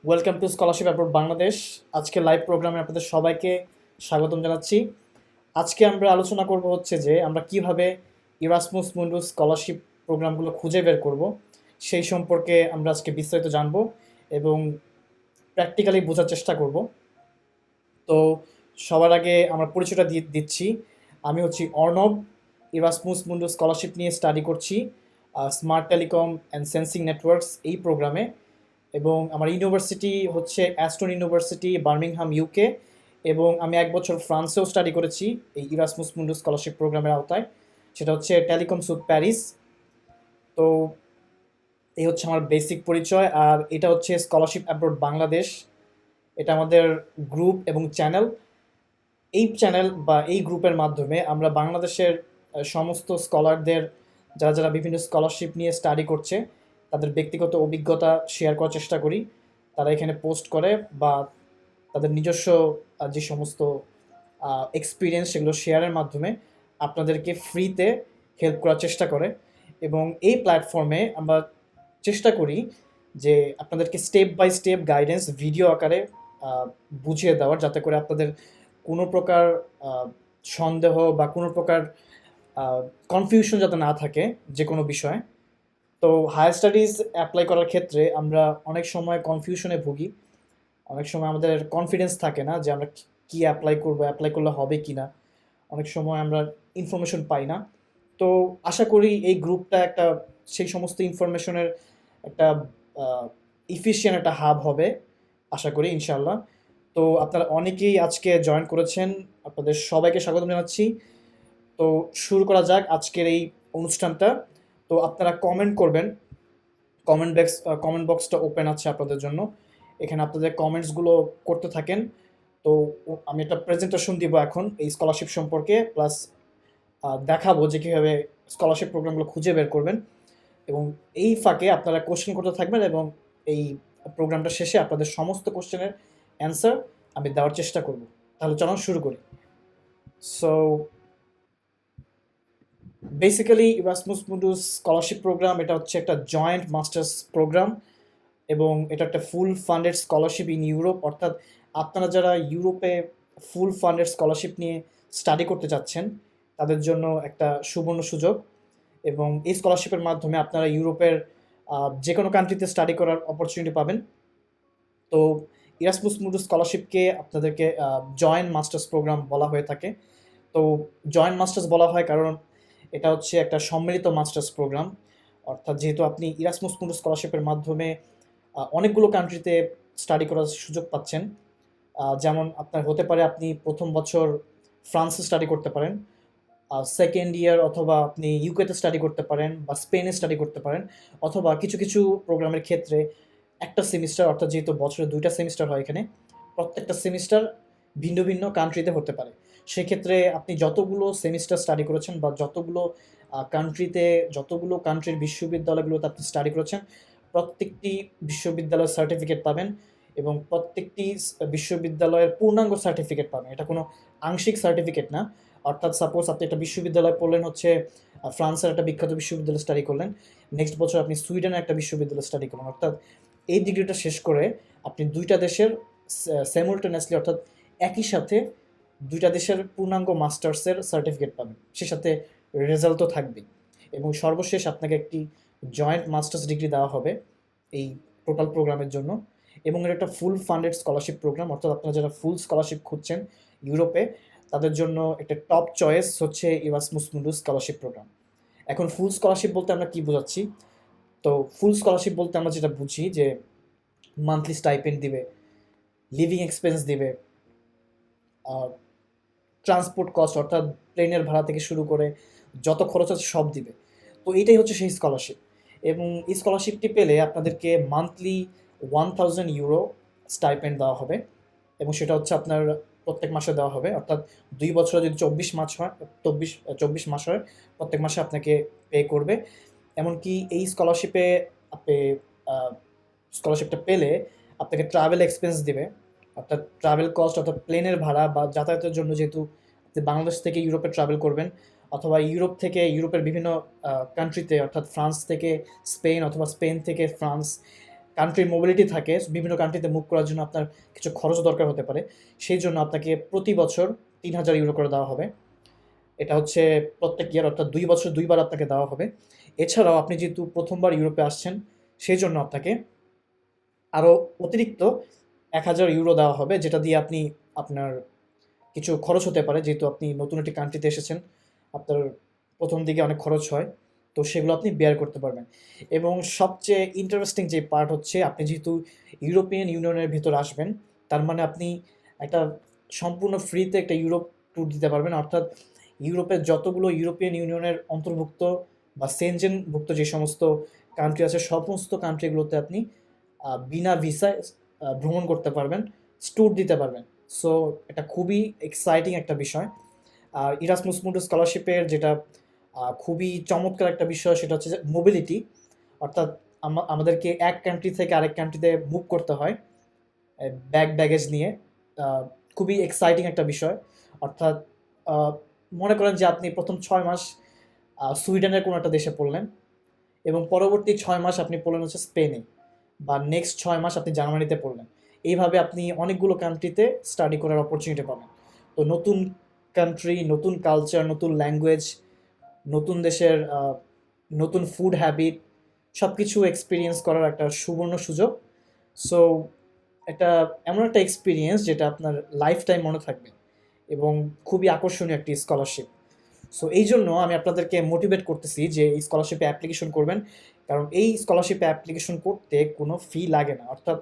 Welcome to scholarship approve Bangladesh. আজকে live প্রোগ্রামে আপনাদের সবাইকে স্বাগতম জানাচ্ছি। আজকে আমরা আলোচনা করব হচ্ছে যে আমরা কিভাবে ইরাসমাস মুন্ডাস স্কলারশিপ প্রোগ্রামগুলো খুঁজে বের করব, সেই সম্পর্কে আমরা আজকে বিস্তারিত জানব এবং প্র্যাকটিক্যালি বোঝার চেষ্টা করব। তো সবার আগে আমরা পরিচয়টা দিচ্ছি। আমি হচ্ছি অর্ণব, ইরাসমাস মুন্ডাস স্কলারশিপ নিয়ে স্টাডি করছি smart telecom and sensing networks এই প্রোগ্রামে। এবং আমার ইউনিভার্সিটি হচ্ছে অ্যাস্টন ইউনিভার্সিটি, বার্মিংহাম, ইউকে। এবং আমি 1 বছর ফ্রান্সেও স্টাডি করেছি এই ইরাসমাস মুন্ডাস স্কলারশিপ প্রোগ্রামের আওতায়, সেটা হচ্ছে টেলিকম সুদ প্যারিস। তো এই হচ্ছে আমার বেসিক পরিচয়। আর এটা হচ্ছে স্কলারশিপ অ্যাব্রোড বাংলাদেশ, এটা আমাদের গ্রুপ এবং চ্যানেল। এই চ্যানেল বা এই গ্রুপের মাধ্যমে আমরা বাংলাদেশের সমস্ত স্কলারদের, যারা যারা বিভিন্ন স্কলারশিপ নিয়ে স্টাডি করছে, তাদের ব্যক্তিগত অভিজ্ঞতা শেয়ার করার চেষ্টা করি। তারা এখানে পোস্ট করে বা তাদের নিজস্ব যে সমস্ত এক্সপিরিয়েন্স সেগুলো শেয়ারের মাধ্যমে আপনাদেরকে ফ্রিতে হেল্প করার চেষ্টা করে। এবং এই প্ল্যাটফর্মে আমরা চেষ্টা করি যে আপনাদেরকে step by step guidance video আকারে বুঝিয়ে দেওয়ার, যাতে করে আপনাদের কোনো প্রকার সন্দেহ বা কোনো প্রকার কনফিউশন যাতে না থাকে যে কোনো বিষয়ে। তো হায়ার স্টাডিজ অ্যাপ্লাই করার ক্ষেত্রে আমরা অনেক সময় কনফিউশনে ভুগি, অনেক সময় আমাদের কনফিডেন্স থাকে না যে আমরা কি অ্যাপ্লাই করবো, অ্যাপ্লাই করলে হবে কি না। অনেক সময় আমরা ইনফরমেশন পাই না। তো আশা করি এই গ্রুপটা একটা সেই সমস্ত ইনফরমেশনের একটা ইফিশিয়েন্ট একটা হাব হবে, আশা করি ইনশাল্লাহ। তো আপনারা অনেকেই আজকে জয়েন করেছেন, আপনাদের সবাইকে স্বাগত জানাচ্ছি। তো শুরু করা যাক আজকের এই অনুষ্ঠানটা। তো আপনারা কমেন্ট করবেন, কমেন্ট বক্সটা ওপেন আছে আপনাদের জন্য, এখানে আপনাদের কমেন্টসগুলো করতে থাকেন। তো আমি একটা প্রেজেন্টেশন দিব এখন এই স্কলারশিপ সম্পর্কে, প্লাস দেখাবো যে কীভাবে স্কলারশিপ প্রোগ্রামগুলো খুঁজে বের করবেন। এবং এই ফাঁকে আপনারা কোশ্চেন করতে থাকবেন এবং এই প্রোগ্রামটা শেষে আপনাদের সমস্ত কোশ্চেনের অ্যান্সার আমি দেওয়ার চেষ্টা করব। তাহলে চলুন শুরু করি। So basically Erasmus Mundus scholarship programme এটা হচ্ছে একটা জয়েন্ট মাস্টার্স প্রোগ্রাম এবং এটা একটা full funded scholarship in Europe. অর্থাৎ আপনারা যারা ইউরোপে ফুল ফান্ডেড স্কলারশিপ নিয়ে স্টাডি করতে চাচ্ছেন, তাদের জন্য একটা সুবর্ণ সুযোগ। এবং এই স্কলারশিপের মাধ্যমে আপনারা ইউরোপের যে কোনো কান্ট্রিতে স্টাডি করার অপরচুনিটি পাবেন। তো ইরাসমাস মুন্ডাস স্কলারশিপকে আপনাদেরকে জয়েন্ট মাস্টার্স প্রোগ্রাম বলা হয়ে থাকে। তো জয়েন্ট মাস্টার্স বলা হয় কারণ এটা হচ্ছে একটা সম্মিলিত মাস্টার্স প্রোগ্রাম। অর্থাৎ যেহেতু আপনি ইরাসমাস মুন্ডাস স্কলারশিপের মাধ্যমে অনেকগুলো কান্ট্রিতে স্টাডি করার সুযোগ পাচ্ছেন। যেমন আপনার হতে পারে আপনি প্রথম বছর ফ্রান্সে স্টাডি করতে পারেন, সেকেন্ড ইয়ার অথবা আপনি ইউকেতে স্টাডি করতে পারেন বা স্পেনে স্টাডি করতে পারেন, অথবা কিছু কিছু প্রোগ্রামের ক্ষেত্রে একটা সেমিস্টার, অর্থাৎ যেহেতু বছরে 2টা সেমিস্টার হয় এখানে, প্রত্যেকটা সেমিস্টার ভিন্ন ভিন্ন কান্ট্রিতে হতে পারে। সেক্ষেত্রে আপনি যতগুলো সেমিস্টার স্টাডি করেছেন বা যতগুলো কান্ট্রির বিশ্ববিদ্যালয়গুলোতে আপনি স্টাডি করেছেন, প্রত্যেকটি বিশ্ববিদ্যালয়ের সার্টিফিকেট পাবেন এবং প্রত্যেকটি বিশ্ববিদ্যালয়ের পূর্ণাঙ্গ সার্টিফিকেট পাবেন। এটা কোনো আংশিক সার্টিফিকেট না। অর্থাৎ সাপোজ আপনি একটা বিশ্ববিদ্যালয় পড়লেন, হচ্ছে ফ্রান্সের একটা বিখ্যাত বিশ্ববিদ্যালয় স্টাডি করলেন, নেক্সট বছর আপনি সুইডেনের একটা বিশ্ববিদ্যালয় স্টাডি করলেন, অর্থাৎ এই ডিগ্রিটা শেষ করে আপনি দুইটা দেশের স্যামুলটেনিয়াসলি, অর্থাৎ একই সাথে দুইটা দেশের পূর্ণাঙ্গ মাস্টার্সের সার্টিফিকেট পাবেন, সে সাথে রেজাল্টও থাকবে। এবং সর্বশেষ আপনাকে একটি জয়েন্ট মাস্টার্স ডিগ্রি দেওয়া হবে এই টোটাল প্রোগ্রামের জন্য। এবং এটা একটা ফুল ফান্ডেড স্কলারশিপ প্রোগ্রাম, অর্থাৎ আপনারা যারা ফুল স্কলারশিপ খুঁজছেন ইউরোপে, তাদের জন্য একটা টপ চয়েস হচ্ছে ইরাসমাস মুন্ডাস স্কলারশিপ প্রোগ্রাম। এখন ফুল স্কলারশিপ বলতে আমরা কি বোঝাচ্ছি? তো ফুল স্কলারশিপ বলতে আমরা যেটা বুঝি যে মান্থলি স্টাইপেন্ড দিবে, লিভিং এক্সপেন্স দিবে, ট্রান্সপোর্ট কস্ট অর্থাৎ প্লেনের ভাড়া থেকে শুরু করে যত খরচ আছে সব দিবে। তো এইটাই হচ্ছে সেই স্কলারশিপ। এবং এই স্কলারশিপটি পেলে আপনাদেরকে মান্থলি 1000 ইউরো স্টাইপেন্ড দেওয়া হবে এবং সেটা হচ্ছে আপনার প্রত্যেক মাসে দেওয়া হবে। অর্থাৎ 2 বছরে যদি 24 মাস হয়, 24 মাস হয়, প্রত্যেক মাসে আপনাকে পে করবে। এমনকি এই আপনি স্কলারশিপটা পেলে আপনাকে ট্রাভেল এক্সপেন্স দিবে, অর্থাৎ ট্রাভেল কস্ট অর্থাৎ প্লেনের ভাড়া বা যাতায়াতের জন্য, যেহেতু আপনি বাংলাদেশ থেকে ইউরোপে ট্রাভেল করবেন, অথবা ইউরোপ থেকে ইউরোপের বিভিন্ন কান্ট্রিতে, অর্থাৎ ফ্রান্স থেকে স্পেন অথবা স্পেন থেকে ফ্রান্স, কান্ট্রি মোবিলিটি থাকে, বিভিন্ন কান্ট্রিতে মুভ করার জন্য আপনার কিছু খরচ দরকার হতে পারে, সেই জন্য আপনাকে প্রতি বছর 3,000 ইউরো করে দেওয়া হবে। এটা হচ্ছে প্রত্যেক ইয়ার, অর্থাৎ 2 বছর 2 বার আপনাকে দেওয়া হবে। এছাড়াও আপনি যেহেতু প্রথমবার ইউরোপে আসছেন, সেই জন্য আপনাকে আরও অতিরিক্ত 1,000 ইউরো দেওয়া হবে, যেটা দিয়ে আপনি আপনার কিছু খরচ হতে পারে, যেহেতু আপনি নতুন একটি কান্ট্রিতে এসেছেন, আপনার প্রথম দিকে অনেক খরচ হয়, তো সেগুলো আপনি বেয়ার করতে পারবেন। এবং সবচেয়ে ইন্টারেস্টিং যে পার্ট হচ্ছে, আপনি যেহেতু ইউরোপিয়ান ইউনিয়নের ভিতর আসবেন, তার মানে আপনি একটা সম্পূর্ণ ফ্রিতে একটা ইউরোপ ট্যুর দিতে পারবেন, অর্থাৎ ইউরোপের যতগুলো ইউরোপিয়ান ইউনিয়নের অন্তর্ভুক্ত বা সেনজেনভুক্ত যে সমস্ত কান্ট্রি আছে, সমস্ত কান্ট্রিগুলোতে আপনি বিনা ভিসায় ভ্রমণ করতে পারবেন, ট্যুর দিতে পারবেন। সো এটা খুবই এক্সাইটিং একটা বিষয়। আর ইরাসমাস মুন্ডাস স্কলারশিপের যেটা খুবই চমৎকার একটা বিষয়, সেটা হচ্ছে যে মোবিলিটি, অর্থাৎ আমাদেরকে এক কান্ট্রি থেকে আরেক কান্ট্রিতে মুভ করতে হয় ব্যাগেজ নিয়ে। খুবই এক্সাইটিং একটা বিষয়। অর্থাৎ আহ, মনে করেন যে আপনি প্রথম 6 মাস সুইডেনের কোনো একটা দেশে পড়লেন, এবং পরবর্তী 6 মাস আপনি পড়লেন হচ্ছে স্পেনে, বা নেক্সট 6 মাস আপনি জার্মানিতে পড়লেন। এইভাবে আপনি অনেকগুলো কান্ট্রিতে স্টাডি করার অপরচুনিটি পাবেন। তো নতুন কান্ট্রি, নতুন কালচার, নতুন ল্যাঙ্গুয়েজ, নতুন দেশের নতুন ফুড হ্যাবিট, সব কিছু এক্সপিরিয়েন্স করার একটা সুবর্ণ সুযোগ। সো এটা এমন একটা এক্সপিরিয়েন্স যেটা আপনার লাইফ টাইম মনে থাকবে, এবং খুবই আকর্ষণীয় একটি স্কলারশিপ। সো এই জন্য আমি আপনাদেরকে মোটিভেট করতেছি যে এই স্কলারশিপে অ্যাপ্লিকেশন করবেন, কারণ এই স্কলারশিপে অ্যাপ্লিকেশন করতে কোনো ফি লাগে না, অর্থাৎ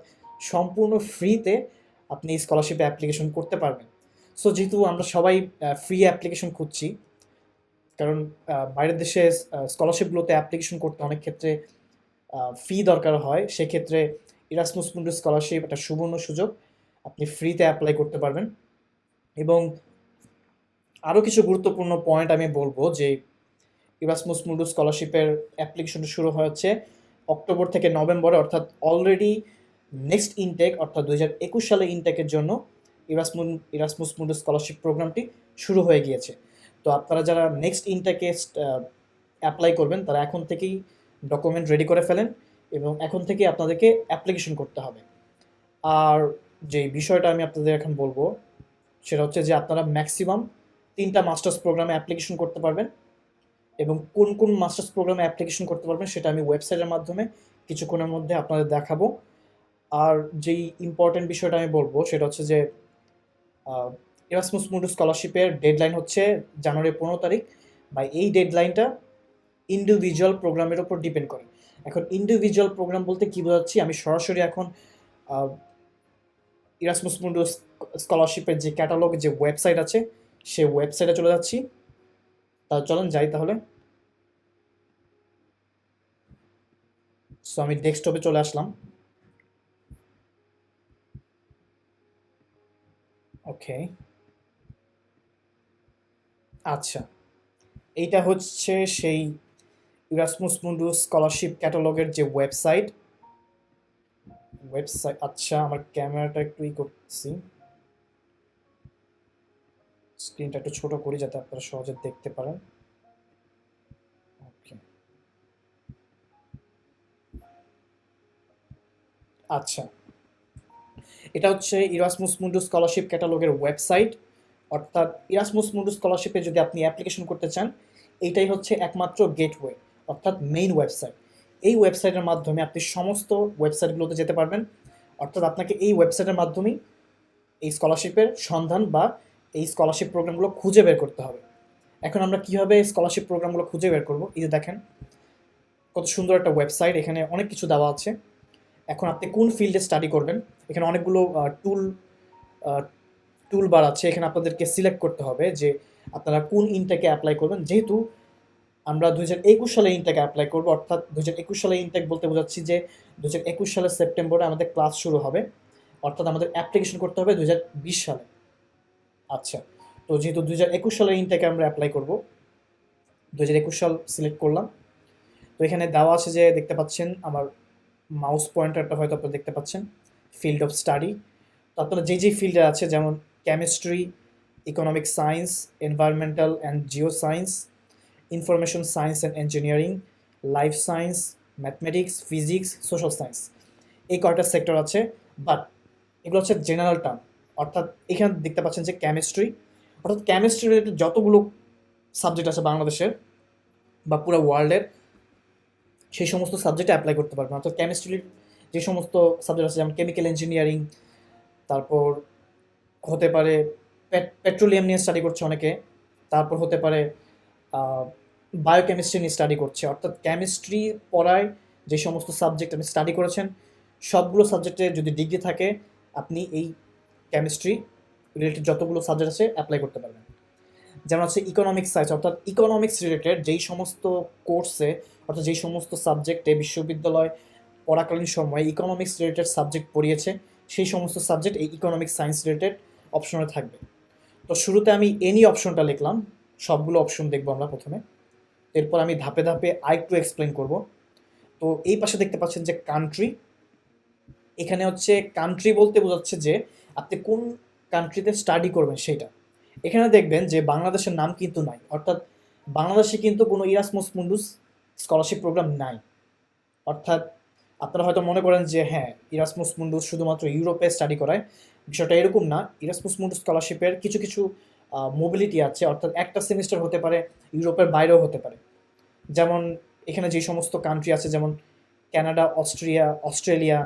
সম্পূর্ণ ফ্রিতে আপনি এই স্কলারশিপে অ্যাপ্লিকেশন করতে পারবেন। সো যেহেতু আমরা সবাই ফ্রি অ্যাপ্লিকেশন খুঁজছি, কারণ বাইরের দেশে স্কলারশিপগুলোতে অ্যাপ্লিকেশন করতে অনেক ক্ষেত্রে ফি দরকার হয়, সেক্ষেত্রে ইরাসমাস মুন্ডাস স্কলারশিপ একটা সুবর্ণ সুযোগ, আপনি ফ্রিতে অ্যাপ্লাই করতে পারবেন। এবং আরও কিছু গুরুত্বপূর্ণ পয়েন্ট আমি বলবো যে ইরাসমাস মুন্ডাস স্কলারশিপের অ্যাপ্লিকেশনটা শুরু হয়েছে অক্টোবর থেকে নভেম্বরে, অর্থাৎ অলরেডি নেক্সট ইনটেক, অর্থাৎ 2021 সালে ইনটেকের জন্য ইরাসমাস মুন্ডাস স্কলারশিপ প্রোগ্রামটি শুরু হয়ে গিয়েছে। তো আপনারা যারা নেক্সট ইনটেকে অ্যাপ্লাই করবেন, তারা এখন থেকেই ডকুমেন্ট রেডি করে ফেলেন, এবং এখন থেকে আপনাদেরকে অ্যাপ্লিকেশন করতে হবে। আর যে বিষয়টা আমি আপনাদের এখন বলবো, সেটা হচ্ছে যে আপনারা ম্যাক্সিমাম 3টা মাস্টার্স প্রোগ্রামে অ্যাপ্লিকেশন করতে পারবেন, এবং কোন কোন মাস্টার্স প্রোগ্রামে অ্যাপ্লিকেশন করতে পারবেন সেটা আমি ওয়েবসাইটের মাধ্যমে কিছুক্ষণের মধ্যে আপনাদের দেখাবো। আর যেই ইম্পর্টেন্ট বিষয়টা আমি বলবো, সেটা হচ্ছে যে ইরাসমাস মুন্ডাস স্কলারশিপের ডেডলাইন হচ্ছে জানুয়ারি 15 তারিখ, বা এই ডেডলাইনটা ইন্ডিভিজুয়াল প্রোগ্রামের উপর ডিপেন্ড করে। এখন ইন্ডিভিজুয়াল প্রোগ্রাম বলতে কী বোঝাচ্ছি, আমি সরাসরি এখন ইরাসমাস মুন্ডাস স্কলারশিপের যে ক্যাটালগ, যে ওয়েবসাইট আছে, সে ওয়েবসাইটে চলে যাচ্ছি। চলেন যাই তাহলে। সো আমি ডেস্কটপে চলে আসলাম। ওকে, আচ্ছা, এইটা হচ্ছে সেই ইরাসমাস মুন্ডাস স্কলারশিপ ক্যাটালগের যে ওয়েবসাইট। আচ্ছা, আমার ক্যামেরাটা একটু করছি, স্ক্রিনটা একটু ছোট করি যাতে আপনারা সহজে দেখতে পারেন। ওকে, আচ্ছা, এটা হচ্ছে ইরাসমাস মুন্ডাস স্কলারশিপ ক্যাটালগের ওয়েবসাইট। অর্থাৎ ইরাসমাস মুন্ডাস স্কলারশিপে যদি আপনি অ্যাপ্লিকেশন করতে চান, এইটাই হচ্ছে একমাত্র গেটওয়ে, অর্থাৎ মেইন ওয়েবসাইট। এই ওয়েবসাইটের মাধ্যমে আপনি সমস্ত ওয়েবসাইটগুলোতে যেতে পারবেন, অর্থাৎ আপনাকে এই ওয়েবসাইটের মাধ্যমেই এই স্কলারশিপের সন্ধান বা এই স্কলারশিপ প্রোগ্রামগুলো খুঁজে বের করতে হবে। এখন আমরা কীভাবে স্কলারশিপ প্রোগ্রামগুলো খুঁজে বের করবো, এই যে দেখেন কত সুন্দর একটা ওয়েবসাইট, এখানে অনেক কিছু দেওয়া আছে। এখন আপনি কোন ফিল্ডে স্টাডি করবেন, এখানে অনেকগুলো টুল বার আছে, এখানে আপনাদেরকে সিলেক্ট করতে হবে যে আপনারা কোন ইনটেকে অ্যাপ্লাই করবেন। যেহেতু আমরা 2021 সালে ইনটেকে অ্যাপ্লাই করবো, অর্থাৎ 2021 সালে ইনটেক বলতে বোঝাচ্ছি যে 2021 সালের সেপ্টেম্বরে আমাদের ক্লাস শুরু হবে, অর্থাৎ আমাদের অ্যাপ্লিকেশন করতে হবে 2020 সালে। আচ্ছা, তো যেহেতু 2021 সালের ইনটেকে আমরা অ্যাপ্লাই করবো, 2021 সাল সিলেক্ট করলাম। তো এখানে দেওয়া আছে যে দেখতে পাচ্ছেন, আমার মাউস পয়েন্টারটা হয়তো আপনারা দেখতে পাচ্ছেন, ফিল্ড অফ স্টাডি। তো আপনারা যেই ফিল্ডে আছে, যেমন chemistry, economic science, environmental and Jio science, information science and engineering, life science, mathematics, physics, social science, এই কয়টা সেক্টর আছে, বাট এগুলো হচ্ছে জেনারেল টার্ম। অর্থাৎ এখানে দেখতে পাচ্ছেন যে কেমিস্ট্রি, অর্থাৎ কেমিস্ট্রি রিলেটেড যতগুলো সাবজেক্ট আছে বাংলাদেশের বা পুরো ওয়ার্ল্ডের, সেই সমস্ত সাবজেক্টে অ্যাপ্লাই করতে পারবেন। অর্থাৎ কেমিস্ট্রির যে সমস্ত সাবজেক্ট আছে যেমন কেমিক্যাল ইঞ্জিনিয়ারিং, তারপর হতে পারে পেট্রোলিয়াম নিয়ে স্টাডি করছে অনেকে, তারপর হতে পারে বায়োকেমিস্ট্রি নিয়ে স্টাডি করছে। অর্থাৎ কেমিস্ট্রি পড়ায় যে সমস্ত সাবজেক্ট আপনি স্টাডি করেছেন সবগুলো সাবজেক্টে যদি ডিগ্রি থাকে আপনি এই কেমিস্ট্রি রিলেটেড যতগুলো সাবজেক্ট আছে অ্যাপ্লাই করতে পারবেন। যেমন আছে ইকোনমিক্স সায়েন্স, অর্থাৎ ইকোনমিক্স রিলেটেড যেই সমস্ত কোর্সে অর্থাৎ যেই সমস্ত সাবজেক্টে বিশ্ববিদ্যালয় পড়াকালীন সময়ে ইকোনমিক্স রিলেটেড সাবজেক্ট পড়িয়েছে সেই সমস্ত সাবজেক্ট এই ইকোনমিক্স সায়েন্স রিলেটেড অপশনে থাকবে। তো শুরুতে আমি এনি অপশনটা লিখলাম, সবগুলো অপশন দেখবো আমরা প্রথমে, এরপর আমি ধাপে ধাপে আরেকটু এক্সপ্লেন করব। তো এই পাশে দেখতে পাচ্ছেন যে কান্ট্রি, এখানে হচ্ছে কান্ট্রি বলতে বোঝাচ্ছে যে আপনি কোন কান্ট্রিতে স্টাডি করবেন সেটা। এখানে দেখবেন যে বাংলাদেশের নাম কিন্তু নাই, অর্থাৎ বাংলাদেশে কিন্তু কোনো ইরাসমাস মুন্ডাস স্কলারশিপ প্রোগ্রাম নাই। অর্থাৎ আপনারা হয়তো মনে করেন যে হ্যাঁ ইরাসমাস মুন্ডাস শুধুমাত্র ইউরোপে স্টাডি করায়, বিষয়টা এরকম না। ইরাসমাস মুন্ডাস স্কলারশিপের কিছু কিছু মোবিলিটি আছে, অর্থাৎ একটা সেমিস্টার হতে পারে ইউরোপের বাইরেও হতে পারে। যেমন এখানে যে সমস্ত কান্ট্রি আছে যেমন কানাডা, অস্ট্রেলিয়া,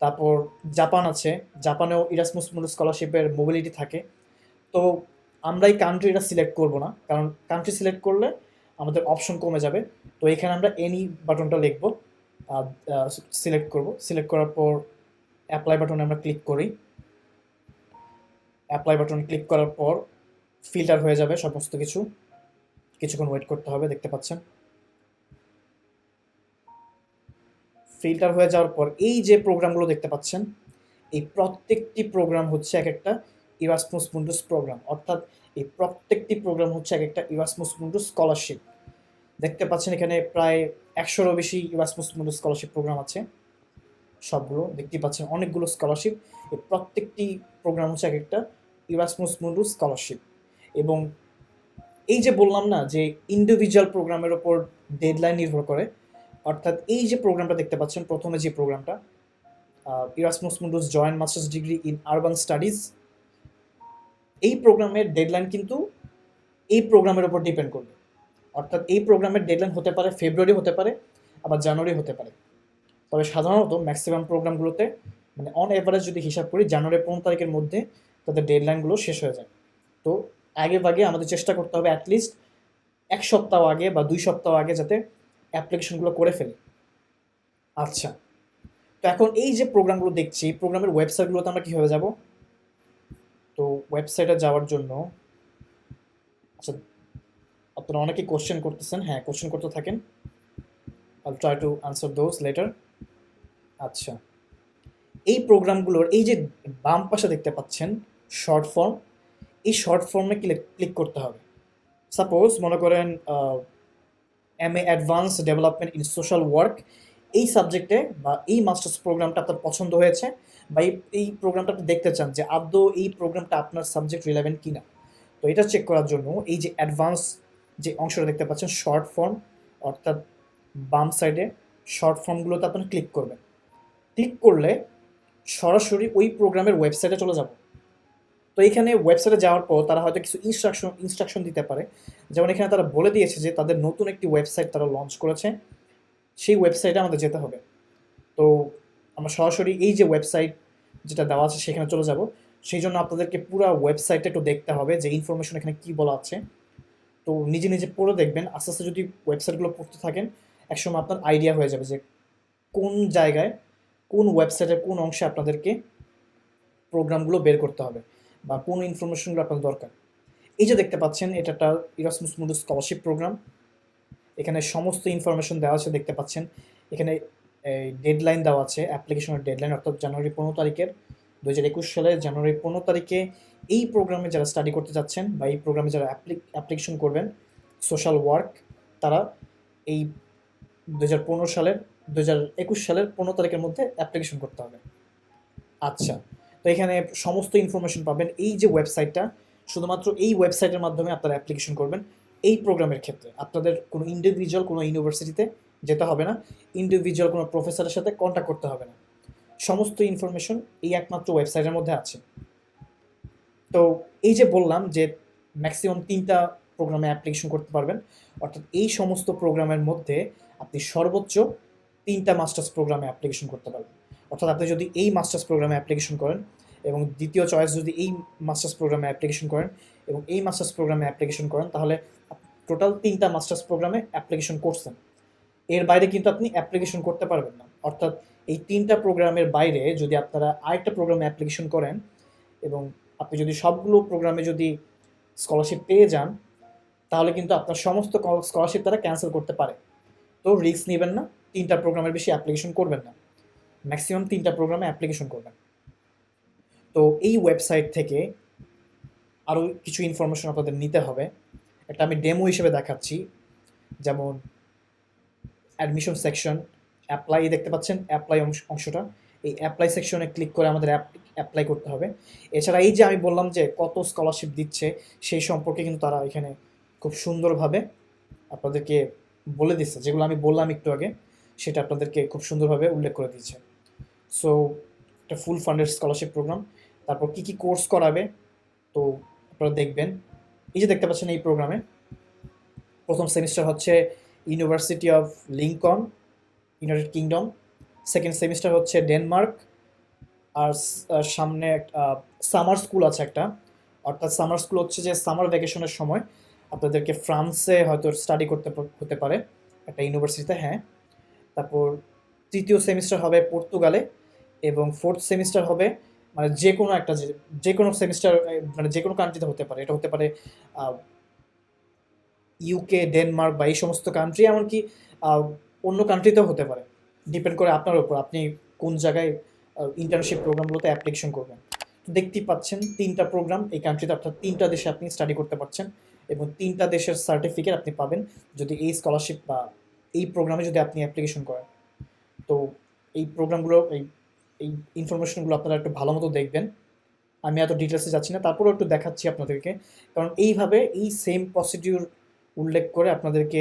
তারপর জাপান আছে, জাপানেও ইরাসমাস মুন্ডাস স্কলারশিপের মোবিলিটি থাকে। তো আমরা এই কান্ট্রিটা সিলেক্ট করব না, কারণ কান্ট্রি সিলেক্ট করলে আমাদের অপশন কমে যাবে। তো এখানে আমরা এনি বাটনটা লিখব, সিলেক্ট করব, সিলেক্ট করার পর অ্যাপ্লাই বাটনে আমরা ক্লিক করি। অ্যাপ্লাই বাটন ক্লিক করার পর ফিল্টার হয়ে যাবে সমস্ত কিছু, কিছুক্ষণ ওয়েট করতে হবে। দেখতে পাচ্ছেন ফিল্টার হয়ে যাওয়ার পর এই যে প্রোগ্রামগুলো দেখতে পাচ্ছেন এই প্রত্যেকটি প্রোগ্রাম হচ্ছে এক একটা ইরাসমাস মুন্ডাস প্রোগ্রাম। অর্থাৎ এই প্রত্যেকটি প্রোগ্রাম হচ্ছে এক একটা ইরাসমাস মুন্ডাস স্কলারশিপ। দেখতে পাচ্ছেন এখানে প্রায় 100-রও বেশি ইরাসমাস মুন্ডাস স্কলারশিপ প্রোগ্রাম আছে, সবগুলো দেখতেই পাচ্ছেন অনেকগুলো স্কলারশিপ। এই প্রত্যেকটি প্রোগ্রাম হচ্ছে এক একটা ইরাসমাস মুন্ডাস স্কলারশিপ। এবং এই যে বললাম না যে ইন্ডিভিজুয়াল প্রোগ্রামের ওপর ডেডলাইন নির্ভর করে, অর্থাৎ এই যে প্রোগ্রামটা দেখতে পাচ্ছেন প্রথমে যে প্রোগ্রামটা Erasmus Mundus joint masters degree in urban studies, এই প্রোগ্রামের ডেডলাইন কিন্তু এই প্রোগ্রামের উপর ডিপেন্ড করবে। অর্থাৎ এই প্রোগ্রামের ডেডলাইন হতে পারে ফেব্রুয়ারি, হতে পারে আবার জানুয়ারি হতে পারে। তবে সাধারণত ম্যাক্সিমাম প্রোগ্রামগুলোতে মানে অন এভারেজ যদি হিসাব করি জানুয়ারি 15 তারিখের মধ্যে তাদের ডেডলাইনগুলো শেষ হয়ে যায়। তো আগে ভাগে আমাদের চেষ্টা করতে হবে অ্যাটলিস্ট 1 সপ্তাহ আগে বা 2 সপ্তাহ আগে যাতে অ্যাপ্লিকেশনগুলো করে ফেলি। আচ্ছা, তো এখন এই যে প্রোগ্রামগুলো দেখছি এই প্রোগ্রামের ওয়েবসাইটগুলোতে আমরা কীভাবে যাব? তো ওয়েবসাইটে যাওয়ার জন্য আচ্ছা আপনারা অনেকেই কোশ্চেন করতেছেন, হ্যাঁ কোশ্চেন করতে থাকেন, I'll try to answer those later. আচ্ছা, এই প্রোগ্রামগুলোর এই যে বাম পাশে দেখতে পাচ্ছেন শর্ট ফর্ম, এই শর্ট ফর্মে ক্লিক করতে হবে। সাপোজ মনে করেন MA advance development in social work, এই সাবজেক্টে বা এই মাস্টার্স প্রোগ্রামটা আপনার পছন্দ হয়েছে বা এই প্রোগ্রামটা আপনি দেখতে চান যে আদৌ এই প্রোগ্রামটা আপনার সাবজেক্ট রিলেভেন্ট কিনা। তো এটা চেক করার জন্য এই যে অ্যাডভান্স যে অংশটা দেখতে পাচ্ছেন শর্ট ফর্ম, অর্থাৎ বাম সাইডে শর্ট ফর্মগুলোতে আপনারা ক্লিক করবেন। ক্লিক করলে সরাসরি ওই প্রোগ্রামের ওয়েবসাইটে চলে যাব। তো এখানে ওয়েবসাইটে যাওয়ার পর তারা হয়তো কিছু ইনস্ট্রাকশন দিতে পারে। যেমন এখানে তারা বলে দিয়েছে যে তাদের নতুন একটি ওয়েবসাইট তারা লঞ্চ করেছে, সেই ওয়েবসাইটে আমাদের যেতে হবে। তো আমরা সরাসরি এই যে ওয়েবসাইট যেটা দেওয়া আছে সেখানে চলে যাব। সেই জন্য আপনাদেরকে পুরো ওয়েবসাইটটা একটু দেখতে হবে যে ইনফরমেশন এখানে কী বলা আছে। তো নিজে নিজে পড়ে দেখবেন, আস্তে আস্তে যদি ওয়েবসাইটগুলো পড়তে থাকেন একসময় আপনার আইডিয়া হয়ে যাবে যে কোন জায়গায় কোন ওয়েবসাইটের কোন অংশে আপনাদেরকে প্রোগ্রামগুলো বের করতে হবে বা কোন ইনফরমেশনগুলো আপনার দরকার। এই যে দেখতে পাচ্ছেন এটা একটা ইরাসমাস মুন্ডাস স্কলারশিপ প্রোগ্রাম, এখানে সমস্ত ইনফরমেশন দেওয়া আছে দেখতে পাচ্ছেন। এখানে ডেডলাইন দেওয়া আছে, অ্যাপ্লিকেশনের ডেডলাইন অর্থাৎ জানুয়ারি 15 তারিখের 2021 সালের জানুয়ারি 15 তারিখে এই প্রোগ্রামে যারা স্টাডি করতে যাচ্ছেন বা এই প্রোগ্রামে যারা অ্যাপ্লিকেশন করবেন সোশ্যাল ওয়ার্ক, তারা এই 2021 সালের 15 তারিখের মধ্যে অ্যাপ্লিকেশন করতে হবে। আচ্ছা, তো এখানে সমস্ত ইনফরমেশন পাবেন। এই যে ওয়েবসাইটটা, শুধুমাত্র এই ওয়েবসাইটের মাধ্যমে আপনারা অ্যাপ্লিকেশন করবেন এই প্রোগ্রামের ক্ষেত্রে। আপনাদের কোনো ইন্ডিভিজুয়াল কোনো ইউনিভার্সিটিতে যেতে হবে না, ইন্ডিভিজুয়াল কোনো প্রফেসরের সাথে কন্ট্যাক্ট করতে হবে না। সমস্ত ইনফরমেশন এই একমাত্র ওয়েবসাইটের মধ্যে আছে। তো এই যে বললাম যে ম্যাক্সিমাম 3টা প্রোগ্রামে অ্যাপ্লিকেশন করতে পারবেন, অর্থাৎ এই সমস্ত প্রোগ্রামের মধ্যে আপনি সর্বোচ্চ 3টা মাস্টার্স প্রোগ্রামে অ্যাপ্লিকেশন করতে পারবেন। অর্থাৎ আপনি যদি এই মাস্টার্স প্রোগ্রামে অ্যাপ্লিকেশন করেন এবং দ্বিতীয় চয়েস যদি এই মাস্টার্স প্রোগ্রামে অ্যাপ্লিকেশন করেন এবং এই মাস্টার্স প্রোগ্রামে অ্যাপ্লিকেশন করেন, তাহলে টোটাল 3টা মাস্টার্স প্রোগ্রামে অ্যাপ্লিকেশন করছেন। এর বাইরে কিন্তু আপনি অ্যাপ্লিকেশন করতে পারবেন না। অর্থাৎ এই 3টা প্রোগ্রামের বাইরে যদি আপনারা আরেকটা প্রোগ্রামে অ্যাপ্লিকেশন করেন এবং আপনি যদি সবগুলো প্রোগ্রামে যদি স্কলারশিপ পেয়ে যান, তাহলে কিন্তু আপনার সমস্ত স্কলারশিপ তারা ক্যান্সেল করতে পারে। তো রিস্ক নেবেন না, 3টা প্রোগ্রামের বেশি অ্যাপ্লিকেশন করবেন না, ম্যাক্সিমাম 3টা প্রোগ্রামে অ্যাপ্লিকেশন করবেন। তো এই ওয়েবসাইট থেকে আরও কিছু ইনফরমেশন আপনাদের নিতে হবে। একটা আমি ডেমো হিসেবে দেখাচ্ছি। যেমন অ্যাডমিশন সেকশন, অ্যাপ্লাই দেখতে পাচ্ছেন, অ্যাপ্লাই অংশটা, এই অ্যাপ্লাই সেকশনে ক্লিক করে আমাদের অ্যাপ্লাই করতে হবে। এছাড়া এই যে আমি বললাম যে কত স্কলারশিপ দিচ্ছে সেই সম্পর্কে কিন্তু তারা এখানে খুব সুন্দরভাবে আপনাদেরকে বলে দিচ্ছে, যেগুলো আমি বললাম একটু আগে সেটা আপনাদেরকে খুব সুন্দরভাবে উল্লেখ করে দিচ্ছে। সো একটা ফুল ফান্ডেড স্কলারশিপ প্রোগ্রাম। তারপর কী কী কোর্স করাবে তো আপনারা দেখবেন। এই যে দেখতে পাচ্ছেন এই প্রোগ্রামে প্রথম সেমিস্টার হচ্ছে university of Lincoln, United kingdom. Second semester হচ্ছে ডেনমার্ক। আর সামনে সামার স্কুল আছে একটা, অর্থাৎ সামার স্কুল হচ্ছে যে সামার ভ্যাকেশনের সময় আপনাদেরকে ফ্রান্সে হয়তো স্টাডি করতে হতে পারে একটা ইউনিভার্সিটিতে। হ্যাঁ, তারপর তৃতীয় সেমিস্টার হবে পর্তুগালে এবং ফোর্থ সেমিস্টার হবে মানে যে কোনো একটা যে কোনো সেমিস্টার মানে যে কোনো কান্ট্রিতে হতে পারে। এটা হতে পারে ইউকে, ডেনমার্ক বা এই সমস্ত কান্ট্রি, এমনকি অন্য কান্ট্রিতেও হতে পারে। ডিপেন্ড করে আপনার উপর, আপনি কোন জায়গায় ইন্টার্নশিপ প্রোগ্রামগুলোতে অ্যাপ্লিকেশন করবেন। তো দেখতেই পাচ্ছেন 3টা প্রোগ্রাম এই কান্ট্রিতে, অর্থাৎ 3টা দেশে আপনি স্টাডি করতে পারছেন এবং 3টা দেশের সার্টিফিকেট আপনি পাবেন যদি এই স্কলারশিপ বা এই প্রোগ্রামে যদি আপনি অ্যাপ্লিকেশন করেন। তো এই প্রোগ্রামগুলো এই এই ইনফরমেশনগুলো আপনারা একটু ভালো মতো দেখবেন। আমি এত ডিটেলসে যাচ্ছি না, তারপরেও একটু দেখাচ্ছি আপনাদেরকে, কারণ এইভাবে এই সেম প্রসিডিউর উল্লেখ করে আপনাদেরকে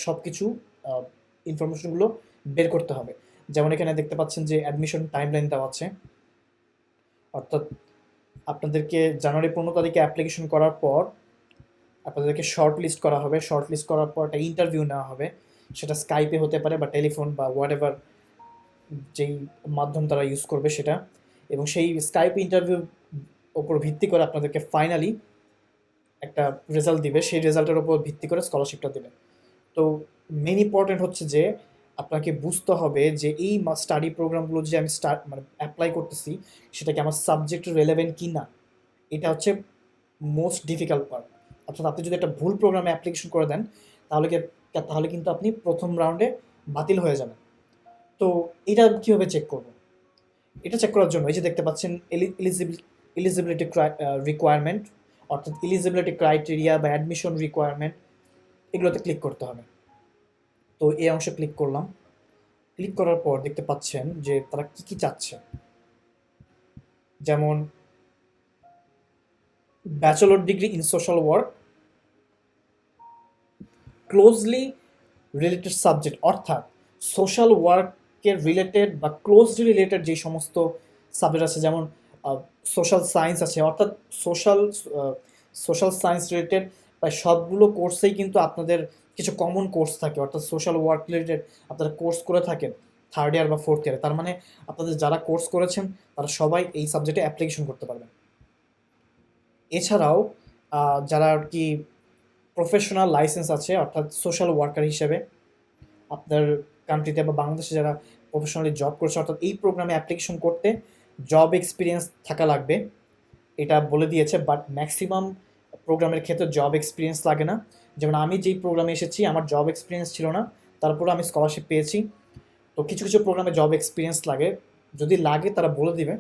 সব কিছু ইনফরমেশনগুলো বের করতে হবে। যেমন এখানে দেখতে পাচ্ছেন যে অ্যাডমিশন টাইমলাইন দেওয়া আছে, অর্থাৎ আপনাদেরকে জানুয়ারি 15 তারিখে অ্যাপ্লিকেশন করার পর আপনাদেরকে শর্ট লিস্ট করা হবে। শর্ট লিস্ট করার পর একটা ইন্টারভিউ নেওয়া হবে, সেটা স্কাইপে হতে পারে বা টেলিফোন বা হোয়াট এভার যেই মাধ্যম তারা ইউজ করবে সেটা। এবং সেই স্কাইপ ইন্টারভিউ ওপর ভিত্তি করে আপনাদেরকে ফাইনালি একটা রেজাল্ট দিবে, সেই রেজাল্টের উপর ভিত্তি করে স্কলারশিপটা দেবে। তো মেন ইম্পর্টেন্ট হচ্ছে যে আপনাকে বুঝতে হবে যে এই স্টাডি প্রোগ্রামগুলো যে আমি মানে অ্যাপ্লাই করতেছি সেটা কি আমার সাবজেক্ট রেলেভেন্ট কি না, এটা হচ্ছে মোস্ট ডিফিকাল্ট পার্ট। অর্থাৎ আপনি যদি একটা ভুল প্রোগ্রামে অ্যাপ্লিকেশন করে দেন তাহলে কিন্তু আপনি প্রথম রাউন্ডে বাতিল হয়ে যাবেন। তো এটা কীভাবে চেক করব? এটা চেক করার জন্য এই যে দেখতে পাচ্ছেন এলিজিবিলিটি রিকোয়ারমেন্ট, অর্থাৎ এলিজিবিলিটি ক্রাইটেরিয়া বা অ্যাডমিশন রিকোয়ারমেন্ট, এগুলোতে ক্লিক করতে হবে। তো এই অংশে ক্লিক করলাম। ক্লিক করার পর দেখতে পাচ্ছেন যে তারা কী কী চাচ্ছে। যেমন bachelor degree in social work, closely related subject, অর্থাৎ সোশ্যাল ওয়ার্কের রিলেটেড বা ক্লোজলি রিলেটেড যে সমস্ত সাবজেক্ট আছে, যেমন সোশ্যাল সায়েন্স আছে, অর্থাৎ সোশ্যাল সায়েন্স রিলেটেড প্রায় সবগুলো কোর্সেই কিন্তু আপনাদের কিছু কমন কোর্স থাকে, অর্থাৎ সোশ্যাল ওয়ার্ক রিলেটেড আপনারা কোর্স করে থাকেন থার্ড ইয়ার বা ফোর্থ ইয়ারে। তার মানে আপনাদের যারা কোর্স করেছেন তারা সবাই এই সাবজেক্টে অ্যাপ্লিকেশন করতে পারবেন। এছাড়াও যারা আর কি প্রফেশনাল লাইসেন্স আছে, অর্থাৎ সোশ্যাল ওয়ার্কার হিসেবে আপনার কান্ট্রিতে বা বাংলাদেশে যারা প্রফেশনালি জব করছে, অর্থাৎ এই প্রোগ্রামে অ্যাপ্লিকেশন করতে জব এক্সপিরিয়েন্স থাকা লাগবে, এটা বলে দিয়েছে। বাট ম্যাক্সিমাম প্রোগ্রামের ক্ষেত্রে জব এক্সপিরিয়েন্স লাগে না। যেমন আমি যেই প্রোগ্রামে এসেছি আমার জব এক্সপিরিয়েন্স ছিল না, তারপরে আমি স্কলারশিপ পেয়েছি। তো কিছু কিছু প্রোগ্রামে জব এক্সপিরিয়েন্স লাগে, যদি লাগে তারা বলে দিবে।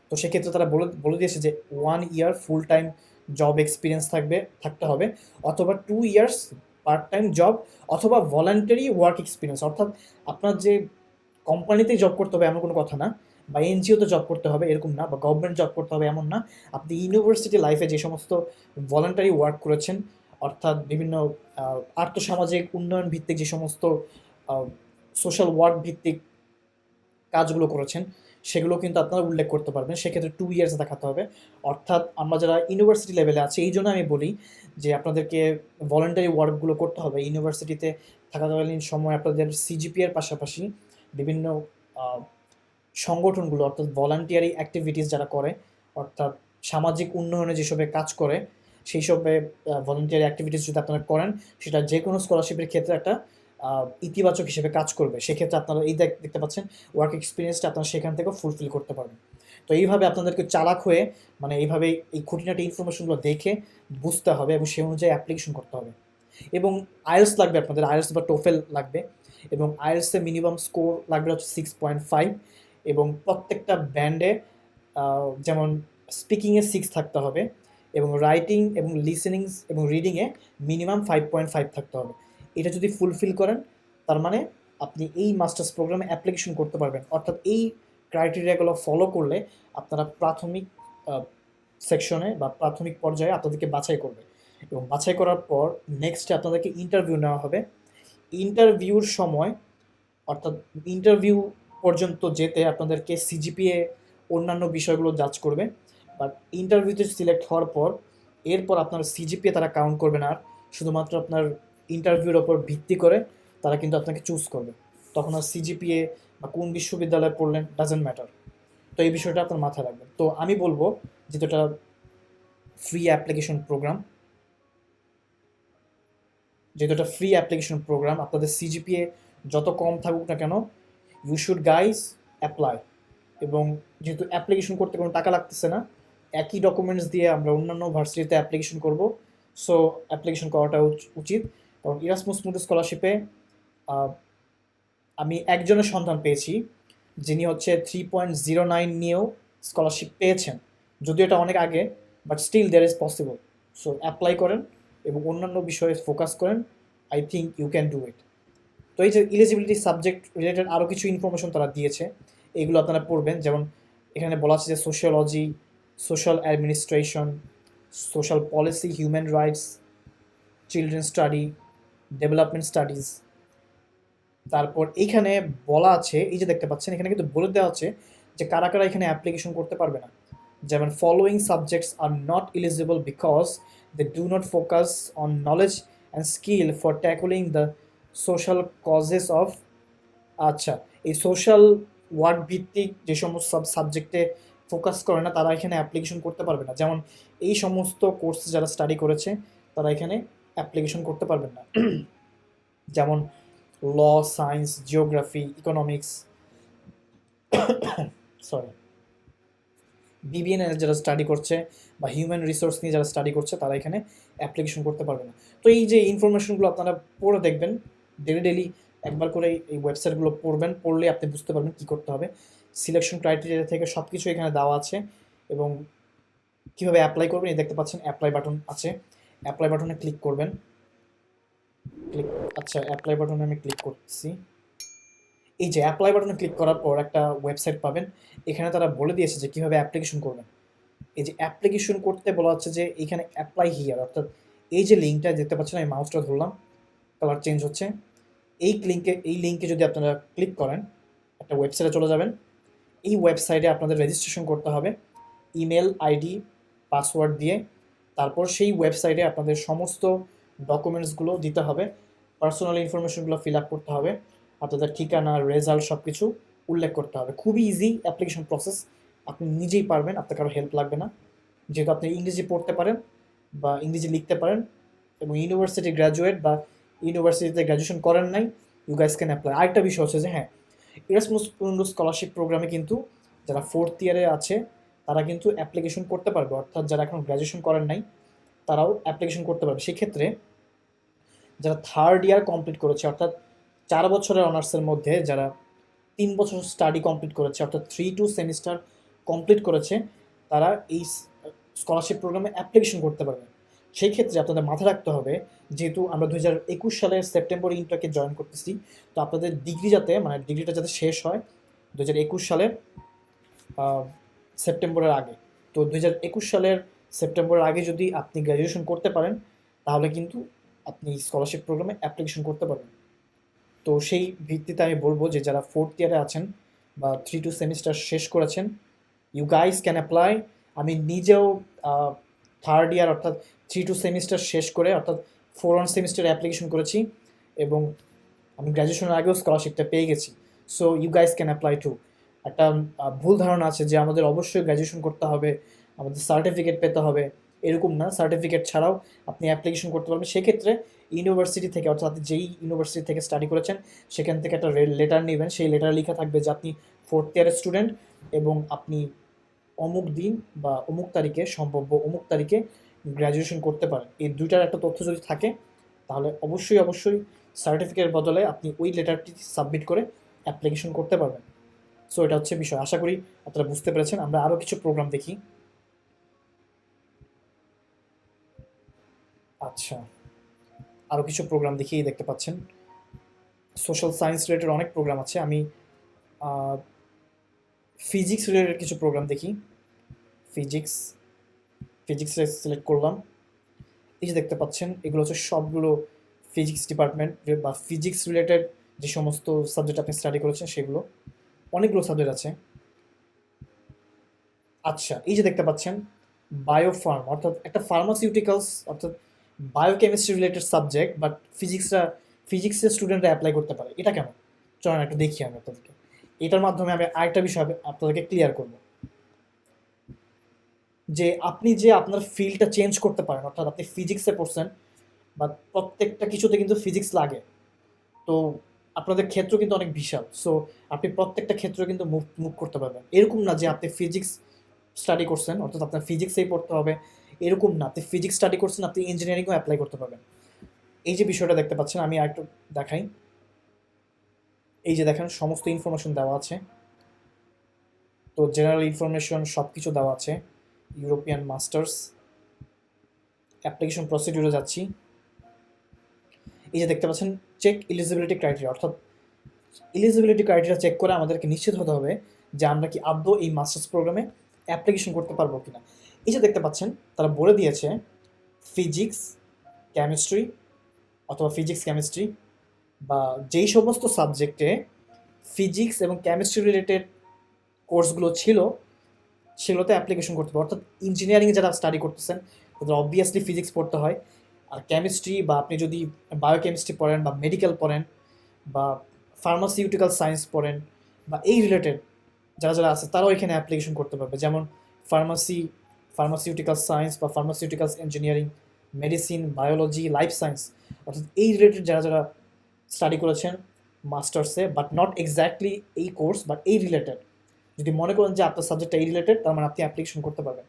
তো সেক্ষেত্রে তারা বলে দিয়েছে যে 1 ইয়ার ফুল টাইম জব এক্সপিরিয়েন্স থাকতে হবে, অথবা 2 ইয়ার্স পার্ট টাইম জব, অথবা ভলান্টারি ওয়ার্ক এক্সপিরিয়েন্স। অর্থাৎ আপনার যে কোম্পানিতেই জব করতে হবে এমন কোনো কথা না, বা এনজিওতে জব করতে হবে এরকম না, বা গভর্নমেন্ট জব করতে হবে এমন না। আপনি ইউনিভার্সিটি লাইফে যে সমস্ত ভলান্টারি ওয়ার্ক করেছেন, অর্থাৎ বিভিন্ন আর্থসামাজিক উন্নয়ন ভিত্তিক যে সমস্ত সোশ্যাল ওয়ার্ক ভিত্তিক কাজগুলো করেছেন, সেগুলো কিন্তু আপনারা উল্লেখ করতে পারবেন। সেক্ষেত্রে 2 ইয়ার্স দেখাতে হবে। অর্থাৎ আমরা যারা ইউনিভার্সিটি লেভেলে আছি, এই জন্য আমি বলি যে আপনাদেরকে ভলান্টারি ওয়ার্কগুলো করতে হবে। ইউনিভার্সিটিতে থাকাকালীন সময় আপনাদের সিজিপিএর পাশাপাশি বিভিন্ন সংগঠনগুলো, অর্থাৎ ভলান্টিয়ারি অ্যাক্টিভিটিস যারা করে, অর্থাৎ সামাজিক উন্নয়নে যেসবে কাজ করে, সেই সবে ভলান্টিয়ারি অ্যাক্টিভিটিস যদি আপনারা করেন, সেটা যে কোনো স্কলারশিপের ক্ষেত্রে একটা ইতিবাচক হিসেবে কাজ করবে। সেক্ষেত্রে আপনারা এই দেখতে পাচ্ছেন ওয়ার্ক এক্সপিরিয়েন্সটা আপনারা সেখান থেকেও ফুলফিল করতে পারবেন। তো এইভাবে আপনাদেরকে চালাক হয়ে, মানে এইভাবে এই খুঁটিনাটি ইনফরমেশনগুলো দেখে বুঝতে হবে এবং সেই অনুযায়ী অ্যাপ্লিকেশন করতে হবে। এবং আইএলস লাগবে, আপনাদের আইএলস বা টোফেল লাগবে, এবং আইএলসের মিনিমাম স্কোর লাগবে হচ্ছে 6.5, এবং প্রত্যেকটা ব্যান্ডে যেমন স্পিকিংয়ে 6 থাকতে হবে, এবং রাইটিং এবং লিসেনিং এবং রিডিংয়ে মিনিমাম 5.5 থাকতে হবে। এটা যদি ফুলফিল করেন, তার মানে আপনি এই মাস্টার্স প্রোগ্রামে অ্যাপ্লিকেশন করতে পারবেন। অর্থাৎ এই ক্রাইটেরিয়াগুলো ফলো করলে আপনারা প্রাথমিক সেকশনে বা প্রাথমিক পর্যায়ে আপনাদেরকে বাছাই করবে, এবং বাছাই করার পর নেক্সটে আপনাদেরকে ইন্টারভিউ নেওয়া হবে। ইন্টারভিউর সময়, অর্থাৎ ইন্টারভিউ পর্যন্ত যেতে আপনাদেরকে সিজিপিএ অন্যান্য বিষয়গুলো জাজ করবে। বাট ইন্টারভিউতে সিলেক্ট হওয়ার পর এরপর আপনার সিজিপিএ তারা কাউন্ট করবে না, আর শুধুমাত্র আপনার ইন্টারভিউর ওপর ভিত্তি করে তারা কিন্তু আপনাকে চুজ করবে। তখন আর সিজিপিএ বা কোন বিশ্ববিদ্যালয়ে পড়লেন ডাজেন্ট ম্যাটার। তো এই বিষয়টা আপনার মাথায় রাখবেন। তো আমি বলবো যেহেতু এটা ফ্রি অ্যাপ্লিকেশন প্রোগ্রাম, আপনাদের সিজিপিএ যত কম থাকুক না কেন, ইউ শুড গাইজ অ্যাপ্লাই। এবং যেহেতু অ্যাপ্লিকেশন করতে কোনো টাকা লাগতেছে না, একই ডকুমেন্টস দিয়ে আমরা অন্যান্য ভার্সিটিতে অ্যাপ্লিকেশন করব। সো অ্যাপ্লিকেশন করাটা উচিত। কারণ ইরাসমাস মুন্ডাস স্কলারশিপে আমি একজনের সন্ধান পেয়েছি যিনি হচ্ছে 3.09 নিয়েও স্কলারশিপ পেয়েছেন। যদিও এটা অনেক আগে, but still there is possible. So apply করেন এবং অন্যান্য বিষয়ে ফোকাস করেন। I think you can do it. তো এই যে ইলিজিবিলিটি সাবজেক্ট রিলেটেড আরও কিছু ইনফরমেশন তারা দিয়েছে, এইগুলো আপনারা পড়বেন। যেমন এখানে বলা আছে যে sociology, social administration, social policy, human rights, children study, development studies. তারপর এইখানে বলা আছে, এই যে দেখতে পাচ্ছেন এখানে কিন্তু বলে দেওয়া আছে যে কারা কারা এখানে অ্যাপ্লিকেশন করতে পারবে না। যেমন following subjects are not eligible because they do not focus on knowledge and skill for tackling the social causes of. আচ্ছা, এই সোশ্যাল ওয়ার্ক ভিত্তিক যে সমস্ত সাবজেক্টে ফোকাস করে না, তারা এখানে অ্যাপ্লিকেশন করতে পারবে না। যেমন এই সমস্ত কোর্স যারা স্টাডি করেছে তারা এখানে অ্যাপ্লিকেশন করতে পারবেন না। যেমন law, science, geography, economics, sorry, বিবিএন যারা স্টাডি করছে বা হিউম্যান রিসোর্স নিয়ে যারা স্টাডি করছে, তারা এখানে অ্যাপ্লিকেশন করতে পারবে না। তো এই যে ইনফরমেশনগুলো আপনারা পড়ে দেখবেন, ডেলি একবার করে এই ওয়েবসাইটগুলো পড়বেন, পড়লে আপনি বুঝতে পারবেন কী করতে হবে। সিলেকশন ক্রাইটেরিয়া থেকে সব কিছু এখানে দেওয়া আছে, এবং কীভাবে অ্যাপ্লাই করবেন এই দেখতে পাচ্ছেন অ্যাপ্লাই বাটন আছে। অ্যাপ্লাই বাটনে ক্লিক করবেন। আচ্ছা, অ্যাপ্লাই বাটনে আমি ক্লিক করছি। এই যে অ্যাপ্লাই বাটনে ক্লিক করার পর একটা ওয়েবসাইট পাবেন। এখানে তারা বলে দিয়েছে যে কীভাবে অ্যাপ্লিকেশন করবেন। এই যে অ্যাপ্লিকেশন করতে বলা হচ্ছে যে এইখানে অ্যাপ্লাই হিয়ার, অর্থাৎ এই যে লিঙ্কটা দেখতে পাচ্ছেন, আমি মাউসটা ধরলাম, কালার চেঞ্জ হচ্ছে। এই লিঙ্কে যদি আপনারা ক্লিক করেন, একটা ওয়েবসাইটে চলে যাবেন। এই ওয়েবসাইটে আপনাদের রেজিস্ট্রেশন করতে হবে ইমেল আইডি পাসওয়ার্ড দিয়ে। তারপর সেই ওয়েবসাইটে আপনাদের সমস্ত ডকুমেন্টসগুলো দিতে হবে, পার্সোনাল ইনফরমেশনগুলো ফিল আপ করতে হবে, আপনাদের ঠিকানা, রেজাল্ট সব কিছু উল্লেখ করতে হবে। খুবই ইজি অ্যাপ্লিকেশন প্রসেস, আপনি নিজেই পারবেন, আপনার কারো হেল্প লাগবে না। যেহেতু আপনি ইংরেজি পড়তে পারেন বা ইংরেজি লিখতে পারেন এবং ইউনিভার্সিটি গ্র্যাজুয়েট বা ইউনিভার্সিটিতে গ্র্যাজুয়েশন করেন নাই, ইউ গাইস ক্যান অ্যাপ্লাই। আরেকটা বিষয় হচ্ছে যে হ্যাঁ, ইরাসমাস মুন্ডাস স্কলারশিপ প্রোগ্রামে কিন্তু যারা 4th ইয়ারে আছে তারা কিন্তু অ্যাপ্লিকেশন করতে পারবে। অর্থাৎ যারা এখন গ্র্যাজুয়েশন করেন নাই তারাও অ্যাপ্লিকেশন করতে পারবে। সেক্ষেত্রে যারা 3rd ইয়ার কমপ্লিট করেছে, অর্থাৎ 4 বছরের অনার্সের মধ্যে যারা 3 বছর স্টাডি কমপ্লিট করেছে, অর্থাৎ 3-2 সেমিস্টার কমপ্লিট করেছে, তারা এই স্কলারশিপ প্রোগ্রামে অ্যাপ্লিকেশন করতে পারবে। সেই ক্ষেত্রে আপনাদের মাথায় রাখতে হবে, যেহেতু আমরা 2021 সালের সেপ্টেম্বর ইন্টারকে জয়েন করতেছি, তো আপনাদের ডিগ্রিটা যাতে শেষ হয় 2021 সালের সেপ্টেম্বরের আগে। তো 2021 সালের সেপ্টেম্বরের আগে যদি আপনি গ্র্যাজুয়েশন করতে পারেন, তাহলে কিন্তু আপনি স্কলারশিপ প্রোগ্রামে অ্যাপ্লিকেশন করতে পারবেন। তো সেই ভিত্তিতে আমি বলবো যে যারা 4th ইয়ারে আছেন বা 3-2 সেমিস্টার শেষ করেছেন, ইউ গাইজ ক্যান অ্যাপ্লাই। আমি নিজেও থার্ড ইয়ার অর্থাৎ 3-2 সেমিস্টার শেষ করে অর্থাৎ 4-1 সেমিস্টারে অ্যাপ্লিকেশন করেছি এবং আমি গ্র্যাজুয়েশনের আগেও স্কলারশিপটা পেয়ে গেছি। So you guys can apply too. একটা ভুল ধারণা আছে যে আমাদের অবশ্যই গ্র্যাজুয়েশন করতে হবে, আমাদের সার্টিফিকেট পেতে হবে, এরকম না। সার্টিফিকেট ছাড়াও আপনি অ্যাপ্লিকেশন করতে পারবেন। সেক্ষেত্রে ইউনিভার্সিটি থেকে অর্থাৎ আপনি যেই ইউনিভার্সিটি থেকে স্টাডি করেছেন সেখান থেকে একটা লেটার নেবেন। সেই লেটারে লেখা থাকবে যে আপনি ফোর্থ ইয়ারের স্টুডেন্ট এবং আপনি অমুক দিন বা অমুক তারিখে, সম্ভাব্য অমুক তারিখে গ্র্যাজুয়েশন করতে পারেন। এই দুইটার একটা তথ্য যদি থাকে তাহলে অবশ্যই অবশ্যই সার্টিফিকেটের বদলে আপনি ওই লেটারটি সাবমিট করে অ্যাপ্লিকেশন করতে পারবেন। সো এটা হচ্ছে বিষয়। আশা করি আপনারা বুঝতে পেরেছেন। আমরা আরও কিছু প্রোগ্রাম দেখি। আচ্ছা, আরও কিছু প্রোগ্রাম দেখি, দেখতে পাচ্ছেন সোশ্যাল সায়েন্স রিলেটেড অনেক প্রোগ্রাম আছে। আমি ফিজিক্স রিলেটেড কিছু প্রোগ্রাম দেখি। ফিজিক্স ফিজিক্সে সিলেক্ট করলাম। এই যে দেখতে পাচ্ছেন এগুলো হচ্ছে সবগুলো ফিজিক্স ডিপার্টমেন্ট বা ফিজিক্স রিলেটেড যে সমস্ত সাবজেক্ট আপনি স্টাডি করেছেন সেগুলো। অনেকগুলো সাবজেক্ট আছে। আচ্ছা, এই যে দেখতে পাচ্ছেন বায়োফার্ম অর্থাৎ একটা ফার্মাসিউটিক্যালস অর্থাৎ বায়োকেমিস্ট্রি রিলেটেড সাবজেক্ট, বাট ফিজিক্সের স্টুডেন্টরা অ্যাপ্লাই করতে পারে। এটা কেন? চলেন একটু দেখি আমি আপনাদেরকে। এটার মাধ্যমে আমি আরেকটা বিষয় আপনাদেরকে ক্লিয়ার করব যে আপনি যে আপনার ফিল্ডটা চেঞ্জ করতে পারেন, অর্থাৎ আপনি ফিজিক্সে পড়ছেন বা প্রত্যেকটা কিছুতে কিন্তু ফিজিক্স লাগে। তো আপনাদের ক্ষেত্র কিন্তু অনেক বিশাল। সো আপনি প্রত্যেকটা ক্ষেত্রে কিন্তু মুভ মুভ করতে পারবেন। এরকম না যে আপনি ফিজিক্স স্টাডি করছেন অর্থাৎ আপনার ফিজিক্সেই পড়তে হবে, এরকম না। আপনি ফিজিক্স স্টাডি করছেন, আপনি ইঞ্জিনিয়ারিংও অ্যাপ্লাই করতে পারবেন। এই যে বিষয়টা দেখতে পাচ্ছেন, আমি আরেকটু দেখাই। এই যে দেখেন সমস্ত ইনফরমেশন দেওয়া আছে। তো জেনারেল ইনফরমেশন সব কিছু দেওয়া আছে। ইউরোপিয়ান মাস্টার্স অ্যাপ্লিকেশন প্রসিডিউরে যাচ্ছি। এই যে দেখতে পাচ্ছেন চেক এলিজিবিলিটি ক্রাইটেরিয়া, অর্থাৎ এলিজিবিলিটি ক্রাইটেরিয়া চেক করে আমাদেরকে নিশ্চিত হতে হবে যে আমরা কি আদৌ এই মাস্টার্স প্রোগ্রামে অ্যাপ্লিকেশন করতে পারবো কিনা। এই যে দেখতে পাচ্ছেন তারা বলে দিয়েছে ফিজিক্স, কেমিস্ট্রি অথবা ফিজিক্স কেমিস্ট্রি বা যেই সমস্ত সাবজেক্টে ফিজিক্স এবং কেমিস্ট্রি রিলেটেড কোর্সগুলো ছিল সেগুলোতে অ্যাপ্লিকেশন করতে হবে। অর্থাৎ ইঞ্জিনিয়ারিংয়ে যারা স্টাডি করতেছেন তাদের অবভিয়াসলি ফিজিক্স পড়তে হয়। আর কেমিস্ট্রি বা আপনি যদি বায়োকেমিস্ট্রি পড়েন বা মেডিকেল পড়েন বা ফার্মাসিউটিক্যাল সায়েন্স পড়েন বা এই রিলেটেড যারা যারা আছে তারাও এখানে অ্যাপ্লিকেশন করতে পারবে। যেমন ফার্মাসিউটিক্যাল সায়েন্স বা pharmaceuticals engineering, medicine, biology, life science, অর্থাৎ এই রিলেটেড যারা যারা স্টাডি করেছেন মাস্টার্সে, বাট নট এক্স্যাক্টলি এই কোর্স বাট এই রিলেটেড, যদি মনে করেন যে আপনার সাবজেক্টটা এই রিলেটেড তার মানে আপনি অ্যাপ্লিকেশন করতে পারবেন।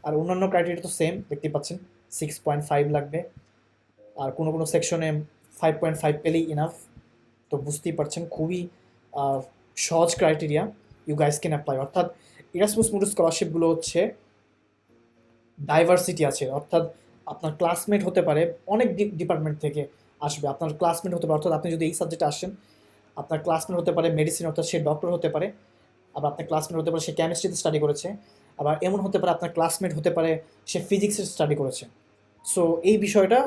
আর অন্যান্য ক্রাইটেরিয়া তো সেম দেখতে পাচ্ছেন, 6.5 লাগবে। আর কোনো কোনো সেকশনে 5.5 পেলেই ইনাফ। তো বুঝতেই পারছেন খুবই সহজ criteria. You guys can apply. অর্থাৎ ইরাসমাস মুন্ডাস স্কলারশিপগুলো হচ্ছে ডাইভার্সিটি আছে, অর্থাৎ আপনার ক্লাসমেট হতে পারে অনেক ডিপার্টমেন্ট থেকে আসবে। আপনার ক্লাসমেট হতে পারে, অর্থাৎ আপনি যদি এই সাবজেক্টে আসেন আপনার ক্লাসমেট হতে পারে মেডিসিন, অর্থাৎ সে ডক্টর হতে পারে। আবার আপনার ক্লাসমেট হতে পারে সে কেমিস্ট্রিতে স্টাডি করেছে। আবার এমন হতে পারে আপনার ক্লাসমেট হতে পারে সে ফিজিক্সে স্টাডি করেছে। সো এই বিষয়টা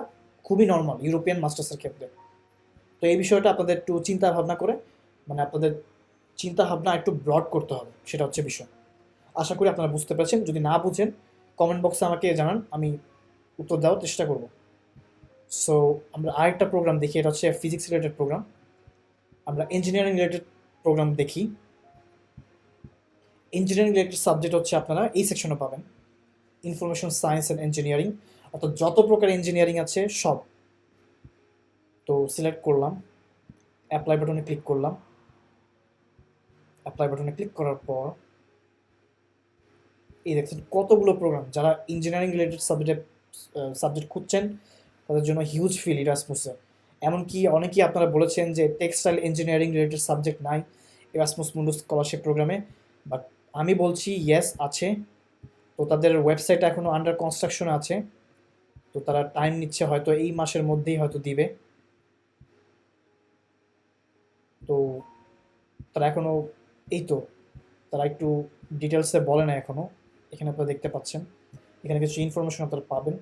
খুবই নর্মাল ইউরোপিয়ান মাস্টার্সের ক্ষেত্রে। তো এই বিষয়টা আপনাদের একটু চিন্তা ভাবনা করে, মানে আপনাদের চিন্তা ভাবনা একটু ব্রড করতে হবে, সেটা হচ্ছে বিষয়। আশা করি আপনারা বুঝতে পেরেছেন। যদি না বুঝেন কমেন্ট বক্সে আমাকে জানান, আমি উত্তর দেওয়ার চেষ্টা করব। সো আমরা আরেকটা প্রোগ্রাম দেখি, এটা হচ্ছে ফিজিক্স রিলেটেড প্রোগ্রাম। আমরা ইঞ্জিনিয়ারিং রিলেটেড প্রোগ্রাম দেখি। ইঞ্জিনিয়ারিং রিলেটেড সাবজেক্ট হচ্ছে আপনারা এই সেকশনে পাবেন ইনফরমেশন সায়েন্স অ্যান্ড ইঞ্জিনিয়ারিং, অর্থাৎ যত প্রকার ইঞ্জিনিয়ারিং আছে সব। তো সিলেক্ট করলাম, অ্যাপ্লাই বাটনে ক্লিক করলাম। অ্যাপ্লাই বাটনে ক্লিক করার পর এই দেখছেন কতগুলো প্রোগ্রাম। যারা ইঞ্জিনিয়ারিং রিলেটেড সাবজেক্ট খুঁজছেন তাদের জন্য হিউজ ফিল ইরাসমাসে। এমনকি অনেকেই আপনারা বলেছেন যে টেক্সটাইল ইঞ্জিনিয়ারিং রিলেটেড সাবজেক্ট নাই ইরাসমাস মুন্ডাস স্কলারশিপ প্রোগ্রামে, বাট আমি বলছি ইয়েস আছে। তো তাদের ওয়েবসাইট এখনও আন্ডার কনস্ট্রাকশনে আছে, তো তারা টাইম নিচ্ছে, হয়তো এই মাসের মধ্যেই হয়তো দিবে। তো তারা এখনও এই তো তারা একটু ডিটেলসে বলে না এখনও। এখানে আপনারা দেখতে পাচ্ছেন, এখানে কিছু ইনফরমেশন আপনারা পাবেন।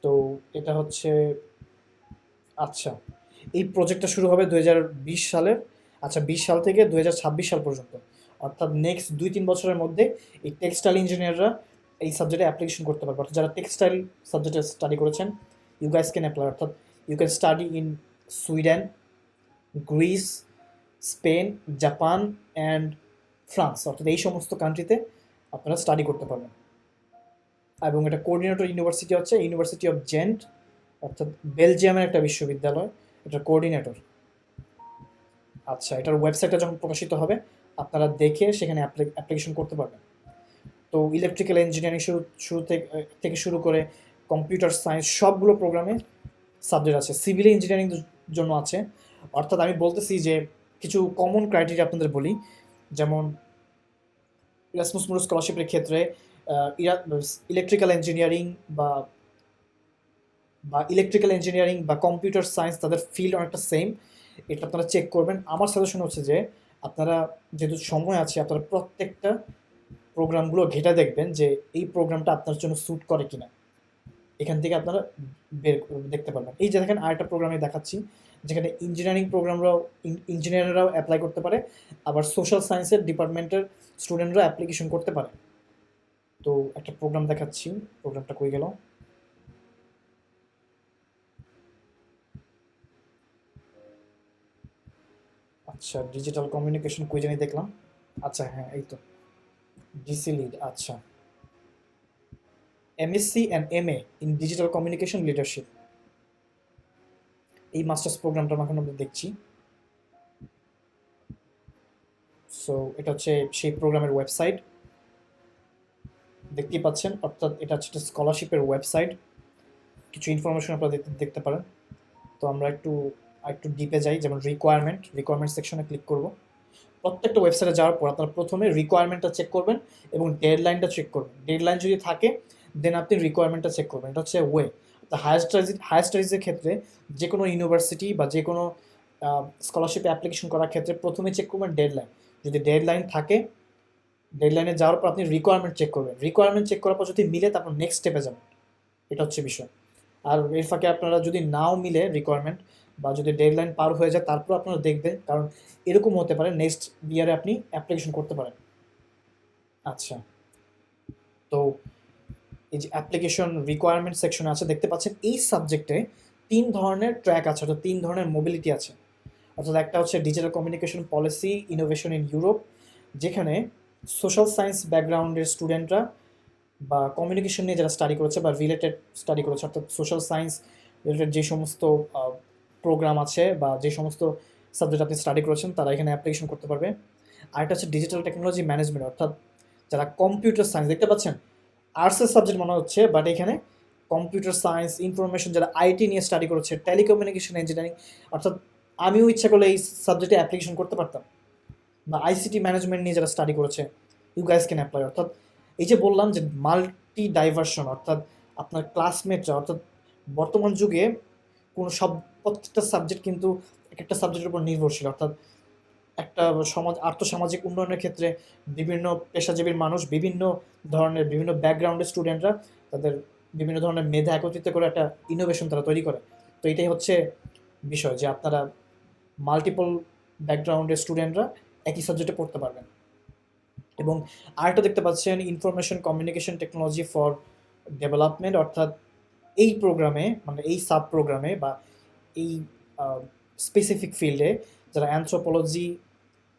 তো এটা হচ্ছে, আচ্ছা, এই প্রজেক্টটা শুরু হবে 2020 সালের আচ্ছা, 20 সাল থেকে 2026 সাল পর্যন্ত, অর্থাৎ নেক্সট 2-3 বছরের মধ্যে এই টেক্সটাইল ইঞ্জিনিয়াররা এই সাবজেক্টে অ্যাপ্লিকেশন করতে পারবে। অর্থাৎ যারা টেক্সটাইল সাবজেক্টে স্টাডি করেছেন, ইউ গাইস ক্যান অ্যাপ্লাই। অর্থাৎ you can study in Sweden, Greece, Spain, Japan and France. অর্থাৎ এই সমস্ত কান্ট্রিতে আপনারা স্টাডি করতে পারবেন। এবং এটা কোঅর্ডিনেটর ইউনিভার্সিটি হচ্ছে ইউনিভার্সিটি অফ জেন্ট, অর্থাৎ বেলজিয়ামের একটা বিশ্ববিদ্যালয়, এটার কোঅর্ডিনেটর। আচ্ছা, এটার ওয়েবসাইটটা যখন প্রকাশিত হবে আপনারা দেখে সেখানে অ্যাপ্লিকেশন করতে পারবেন। তো ইলেকট্রিক্যাল ইঞ্জিনিয়ারিং থেকে শুরু করে কম্পিউটার সায়েন্স সবগুলো প্রোগ্রামে সাবজেক্ট আছে। সিভিল ইঞ্জিনিয়ারিং জন্য আছে। অর্থাৎ আমি বলতেছি যে কিছু কমন ক্রাইটেরিয়া আপনাদের বলি, যেমন ইরাসমাস মুন্ডাস স্কলারশিপের ক্ষেত্রে ইলেকট্রিক্যাল ইঞ্জিনিয়ারিং বা বা কম্পিউটার সায়েন্স তাদের ফিল্ড অনেকটা সেম, এটা আপনারা চেক করবেন। আমার সাজেশন হচ্ছে যে আপনারা যেহেতু সময় আছে আপনারা প্রত্যেকটা প্রোগ্রামগুলো ঘেঁটে দেখবেন যে এই প্রোগ্রামটা আপনার জন্য স্যুট করে কিনা, এখান থেকে আপনারা দেখতে পারবেন। এই যে দেখেন আরেকটা প্রোগ্রামে দেখাচ্ছি যেখানে ইঞ্জিনিয়াররাও অ্যাপ্লাই করতে পারে, আবার সোশ্যাল সায়েন্সের ডিপার্টমেন্টের স্টুডেন্টরা অ্যাপ্লিকেশন করতে পারে। তো একটা প্রোগ্রাম দেখাচ্ছি, প্রোগ্রামটা কই গেল? আচ্ছা, ডিজিটাল কমিউনিকেশন কই জানি দেখলাম। আচ্ছা হ্যাঁ, এই তো ডিসি লিড। আচ্ছা, MSc and MA in digital communication leadership, এই মাস্টার্স প্রোগ্রামটা এখন আমরা দেখছি। সো এটা হচ্ছে সেই প্রোগ্রামের ওয়েবসাইট, দেখতেই পাচ্ছেন। অর্থাৎ এটা হচ্ছে স্কলারশিপের ওয়েবসাইট, কিছু ইনফরমেশন আপনারা দেখতে পারেন। তো আমরা একটু ডিপে যাই, যেমন রিকোয়ারমেন্ট সেকশনে ক্লিক করব। প্রত্যেকটা ওয়েবসাইটে যাওয়ার পর আপনারা প্রথমে রিকোয়ারমেন্টটা চেক করবেন এবং ডেডলাইনটা চেক করবেন। ডেডলাইন যদি থাকে দেন আপনি রিকোয়ারমেন্টটা চেক করবেন। এটা হচ্ছে ওয়ে। তো হায়ার স্টাডিজের ক্ষেত্রে যে কোনো ইউনিভার্সিটি বা যে কোনো স্কলারশিপে অ্যাপ্লিকেশন করার ক্ষেত্রে প্রথমে চেক করবেন ডেডলাইন। যদি ডেডলাইন থাকে, ডেডলাইনে যাওয়ার পর আপনি রিকোয়ারমেন্ট চেক করবেন। রিকোয়ারমেন্ট চেক করার পর যদি মিলে তারপর নেক্সট স্টেপে যাবেন, এটা হচ্ছে বিষয়। আর এর ফাঁকে আপনারা যদি নাও মিলে রিকোয়ারমেন্ট বা যদি ডেডলাইন পার হয়ে যায় তারপর আপনারা দেখবেন, কারণ এরকম হতে পারে নেক্সট ইয়ারে আপনি অ্যাপ্লিকেশন করতে পারেন। আচ্ছা, তো এই যে অ্যাপ্লিকেশন রিকোয়ারমেন্ট সেকশনে আছে দেখতে পাচ্ছেন এই সাবজেক্টে 3 ধরনের ট্র্যাক আছে, অর্থাৎ 3 ধরনের মোবিলিটি আছে। অর্থাৎ একটা হচ্ছে digital communication policy innovation in Europe, যেখানে সোশ্যাল সায়েন্স ব্যাকগ্রাউন্ডের স্টুডেন্টরা বা কমিউনিকেশন নিয়ে যারা স্টাডি করেছে বা রিলেটেড স্টাডি করেছে, অর্থাৎ সোশ্যাল সায়েন্স রিলেটেড যে সমস্ত প্রোগ্রাম আছে বা যে সমস্ত সাবজেক্ট আপনি স্টাডি করেছেন তারা এখানে অ্যাপ্লিকেশন করতে পারবে। আরেকটা হচ্ছে ডিজিটাল টেকনোলজি ম্যানেজমেন্ট, অর্থাৎ যারা কম্পিউটার সায়েন্স, দেখতে পাচ্ছেন আর্টসের সাবজেক্ট মনে হচ্ছে, বাট এখানে কম্পিউটার সায়েন্স ইনফরমেশন যারা আইটি নিয়ে স্টাডি করেছে, টেলিকমিউনিকেশন ইঞ্জিনিয়ারিং, অর্থাৎ আমিও ইচ্ছা করলে এই সাবজেক্টে অ্যাপ্লিকেশন করতে পারতাম। বা আইসিটি ম্যানেজমেন্ট নিয়ে যারা স্টাডি করেছে, ইউ গাইস ক্যান অ্যাপ্লাই। অর্থাৎ এই যে বললাম যে মাল্টি ডাইভার্সন, অর্থাৎ আপনার ক্লাসমেটরা, অর্থাৎ বর্তমান যুগে প্রত্যেকটা সাবজেক্ট কিন্তু এক একটা সাবজেক্টের উপর নির্ভরশীল। অর্থাৎ একটা আর্থসামাজিক উন্নয়নের ক্ষেত্রে বিভিন্ন পেশাজীবীর মানুষ, বিভিন্ন ব্যাকগ্রাউন্ডের স্টুডেন্টরা তাদের বিভিন্ন ধরনের মেধা একত্রিত করে একটা ইনোভেশন তারা তৈরি করে। তো এটাই হচ্ছে বিষয় যে আপনারা মাল্টিপল ব্যাকগ্রাউন্ডের স্টুডেন্টরা একই সাবজেক্টে পড়তে পারবেন। এবং আরেকটা দেখতে পাচ্ছেন information communication technology for development, অর্থাৎ এই প্রোগ্রামে মানে এই সাব প্রোগ্রামে বা এই স্পেসিফিক ফিল্ডে যারা অ্যানথ্রোপোলজি,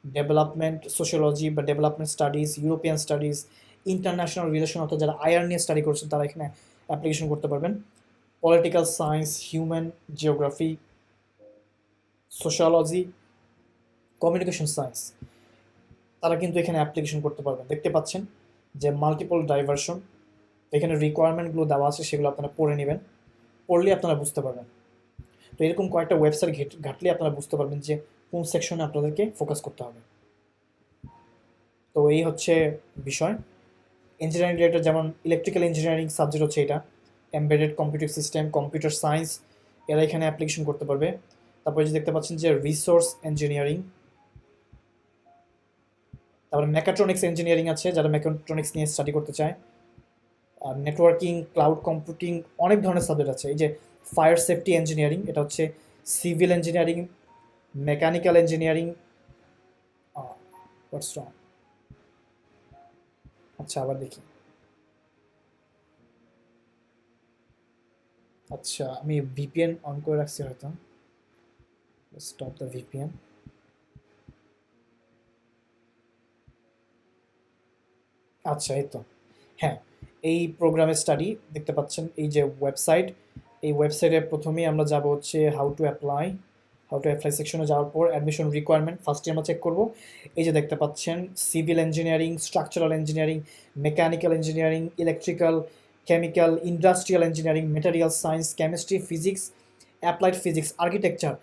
ডেভেলপমেন্ট সোশিওলজি বা development studies, European studies, international relation, অর্থাৎ যারা আইআর নিয়ে স্টাডি করছেন তারা এখানে অ্যাপ্লিকেশন করতে পারবেন। Political science, human geography, sociology, communication science, তারা কিন্তু এখানে অ্যাপ্লিকেশন করতে পারবেন। দেখতে পাচ্ছেন যে মাল্টিপল ডাইভার্সন, এখানে রিকোয়ারমেন্টগুলো দেওয়া আছে, সেগুলো আপনারা পড়ে নেবেন, পড়লে আপনারা বুঝতে পারবেন। তো এরকম কয়েকটা ওয়েবসাইট ঘাটলে আপনারা বুঝতে পারবেন যে কোন সেকশনে আপনাদেরকে ফোকাস করতে হবে। তো এই হচ্ছে বিষয়। ইঞ্জিনিয়ারিং রিলেটেড যেমন ইলেকট্রিক্যাল ইঞ্জিনিয়ারিং সাবজেক্ট হচ্ছে এটা, embedded computer system, computer science, এরা এখানে অ্যাপ্লিকেশন করতে পারবে। তারপরে যে দেখতে পাচ্ছেন যে রিসোর্স ইঞ্জিনিয়ারিং, তারপরে মেকাট্রনিক্স ইঞ্জিনিয়ারিং আছে যারা মেকাট্রনিক্স নিয়ে স্টাডি করতে চায়, নেটওয়ার্কিং, ক্লাউড কম্পিউটিং, অনেক ধরনের সাবজেক্ট আছে। এই যে ফায়ার সেফটি ইঞ্জিনিয়ারিং, এটা হচ্ছে সিভিল ইঞ্জিনিয়ারিং, মেকানিক্যাল ইঞ্জিনিয়ারিং, হোয়াটস রং? আচ্ছা আবার দেখি। আচ্ছা আমি ভিপিএন অন করে রাখছি হয়তো। Stop the VPN. আচ্ছা এই তো, হ্যাঁ, এই প্রোগ্রামের স্টাডি দেখতে পাচ্ছেন, এই যে ওয়েবসাইট, এই ওয়েবসাইটে প্রথমেই আমরা যাব হচ্ছে হাউ টু অ্যাপ্লাই সেকশনে যাওয়ার পর অ্যাডমিশন রিকোয়ারমেন্ট ফার্স্টে আমরা চেক করব। এই যে দেখতে পাচ্ছেন civil engineering, structural engineering, mechanical engineering, electrical, chemical, industrial engineering, material science, chemistry, physics, applied physics, architecture,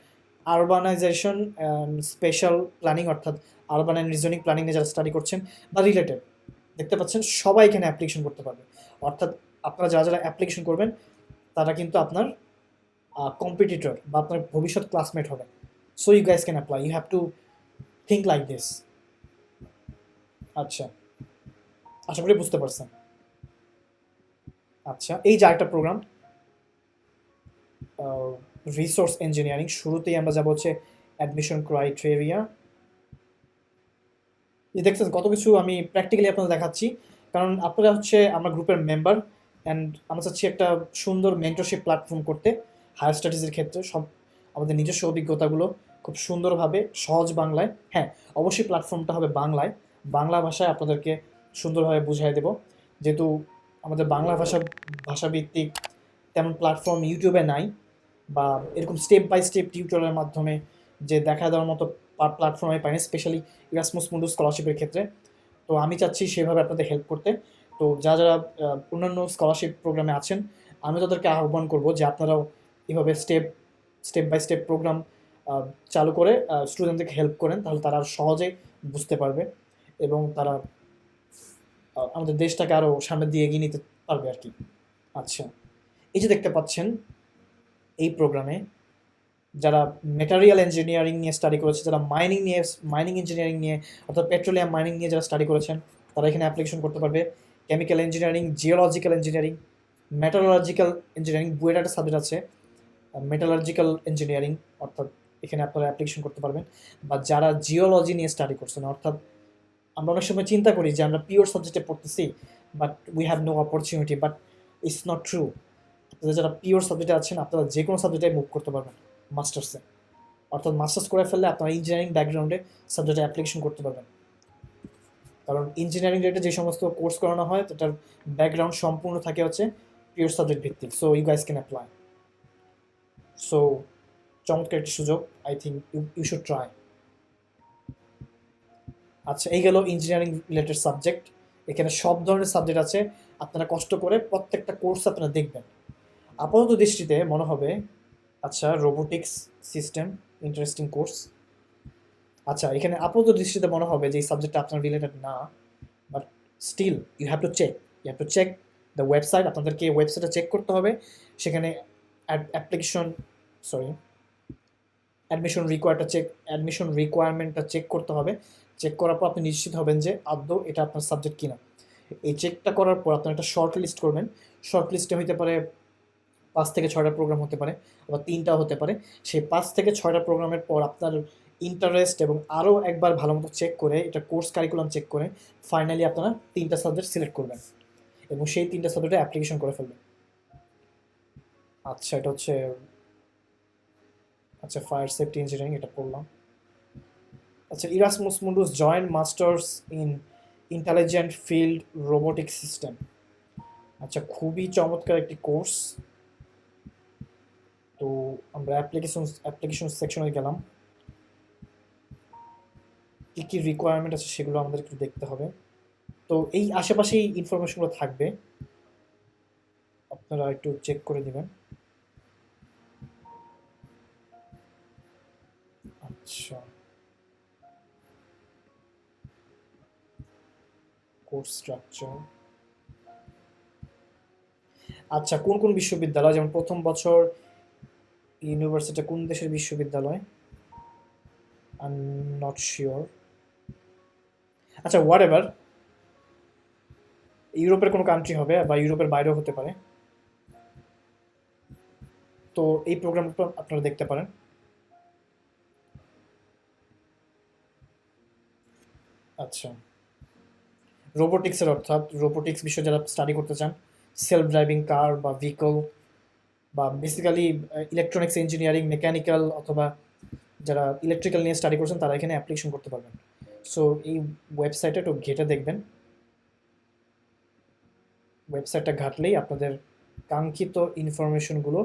urbanisation and special planning অর্থাৎ আরবান অ্যান্ড রিজনিং প্ল্যানিং নিয়ে যারা স্টাডি করছেন বা রিলেটেড, দেখতে পাচ্ছেন সবাই এখানে অ্যাপ্লিকেশন করতে পারবে। অর্থাৎ আপনারা যারা যারা অ্যাপ্লিকেশন করবেন তারা কিন্তু আপনার কম্পিটিটর বা আপনার ভবিষ্যৎ ক্লাসমেট হবে। So you guys can apply, you have to think like this. আচ্ছা, আশা করি বুঝতে পারছেন। আচ্ছা এই যে আরেকটা প্রোগ্রাম, রিসোর্স ইঞ্জিনিয়ারিং, শুরুতেই আমরা যাবো হচ্ছে অ্যাডমিশন ক্রাইটেরিয়া। যে দেখছেন কত কিছু আমি প্র্যাকটিক্যালি আপনাদের দেখাচ্ছি, কারণ আপনারা হচ্ছে আমরা গ্রুপের মেম্বার, অ্যান্ড আমরা চাচ্ছি একটা সুন্দর মেন্টরশিপ প্ল্যাটফর্ম করতে হায়ার স্টাডিজের ক্ষেত্রে, সব আমাদের নিজস্ব অভিজ্ঞতাগুলো খুব সুন্দরভাবে সহজ বাংলায়, হ্যাঁ অবশ্যই প্ল্যাটফর্মটা হবে বাংলায়, বাংলা ভাষায় আপনাদেরকে সুন্দরভাবে বুঝিয়ে দেব। যেহেতু আমাদের বাংলা ভাষাভিত্তিক তেমন প্ল্যাটফর্ম ইউটিউবে নাই, বা এরকম স্টেপ বাই স্টেপ টিউটোরিয়ালের মাধ্যমে যে দেখা দেওয়ার মতো প্ল্যাটফর্মে পাইনি, স্পেশালি ইরাসমাস মুন্ডাস স্কলারশিপের ক্ষেত্রে। তো আমি চাচ্ছি সেভাবে আপনাদের হেল্প করতে। তো যারা যারা অন্যান্য স্কলারশিপ প্রোগ্রামে আছেন, আমি তাদেরকে আহ্বান করব যে আপনারাও এভাবে স্টেপ বাই স্টেপ প্রোগ্রাম চালু করে স্টুডেন্টদেরকে হেল্প করেন, তাহলে তারা আরও সহজে বুঝতে পারবে এবং তারা আমাদের দেশটাকে আরও সামনের দিয়ে এগিয়ে নিতে পারবে আর কি। আচ্ছা এই যে দেখতে পাচ্ছেন এই প্রোগ্রামে যারা মেটারিয়াল ইঞ্জিনিয়ারিং নিয়ে স্টাডি করেছে, যারা মাইনিং ইঞ্জিনিয়ারিং নিয়ে অর্থাৎ পেট্রোলিয়াম মাইনিং নিয়ে যারা স্টাডি করেছেন, তারা এখানে অ্যাপ্লিকেশন করতে পারবে। Chemical engineering, geological engineering, metallurgical engineering, BUET একটা সাবজেক্ট আছে মেটালজিক্যাল ইঞ্জিনিয়ারিং, অর্থাৎ এখানে আপনারা অ্যাপ্লিকেশন করতে পারবেন। বা যারা জিওলজি নিয়ে স্টাডি করছেন, অর্থাৎ আমরা অনেক সময় চিন্তা করি যে আমরা পিওর সাবজেক্টে পড়তেছি but we have no opportunity, but it's not true. আপনারা যারা পিওর সাবজেক্টে আছেন আপনারা যে কোনো সাবজেক্টে মুভ করতে পারবেন মাস্টার্সে, অর্থাৎ মাস্টার্স করে ফেললে আপনারা ইঞ্জিনিয়ারিং ব্যাকগ্রাউন্ডে সাবজেক্টে অ্যাপ্লিকেশন করতে পারবেন। কারণ ইঞ্জিনিয়ারিং রেটে যে সমস্ত কোর্স করানো হয় তার ব্যাকগ্রাউন্ড সম্পূর্ণ থাকে হচ্ছে পিওর সাবজেক্ট ভিত্তিক। So you guys can apply. So চমৎকার একটি সুযোগ, I think you should try. আচ্ছা এই গেল ইঞ্জিনিয়ারিং রিলেটেড সাবজেক্ট, এখানে সব ধরনের সাবজেক্ট আছে, আপনারা কষ্ট করে প্রত্যেকটা কোর্স আপনারা দেখবেন। আপাতত দৃষ্টিতে মনে হবে আচ্ছা রোবোটিক্স সিস্টেম ইন্টারেস্টিং কোর্স। আচ্ছা এখানে আপাতত দৃষ্টিতে মনে হবে যে এই সাবজেক্টটা আপনার রিলেটেড না, but still you have to check the website. আপনাদেরকে ওয়েবসাইটে চেক করতে হবে, সেখানে অ্যাডমিশন রিকোয়ারমেন্টটা চেক করতে হবে। চেক করার পর আপনি নিশ্চিত হবেন যে আদৌ এটা আপনার সাবজেক্ট কিনা। এই চেকটা করার পর আপনার একটা শর্ট লিস্ট করবেন। শর্ট লিস্টে হইতে পারে 5 থেকে 6টা প্রোগ্রাম হতে পারে, আবার 3টাও হতে পারে। সেই 5 থেকে 6টা প্রোগ্রামের পর আপনার ইন্টারেস্ট এবং আরও একবার ভালো মতো চেক করে এটা কোর্স কারিকুলাম চেক করে ফাইনালি আপনারা 3টা সাবজেক্ট সিলেক্ট করবেন এবং সেই 3টা সাবজেক্টে অ্যাপ্লিকেশন করে ফেলবেন। আচ্ছা এটা হচ্ছে আচ্ছা ফায়ার সেফটি ইঞ্জিনিয়ারিং, এটা পড়লাম। আচ্ছা Erasmus Mundus joint masters in intelligent field robotic system. আচ্ছা খুবই চমৎকার একটি কোর্স। তো আমরা অ্যাপ্লিকেশন সেকশনে গেলাম, কী কী রিকোয়ারমেন্ট আছে সেগুলো আমাদের একটু দেখতে হবে। তো এই আশেপাশে এই ইনফরমেশনগুলো থাকবে, আপনারা একটু চেক করে দিবেন। আচ্ছা কোর্স স্ট্রাকচার, আচ্ছা কোন কোন বিশ্ববিদ্যালয়, যেমন প্রথম বছর ইউনিভার্সিটি কোন দেশের বিশ্ববিদ্যালয় আই এম নট শিওর। আচ্ছা হোয়াট এভার, ইউরোপের কোনো কান্ট্রি হবে বা ইউরোপের বাইরেও হতে পারে। তো এই প্রোগ্রামটা আপনারা দেখতে পারেন। আচ্ছা, রোবোটিক্সের অর্থাৎ রোবোটিক্স বিষয়ে যারা স্টাডি করতে চান, সেলফ ড্রাইভিং কার বা ভেহিকল বা বেসিক্যালি ইলেকট্রনিক্স ইঞ্জিনিয়ারিং, মেকানিক্যাল অথবা যারা ইলেকট্রিক্যাল নিয়ে স্টাডি করছেন তারা এখানে অ্যাপ্লিকেশন করতে পারবেন। সো এই ওয়েবসাইটে একটু ঘেঁটে দেখবেন, ওয়েবসাইটটা ঘাটলেই আপনাদের কাঙ্ক্ষিত ইনফরমেশনগুলো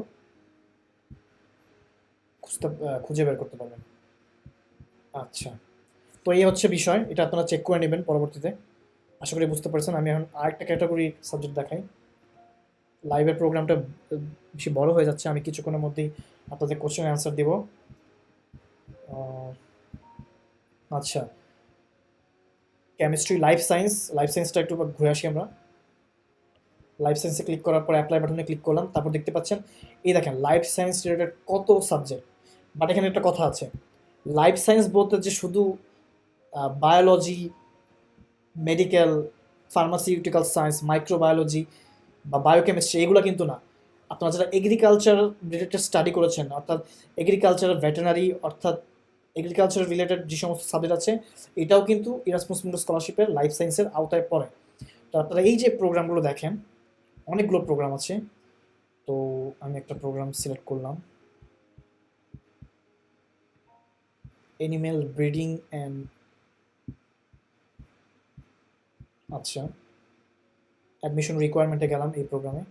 খুঁজে বের করতে পারবেন। আচ্ছা, তো এই হচ্ছে বিষয়, এটা আপনারা চেক করে নেবেন পরবর্তীতে। আশা করি বুঝতে পারছেন। আমি এখন আরেকটা ক্যাটাগরি সাবজেক্ট দেখাই। লাইভের প্রোগ্রামটা বেশি বড় হয়ে যাচ্ছে, আমি কিছুক্ষণের মধ্যেই আপনাদের কোশ্চেন অ্যান্সার দেব। আচ্ছা, কেমিস্ট্রি, লাইফ সায়েন্সটা একটু ঘুরে আসি আমরা। লাইফ সায়েন্সে ক্লিক করার পর অ্যাপ্লাই বাটনে ক্লিক করলাম, তারপর দেখতে পাচ্ছেন এই দেখেন লাইফ সায়েন্স রিলেটেড কত সাবজেক্ট। বাট এখানে একটা কথা আছে, লাইফ সায়েন্স বলতে যে শুধু biology, medical, pharmaceutical science, microbiology বা বায়োকেমিস্ট্রি এগুলো কিন্তু না। আপনারা যারা এগ্রিকালচার রিলেটেড স্টাডি করেছেন, অর্থাৎ এগ্রিকালচার, ভেটেনারি, অর্থাৎ এগ্রিকালচার রিলেটেড যে সমস্ত সাবজেক্ট আছে, এটাও কিন্তু ইরাসমাস মুন্ডাস স্কলারশিপের লাইফ সায়েন্সের আওতায় পড়ে। তো আপনারা এই যে প্রোগ্রামগুলো দেখেন, অনেকগুলো প্রোগ্রাম আছে। তো আমি একটা প্রোগ্রাম সিলেক্ট করলাম, অ্যানিম্যাল ব্রিডিং অ্যান্ড, আচ্ছা, অ্যাডমিশন রিকোয়ারমেন্টে গেলাম এই প্রোগ্রামে।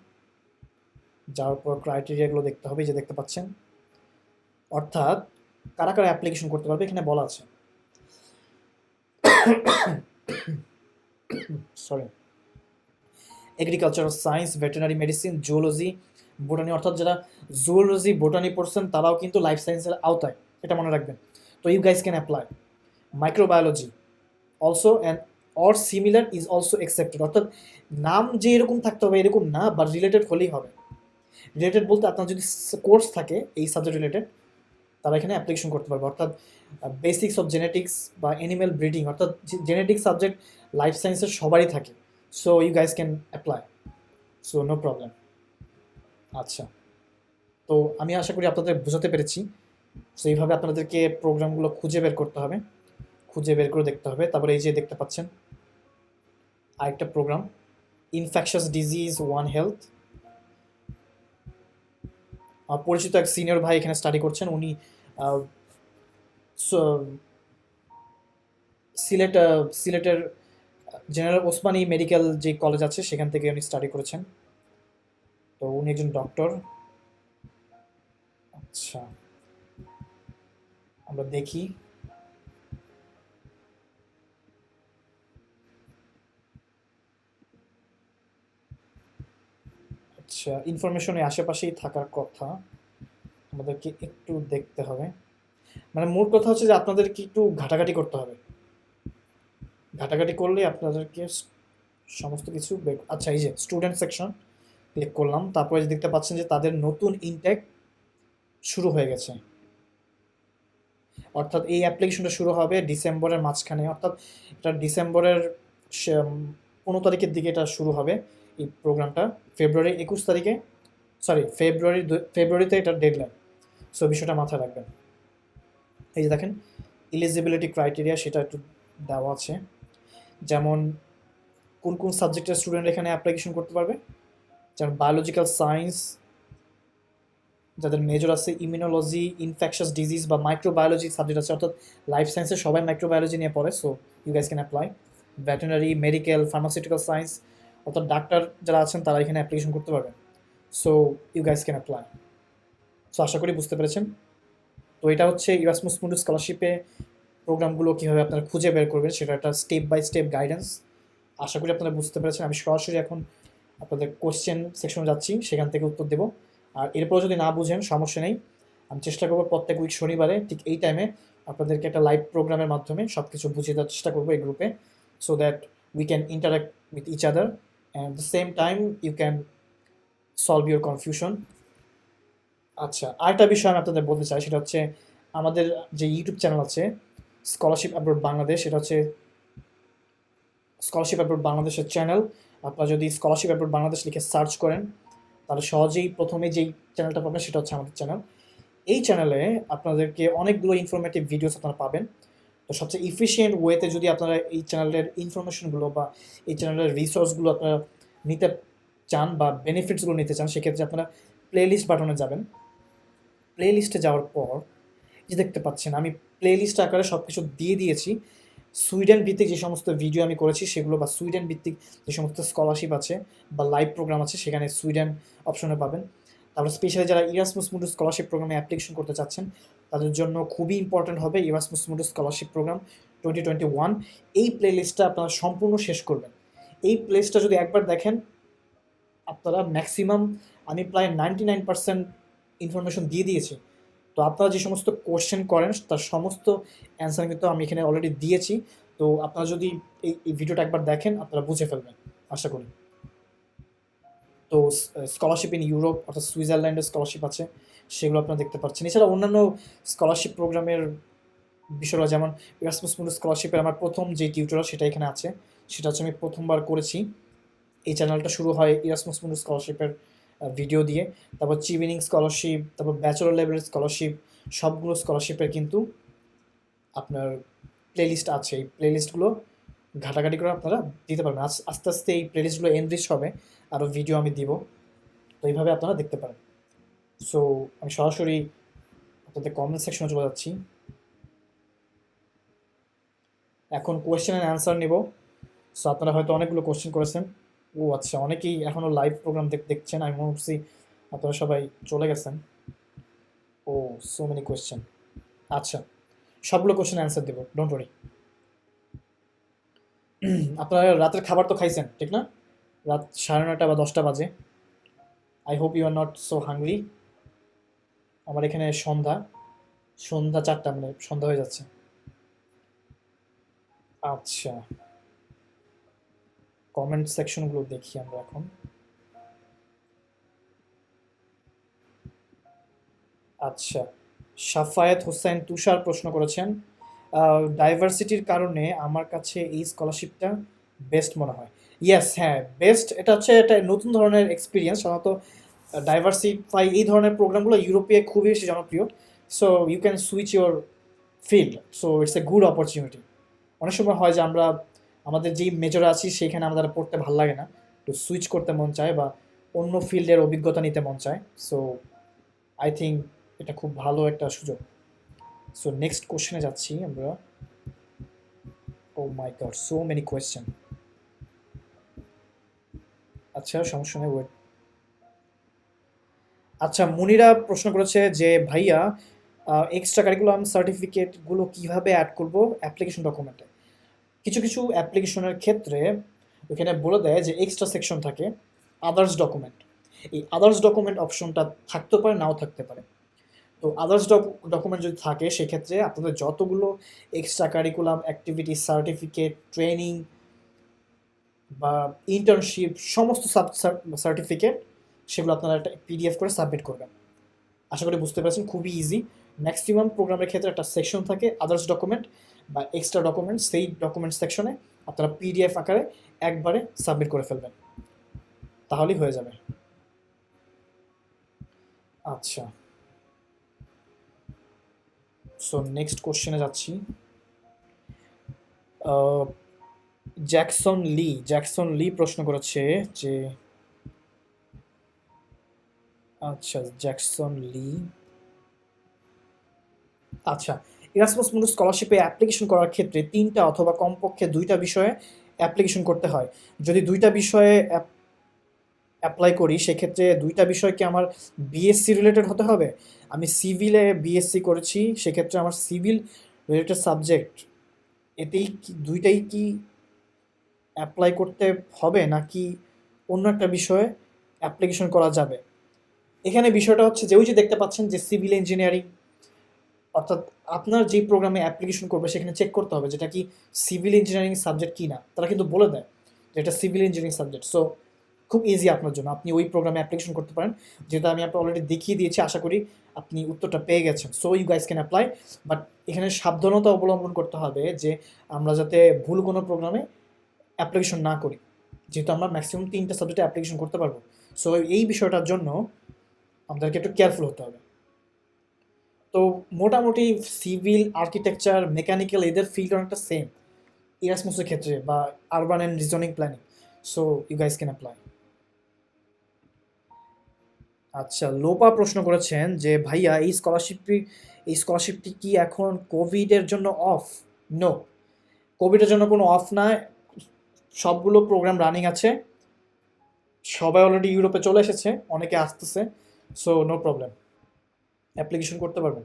যাওয়ার পর ক্রাইটেরিয়াগুলো দেখতে হবে, যে দেখতে পাচ্ছেন, অর্থাৎ কারা কারা অ্যাপ্লিকেশন করতে পারবে এখানে বলা আছে। Sorry, agricultural science, veterinary medicine, zoology, botany, অর্থাৎ যারা জুওলজি, বোটানি পড়ছেন তারাও কিন্তু লাইফ সায়েন্সের আওতায়, এটা মনে রাখবেন। তো you guys can apply. Microbiology also and or similar is also accepted, অর্থাৎ নাম যে এরকম থাকতে হবে এরকম না, বা রিলেটেড হলেই হবে। রিলেটেড বলতে আপনার যদি কোর্স থাকে এই সাবজেক্ট রিলেটেড, তারা এখানে অ্যাপ্লিকেশন করতে পারবে। অর্থাৎ বেসিক্স অফ জেনেটিক্স বা অ্যানিম্যাল ব্রিডিং, অর্থাৎ জেনেটিক সাবজেক্ট লাইফ সায়েন্সের সবারই থাকে। So you guys can apply, so no problem. আচ্ছা, তো আমি আশা করি আপনাদের বোঝাতে পেরেছি। সো এইভাবে আপনাদেরকে প্রোগ্রামগুলো খুঁজে বের করতে হবে, খুঁজে বের করে দেখতে হবে। তারপরে এই যে দেখতে পাচ্ছেন আরেকটা programme, infectious disease one health. পরিচিত এক সিনিয়র ভাই এখানে স্টাডি করছেন, উনি সিলেটের জেনারেল ওসমানী মেডিকেল যে কলেজ আছে সেখান থেকে উনি স্টাডি করেছেন। তো উনি একজন ডক্টর। আচ্ছা, আমরা দেখি। আচ্ছা, ইনফরমেশনের আশেপাশেই থাকার কথা, আমাদেরকে একটু দেখতে হবে। মানে মূল কথা হচ্ছে যে আপনাদেরকে একটু ঘাটাঘাটি করতে হবে, ঘাটাঘাটি করলে আপনাদেরকে সমস্ত কিছু আচ্ছা, এই যে স্টুডেন্ট সেকশন ক্লিক করলাম, তারপরে যে দেখতে পাচ্ছেন যে তাদের নতুন ইনটেক শুরু হয়ে গেছে। অর্থাৎ এই অ্যাপ্লিকেশনটা শুরু হবে ডিসেম্বরের মাঝখানে, অর্থাৎ এটা ডিসেম্বরের 15 তারিখের দিকে এটা শুরু হবে এই প্রোগ্রামটা। ফেব্রুয়ারি 21 তারিখে, সরি ফেব্রুয়ারিতে এটা ডেডলাইন। সো বিষয়টা মাথায় রাখবেন। এই যে দেখেন এলিজিবিলিটি ক্রাইটেরিয়া সেটা একটু দেওয়া আছে, যেমন কোন কোন সাবজেক্টের স্টুডেন্ট এখানে অ্যাপ্লিকেশন করতে পারবে। যেমন বায়োলজিক্যাল সায়েন্স, যাদের মেজর আছে ইমিউনোলজি, ইনফেকশাস ডিজিজ বা মাইক্রোবায়োলজি সাবজেক্ট আছে, অর্থাৎ লাইফ সায়েন্সে সবাই মাইক্রোবায়োলজি নিয়ে পড়ে, so you guys can apply. Veterinary, medical, pharmaceutical science, অর্থাৎ ডাক্তার যারা আছেন তারা এখানে অ্যাপ্লিকেশন করতে পারবেন। So you guys can apply. সো আশা করি বুঝতে পেরেছেন। তো এটা হচ্ছে ইরাসমাস মুন্ডাস স্কলারশিপে প্রোগ্রামগুলো কীভাবে আপনারা খুঁজে বের করবেন সেটা একটা স্টেপ বাই স্টেপ গাইডেন্স। আশা করি আপনারা বুঝতে পেরেছেন। আমি সরাসরি এখন আপনাদের কোশ্চেন সেকশনে যাচ্ছি, সেখান থেকে উত্তর দেবো। আর এরপর যদি না বুঝেন সমস্যা নেই, আমি চেষ্টা করবো প্রত্যেক উইক শনিবারে ঠিক এই টাইমে আপনাদেরকে একটা লাইভ প্রোগ্রামের মাধ্যমে সব কিছু বুঝিয়ে দেওয়ার চেষ্টা করবো এই গ্রুপে, so that we can interact with each other and the same time you can solve your confusion. আচ্ছা, আরেকটা বিষয় আমি আপনাদের বলতে চাই, সেটা হচ্ছে আমাদের যে ইউটিউব চ্যানেল আছে স্কলারশিপ অ্যাব্রড বাংলাদেশ, এটা হচ্ছে স্কলারশিপ অ্যাব্রড বাংলাদেশের চ্যানেল। আপনারা যদি স্কলারশিপ অ্যাব্রড বাংলাদেশ লিখে সার্চ করেন তাহলে সহজেই প্রথমে যেই চ্যানেলটা পাবেন সেটা হচ্ছে আমাদের চ্যানেল। এই চ্যানেলে আপনাদেরকে অনেকগুলো ইনফরমেটিভ ভিডিওস আপনারা পাবেন। তো সবচেয়ে ইফিশিয়েন্ট ওয়েতে যদি আপনারা এই চ্যানেলের ইনফরমেশনগুলো বা এই চ্যানেলের রিসোর্সগুলো আপনারা নিতে চান বা বেনিফিটসগুলো নিতে চান, সেক্ষেত্রে আপনারা প্লে লিস্ট বাটনে যাবেন। প্লে লিস্টে যাওয়ার পর যে দেখতে পাচ্ছেন আমি প্লে লিস্ট আকারে সব কিছু দিয়ে দিয়েছি। সুইডেন ভিত্তিক যে সমস্ত ভিডিও আমি করেছি সেগুলো, বা সুইডেন ভিত্তিক যে সমস্ত স্কলারশিপ আছে বা লাইভ প্রোগ্রাম আছে, সেখানে সুইডেন অপশনে পাবেন। তারপর স্পেশালি যারা ইরাসমাস মুন্ডাস স্কলারশিপ প্রোগ্রামে অ্যাপ্লিকেশন করতে চাচ্ছেন, তাদের জন্য খুবই ইম্পর্ট্যান্ট হবে ইরাসমাস মুন্ডাস স্কলারশিপ প্রোগ্রাম 2021। এই প্লে লিস্টটা আপনারা সম্পূর্ণ শেষ করবেন। এই প্লে লিস্টটা যদি একবার দেখেন, আপনারা ম্যাক্সিমাম, আমি প্রায় 99% ইনফরমেশন দিয়ে দিয়েছি। তো আপনারা যে সমস্ত কোশ্চেন করেন তার সমস্ত অ্যান্সার কিন্তু আমি এখানে অলরেডি দিয়েছি। তো আপনারা যদি এই ভিডিওটা একবার দেখেন, আপনারা বুঝে ফেলবেন আশা করি। তো স্কলারশিপ ইন ইউরোপ অর্থাৎ সুইজারল্যান্ডের স্কলারশিপ আছে, সেগুলো আপনারা দেখতে পাচ্ছেন। এছাড়া অন্যান্য স্কলারশিপ প্রোগ্রামের বিষয়টা, যেমন ইরাসমাস মুন্ডাস স্কলারশিপের আমার প্রথম যে টিউটোরিয়াল সেটা এখানে আছে, সেটা হচ্ছে আমি প্রথমবার করেছি। এই চ্যানেলটা শুরু হয় ইরাসমাস মুন্ডাস স্কলারশিপের ভিডিও দিয়ে। তারপর চিভিনিং স্কলারশিপ, তারপর ব্যাচেলর লেভেলের স্কলারশিপ, সবগুলো স্কলারশিপের কিন্তু আপনার প্লেলিস্ট আছে। এই প্লেলিস্টগুলো ঘাটাঘাটি করে আপনারা দিতে পারবেন। আস্তে আস্তে এই প্লেলিস্টগুলো এনরিচ হবে, আরও ভিডিও আমি দিব। তো এইভাবে আপনারা দেখতে পারেন। সো আমি সরাসরি আপনাদের কমেন্ট সেকশনে চলে যাচ্ছি। এখন কোয়েশ্চেন অ্যান্ড অ্যান্সার নেব। সো আপনারা হয়তো অনেকগুলো কোয়েশ্চেন করেছেন। ও আচ্ছা, অনেকেই এখনও লাইভ প্রোগ্রাম দেখছেন। আমি মনে করছি আপনারা সবাই চলে গেছেন। ও, সো মেনি কোয়েশ্চেন। আচ্ছা, সবগুলো কোয়েশ্চেন অ্যান্সার দেবো, ডোন্ট ওয়ারি। আপনারা রাতের খাবার তো খাইছেন, ঠিক না? রাত 9:30 বা 10টা বাজে। I hope you are not so hungry. আমার এখানে সন্ধ্যা 4টা, মানে সন্ধ্যা হয়ে যাচ্ছে। আচ্ছা, কমেন্ট সেকশনগুলো দেখি আমরা এখন। আচ্ছা, সাফায়েত হোসেন তুষার প্রশ্ন করেছেন, ডাইভার্সিটির কারণে আমার কাছে এই স্কলারশিপটা বেস্ট মনে হয়। ইয়েস, হ্যাঁ, বেস্ট। এটা হচ্ছে একটা নতুন ধরনের এক্সপিরিয়েন্স। সাধারণত ডাইভার্সিফাই এই ধরনের প্রোগ্রামগুলো ইউরোপে খুবই বেশি জনপ্রিয়। So you can switch your field, so it's a good opportunity. অনেক সময় হয় যে আমরা আমাদের যেই মেজরে আছি সেখানে আমাদের পড়তে ভালো লাগে না, তো সুইচ করতে মন চায় বা অন্য ফিল্ডের অভিজ্ঞতা নিতে মন চায়। সো আই থিঙ্ক এটা খুব ভালো একটা সুযোগ। সো নেক্সট কোশ্চেনে যাচ্ছি আমরা। ও মাই গড, সো মেনি কোয়েশ্চেন। আচ্ছা, সমস্যা নেই, ওয়েট। আচ্ছা, মুনিরা প্রশ্ন করেছে যে ভাইয়া, এক্সট্রা কারিকুলাম সার্টিফিকেটগুলো কীভাবে অ্যাড করব অ্যাপ্লিকেশন ডকুমেন্টে? কিছু কিছু অ্যাপ্লিকেশনের ক্ষেত্রে ওখানে বলে দেয় যে এক্সট্রা সেকশন থাকে আদার্স ডকুমেন্ট। এই আদার্স ডকুমেন্ট অপশনটা থাকতে পারে, নাও থাকতে পারে। তো আদার্স ডকুমেন্ট যদি থাকে, সেক্ষেত্রে আপনাদের যতগুলো extra curriculum activity, certificate, training বা ইন্টার্নশিপ, সমস্ত সার্টিফিকেট, সেগুলো আপনারা একটা পিডিএফ করে সাবমিট করবেন। আশা করি বুঝতে পারছেন, খুবই ইজি। ম্যাক্সিমাম প্রোগ্রামের ক্ষেত্রে একটা সেকশন থাকে আদার্স ডকুমেন্ট বা এক্সট্রা ডকুমেন্ট। সেই ডকুমেন্ট সেকশনে আপনারা পিডিএফ আকারে একবারে সাবমিট করে ফেলবেন, তাহলেই হয়ে যাবে। আচ্ছা, সো নেক্সট কোশ্চেনে যাচ্ছি। জ্যাকসন লি প্রশ্ন করেছে যে, আচ্ছা জ্যাকসন লি, আচ্ছা, ইরাসমাস মুন্ডাস স্কলারশিপে অ্যাপ্লিকেশন করার ক্ষেত্রে 3টা অথবা কমপক্ষে 2টা বিষয়ে অ্যাপ্লিকেশন করতে হয়। যদি 2টা বিষয়ে অ্যাপ্লাই করি, সেক্ষেত্রে 2টা বিষয় কি আমার বিএসসি রিলেটেড হতে হবে? আমি সিভিলে বিএসসি করেছি, সেক্ষেত্রে আমার সিভিল রিলেটেড সাবজেক্ট, এতেই কি 2টাই কি অ্যাপ্লাই করতে হবে, নাকি অন্য একটা বিষয়ে অ্যাপ্লিকেশন করা যাবে? এখানে বিষয়টা হচ্ছে যে, ওই যে দেখতে পাচ্ছেন যে সিভিল ইঞ্জিনিয়ারিং, অর্থাৎ আপনার যেই প্রোগ্রামে অ্যাপ্লিকেশন করবে সেখানে চেক করতে হবে যেটা কি সিভিল ইঞ্জিনিয়ারিং সাবজেক্ট কি না। তারা কিন্তু বলে দেয় যে এটা সিভিল ইঞ্জিনিয়ারিং সাবজেক্ট। সো খুব ইজি আপনার জন্য, আপনি ওই প্রোগ্রামে অ্যাপ্লিকেশন করতে পারেন, যেটা আমি আপনাকে অলরেডি দেখিয়ে দিয়েছি। আশা করি আপনি উত্তরটা পেয়ে গেছেন। So you guys can apply, but এখানে সাবধানতা অবলম্বন করতে হবে যে আমরা যাতে ভুল কোনো প্রোগ্রামে অ্যাপ্লিকেশন না করি, যেহেতু আমরা ম্যাক্সিমাম 3টা সাবজেক্টে অ্যাপ্লিকেশন করতে পারবো। সো এই বিষয়টার জন্য আমাদেরকে একটু কেয়ারফুল হতে হবে। তো মোটামুটি সিভিল, আর্কিটেকচার, মেকানিক্যাল এদের ফিল্ড অনেকটা সেম ইরাসমাসের ক্ষেত্রে, বা urban and reasoning planning. So you guys can apply. আচ্ছা, লোপা প্রশ্ন করেছেন যে ভাইয়া এই স্কলারশিপটি কি এখন কোভিডের জন্য অফ? নো, কোভিডের জন্য কোনো অফ না। সবগুলো প্রোগ্রাম রানিং আছে, সবাই অলরেডি ইউরোপে চলে এসেছে, অনেকে আসতেছে। সো নো প্রবলেম, অ্যাপ্লিকেশন করতে পারবেন।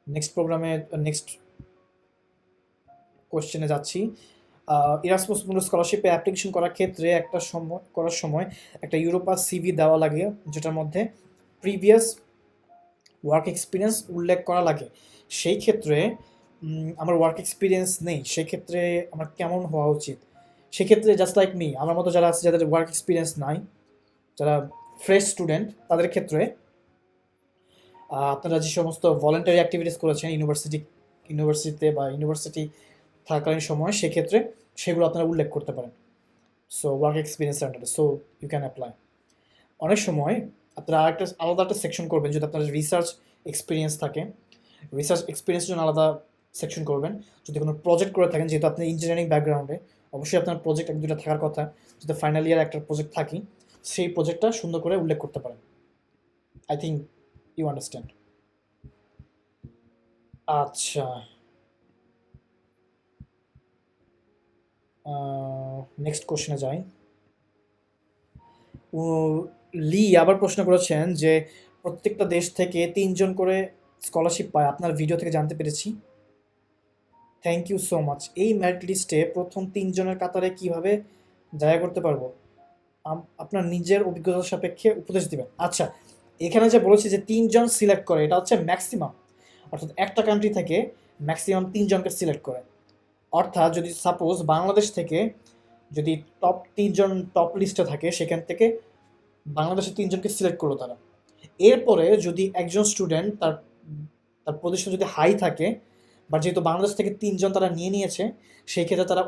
নেক্সট কোশ্চেনে যাচ্ছি। ইরাসমাস মুন্ডাস স্কলারশিপে অ্যাপ্লিকেশন করার সময় একটা ইউরোপা সিভি দেওয়া লাগে, যেটার মধ্যে প্রিভিয়াস ওয়ার্ক এক্সপিরিয়েন্স উল্লেখ করা লাগে। সেই ক্ষেত্রে আমার ওয়ার্ক এক্সপিরিয়েন্স নেই, সেক্ষেত্রে আমার কেমন হওয়া উচিত? সেক্ষেত্রে জাস্ট লাইক মি, আমার মতো যারা আছে যাদের ওয়ার্ক এক্সপিরিয়েন্স নাই, যারা ফ্রেশ স্টুডেন্ট, তাদের ক্ষেত্রে আপনারা যে সমস্ত ভলেন্টারি অ্যাক্টিভিটিস করেছেন ইউনিভার্সিটিতে বা ইউনিভার্সিটি থাকাকালীন সময়, সেক্ষেত্রে সেগুলো আপনারা উল্লেখ করতে পারেন। সো ওয়ার্ক এক্সপিরিয়েন্স সেন্টারে, সো ইউ ক্যান অ্যাপ্লাই। অনেক সময় আপনারা আলাদা একটা সেকশন করবেন যদি আপনার রিসার্চ এক্সপিরিয়েন্স থাকে। রিসার্চ এক্সপিরিয়েন্সের জন্য আলাদা সেকশন করবেন। যদি কোনো প্রজেক্ট করে থাকেন, যেহেতু আপনি ইঞ্জিনিয়ারিং ব্যাকগ্রাউন্ডে, অবশ্যই আপনার প্রজেক্ট এক দুটো থাকার কথা। যদি ফাইনাল ইয়ার একটা প্রজেক্ট থাকি, সেই প্রজেক্টটা সুন্দর করে উল্লেখ করতে পারেন। I think you understand. আচ্ছা, নেক্সট কোশ্চেনে যাই। লি আবার প্রশ্ন করেছেন যে প্রত্যেকটা দেশ থেকে 3 জন করে স্কলারশিপ পায়, আপনার ভিডিও থেকে জানতে পেরেছি। Thank you so much. এই মেরিট লিস্টে প্রথম 3 জনের কাতারে কিভাবে জায়গা করতে পারবো? আপনার নিজের অভিজ্ঞতার সাপেক্ষে উপদেশ দিবেন। আচ্ছা, এখানে যে বলেছি যে 3 জন সিলেক্ট করে, এটা হচ্ছে ম্যাক্সিমাম, অর্থাৎ একটা কান্ট্রি থেকে ম্যাক্সিমাম 3 জনকে সিলেক্ট করে। অর্থাৎ যদি সাপোজ বাংলাদেশ থেকে যদি টপ 3 জন টপ লিস্টে থাকে, সেখান থেকে বাংলাদেশের 3 জনকে সিলেক্ট করলো তারা। এরপরে যদি একজন স্টুডেন্ট তার তার পজিশন যদি হাই থাকে, বা যেহেতু বাংলাদেশ থেকে 3 জন তারা নিয়ে নিয়েছে, সেই ক্ষেত্রে তারা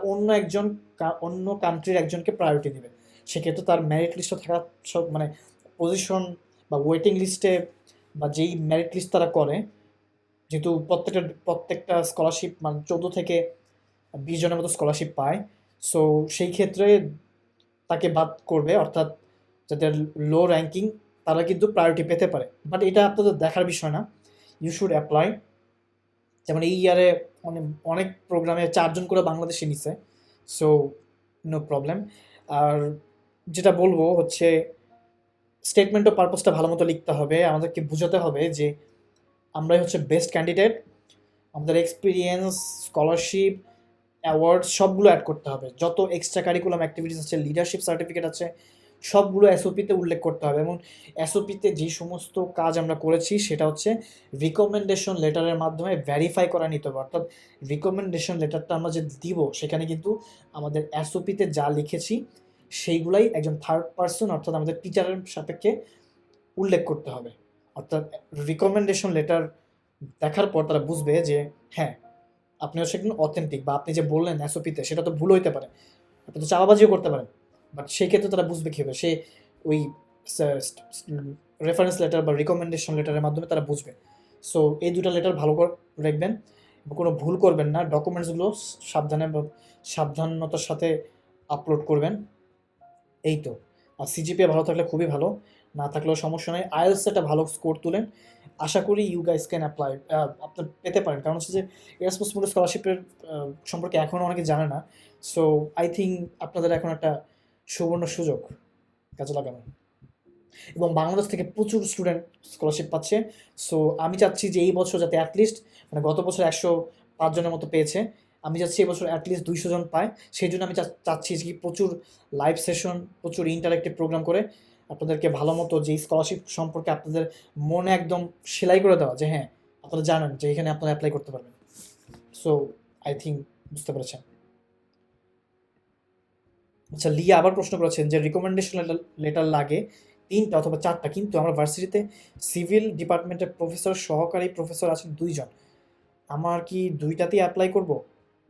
অন্য কান্ট্রির একজনকে প্রায়োরিটি দিবে। সেক্ষেত্রে তার মেরিট লিস্টে থাকা সব মানে পজিশন বা ওয়েটিং লিস্টে, বা যেই মেরিট লিস্ট তারা করে, যেহেতু প্রত্যেকটা স্কলারশিপ মানে 14 থেকে 20 জনের মতো স্কলারশিপ পায়। সো সেই ক্ষেত্রে তাকে বাদ করবে, অর্থাৎ যাদের লো র্যাঙ্কিং তারা কিন্তু প্রায়োরিটি পেতে পারে। বাট এটা আপনাদের দেখার বিষয় না, ইউ শুড অ্যাপ্লাই। যেমন এই ইয়ারে অনেক অনেক প্রোগ্রামে 4 জন করে বাংলাদেশে নিছে। So no problem. আর যেটা বলবো হচ্ছে, স্টেটমেন্ট অফ পারপাসটা ভালো মতো লিখতে হবে। আমাদেরকে বোঝাতে হবে যে আমরাই হচ্ছে বেস্ট ক্যান্ডিডেট, আমাদের এক্সপিরিয়েন্স, স্কলারশিপ, অ্যাওয়ার্ড সবগুলো অ্যাড করতে হবে। যত এক্সট্রা কারিকুলাম অ্যাক্টিভিটিস আছে, লিডারশিপ সার্টিফিকেট আছে, সবগুলো এসওপিতে উল্লেখ করতে হবে। এবং এসওপিতে যে সমস্ত কাজ আমরা করেছি সেটা হচ্ছে রিকমেন্ডেশন লেটারের মাধ্যমে ভেরিফাই করা নিতে হবে। অর্থাৎ রিকমেন্ডেশন লেটারটা আমরা যে দিব, সেখানে কিন্তু আমাদের এসওপিতে যা লিখেছি সেইগুলাই একজন থার্ড পার্সন, অর্থাৎ আমাদের টিচারের সাপেক্ষে উল্লেখ করতে হবে। অর্থাৎ রিকমেন্ডেশন লেটার দেখার পর তারা বুঝবে যে হ্যাঁ, আপনি হচ্ছে একদম অথেন্টিক, বা আপনি যে বললেন এসওপিতে সেটা তো ভুল হইতে পারে, আপনি তো চালাবাজিও করতে পারেন। বাট সেই ক্ষেত্রে তারা বুঝবে কীভাবে? সে ওই রেফারেন্স লেটার বা রিকমেন্ডেশন লেটারের মাধ্যমে তারা বুঝবে। সো এই দুটো লেটার ভালো করে রাখবেন, কোনো ভুল করবেন না। ডকুমেন্টসগুলো সাবধানতার সাথে আপলোড করবেন। এই তো। আর সিজিপিএ ভালো থাকলে খুবই ভালো, না থাকলেও সমস্যা নেই। আইএলটিএস একটা ভালো স্কোর তুলেন, আশা করি ইউ গাইস ক্যান অ্যাপ্লাই, আপনার পেতে পারেন। কারণ হচ্ছে যে এরাসমাস মুন্ডাস স্কলারশিপের সম্পর্কে এখনও অনেকে জানে না। সো আই থিঙ্ক আপনাদের এখন একটা সুবর্ণ সুযোগ কাজে লাগানো। এবং বাংলাদেশ থেকে প্রচুর স্টুডেন্ট স্কলারশিপ পাচ্ছে। সো আমি চাচ্ছি যে এই বছর যাতে অ্যাটলিস্ট, মানে গত বছর 105 জনের মতো পেয়েছে, আমি চাচ্ছি এবছর অ্যাটলিস্ট 200 জন পায়। সেই জন্য আমি চাচ্ছি যে প্রচুর লাইভ সেশন, প্রচুর ইন্টারেক্টিভ প্রোগ্রাম করে আপনাদেরকে ভালো মতো যেই স্কলারশিপ সম্পর্কে আপনাদের মনে একদম সেলাই করে দেওয়া, যে হ্যাঁ আপনারা জানেন যে এখানে আপনারা অ্যাপ্লাই করতে পারবেন। সো আই থিঙ্ক বুঝতে পেরেছেন। আচ্ছা, লিয়া আবার প্রশ্ন করেছেন যে রিকমেন্ডেশন লেটার লাগে 3টা অথবা 4টা, কিন্তু আমার ভার্সিটিতে সিভিল ডিপার্টমেন্টের সহকারী প্রফেসর আছেন 2 জন। আমার কি 2টাতেই অ্যাপ্লাই করব?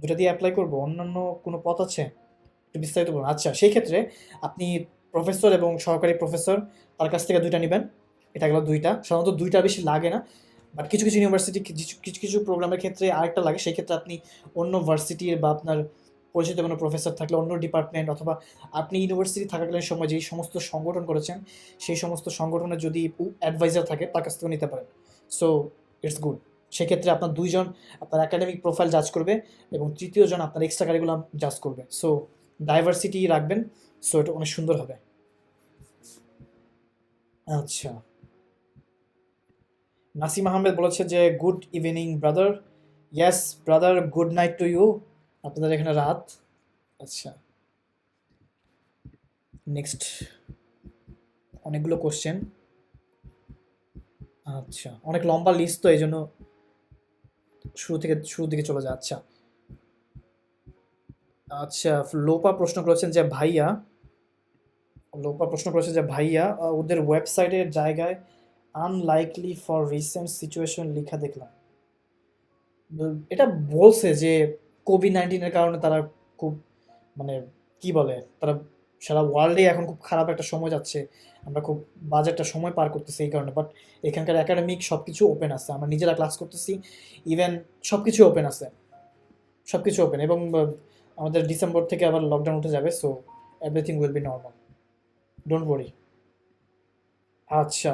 2টাতেই অ্যাপ্লাই করব? অন্যান্য কোনো পথ আছে? একটু বিস্তারিত বলুন। আচ্ছা, সেই ক্ষেত্রে আপনি প্রফেসর এবং সহকারী প্রফেসর তার কাছ থেকে 2টা নিবেন। এটা গেলো দুইটা, সাধারণত দুইটা বেশি লাগে না, বাট কিছু কিছু ইউনিভার্সিটি কিছু কিছু কিছু প্রোগ্রামের ক্ষেত্রে আরেকটা লাগে। সেই ক্ষেত্রে আপনি অন্য ভার্সিটির বা আপনার পরিচিত কোনো প্রফেসর থাকলে অন্য ডিপার্টমেন্ট, অথবা আপনি ইউনিভার্সিটি থাকাকালীন সময় যেই সমস্ত সংগঠন করেছেন সেই সমস্ত সংগঠনের যদি অ্যাডভাইজার থাকে তার কাছ থেকে নিতে পারেন। So it's good. সেক্ষেত্রে আপনার দুইজন আপনার একাডেমিক প্রোফাইল জাজ করবে এবং তৃতীয় জন আপনার এক্সট্রা কারিকুলাম জাজ করবে। সো ডাইভার্সিটি রাখবেন, সো এটা অনেক সুন্দর হবে। আচ্ছা, নাসিম আহমেদ বলেছে যে good evening brother. Yes brother, good night to you. আপনাদের এখানে রাত। আচ্ছা, নেক্সট অনেকগুলো কোশ্চেন। আচ্ছা, অনেক লম্বা লিস্ট তো এই জন্য শুরু দিকে চলে যায়। আচ্ছা আচ্ছা, লোপা প্রশ্ন করেছেন যে ভাইয়া ওদের ওয়েবসাইটের জায়গায় আনলাইকলি ফর রিসেন্ট সিচুয়েশন লেখা দেখলাম। এটা বলছে যে কোভিড-19 কারণে তারা খুব, মানে কি বলে, তারা সারা ওয়ার্ল্ডে এখন খুব খারাপ একটা সময় যাচ্ছে, আমরা খুব বাজে একটা সময় পার করতেছি এই কারণে। বাট এখানকার একাডেমিক সব কিছু ওপেন আছে, আমরা নিজেরা ক্লাস করতেছি, ইভেন সব কিছু ওপেন আছে, সব কিছু ওপেন। এবং আমাদের ডিসেম্বর থেকে আবার লকডাউন উঠে যাবে, so everything will be normal, don't worry. আচ্ছা,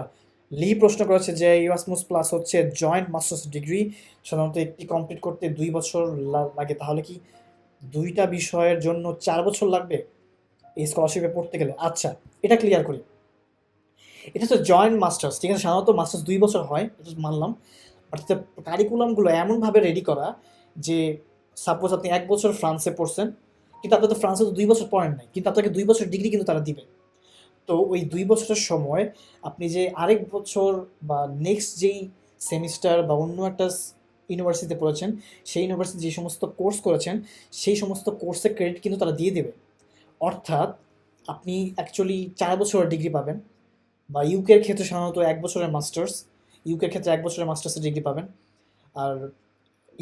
লি প্রশ্ন করেছে যে ইরাসমাস প্লাস হচ্ছে জয়েন্ট মাস্টার্স ডিগ্রি, সাধারণত একটি কমপ্লিট করতে 2 বছর লাগে, তাহলে কি দুইটা বিষয়ের জন্য 4 বছর লাগবে এই স্কলারশিপে পড়তে গেলে? আচ্ছা, এটা ক্লিয়ার করি। এটা হচ্ছে জয়েন্ট মাস্টার্স, ঠিক আছে? সাধারণত মাস্টার্স 2 বছর হয়, এটা মানলাম। বাট কারিকুলামগুলো এমনভাবে রেডি করা যে সাপোজ আপনি 1 বছর ফ্রান্সে পড়ছেন, কিন্তু আপনি তো ফ্রান্সে তো 2 বছর পড়েন নাই, কিন্তু আপনাকে 2 বছর ডিগ্রি কিন্তু তারা দিবে। তো ওই 2 বছরের সময় আপনি যে আরেক বছর বা নেক্সট যেই সেমিস্টার বা অন্য একটা ইউনিভার্সিটিতে পড়েছেন, সেই ইউনিভার্সিটি যে সমস্ত কোর্স করেছেন সেই সমস্ত কোর্সের ক্রেডিট কিন্তু তারা দিয়ে দেবে। অর্থাৎ আপনি অ্যাকচুয়ালি 4 বছরের ডিগ্রি পাবেন, বা ইউকের ক্ষেত্রে সাধারণত 1 বছরের মাস্টার্স, ইউকের ক্ষেত্রে 1 বছরের মাস্টার্সের ডিগ্রি পাবেন। আর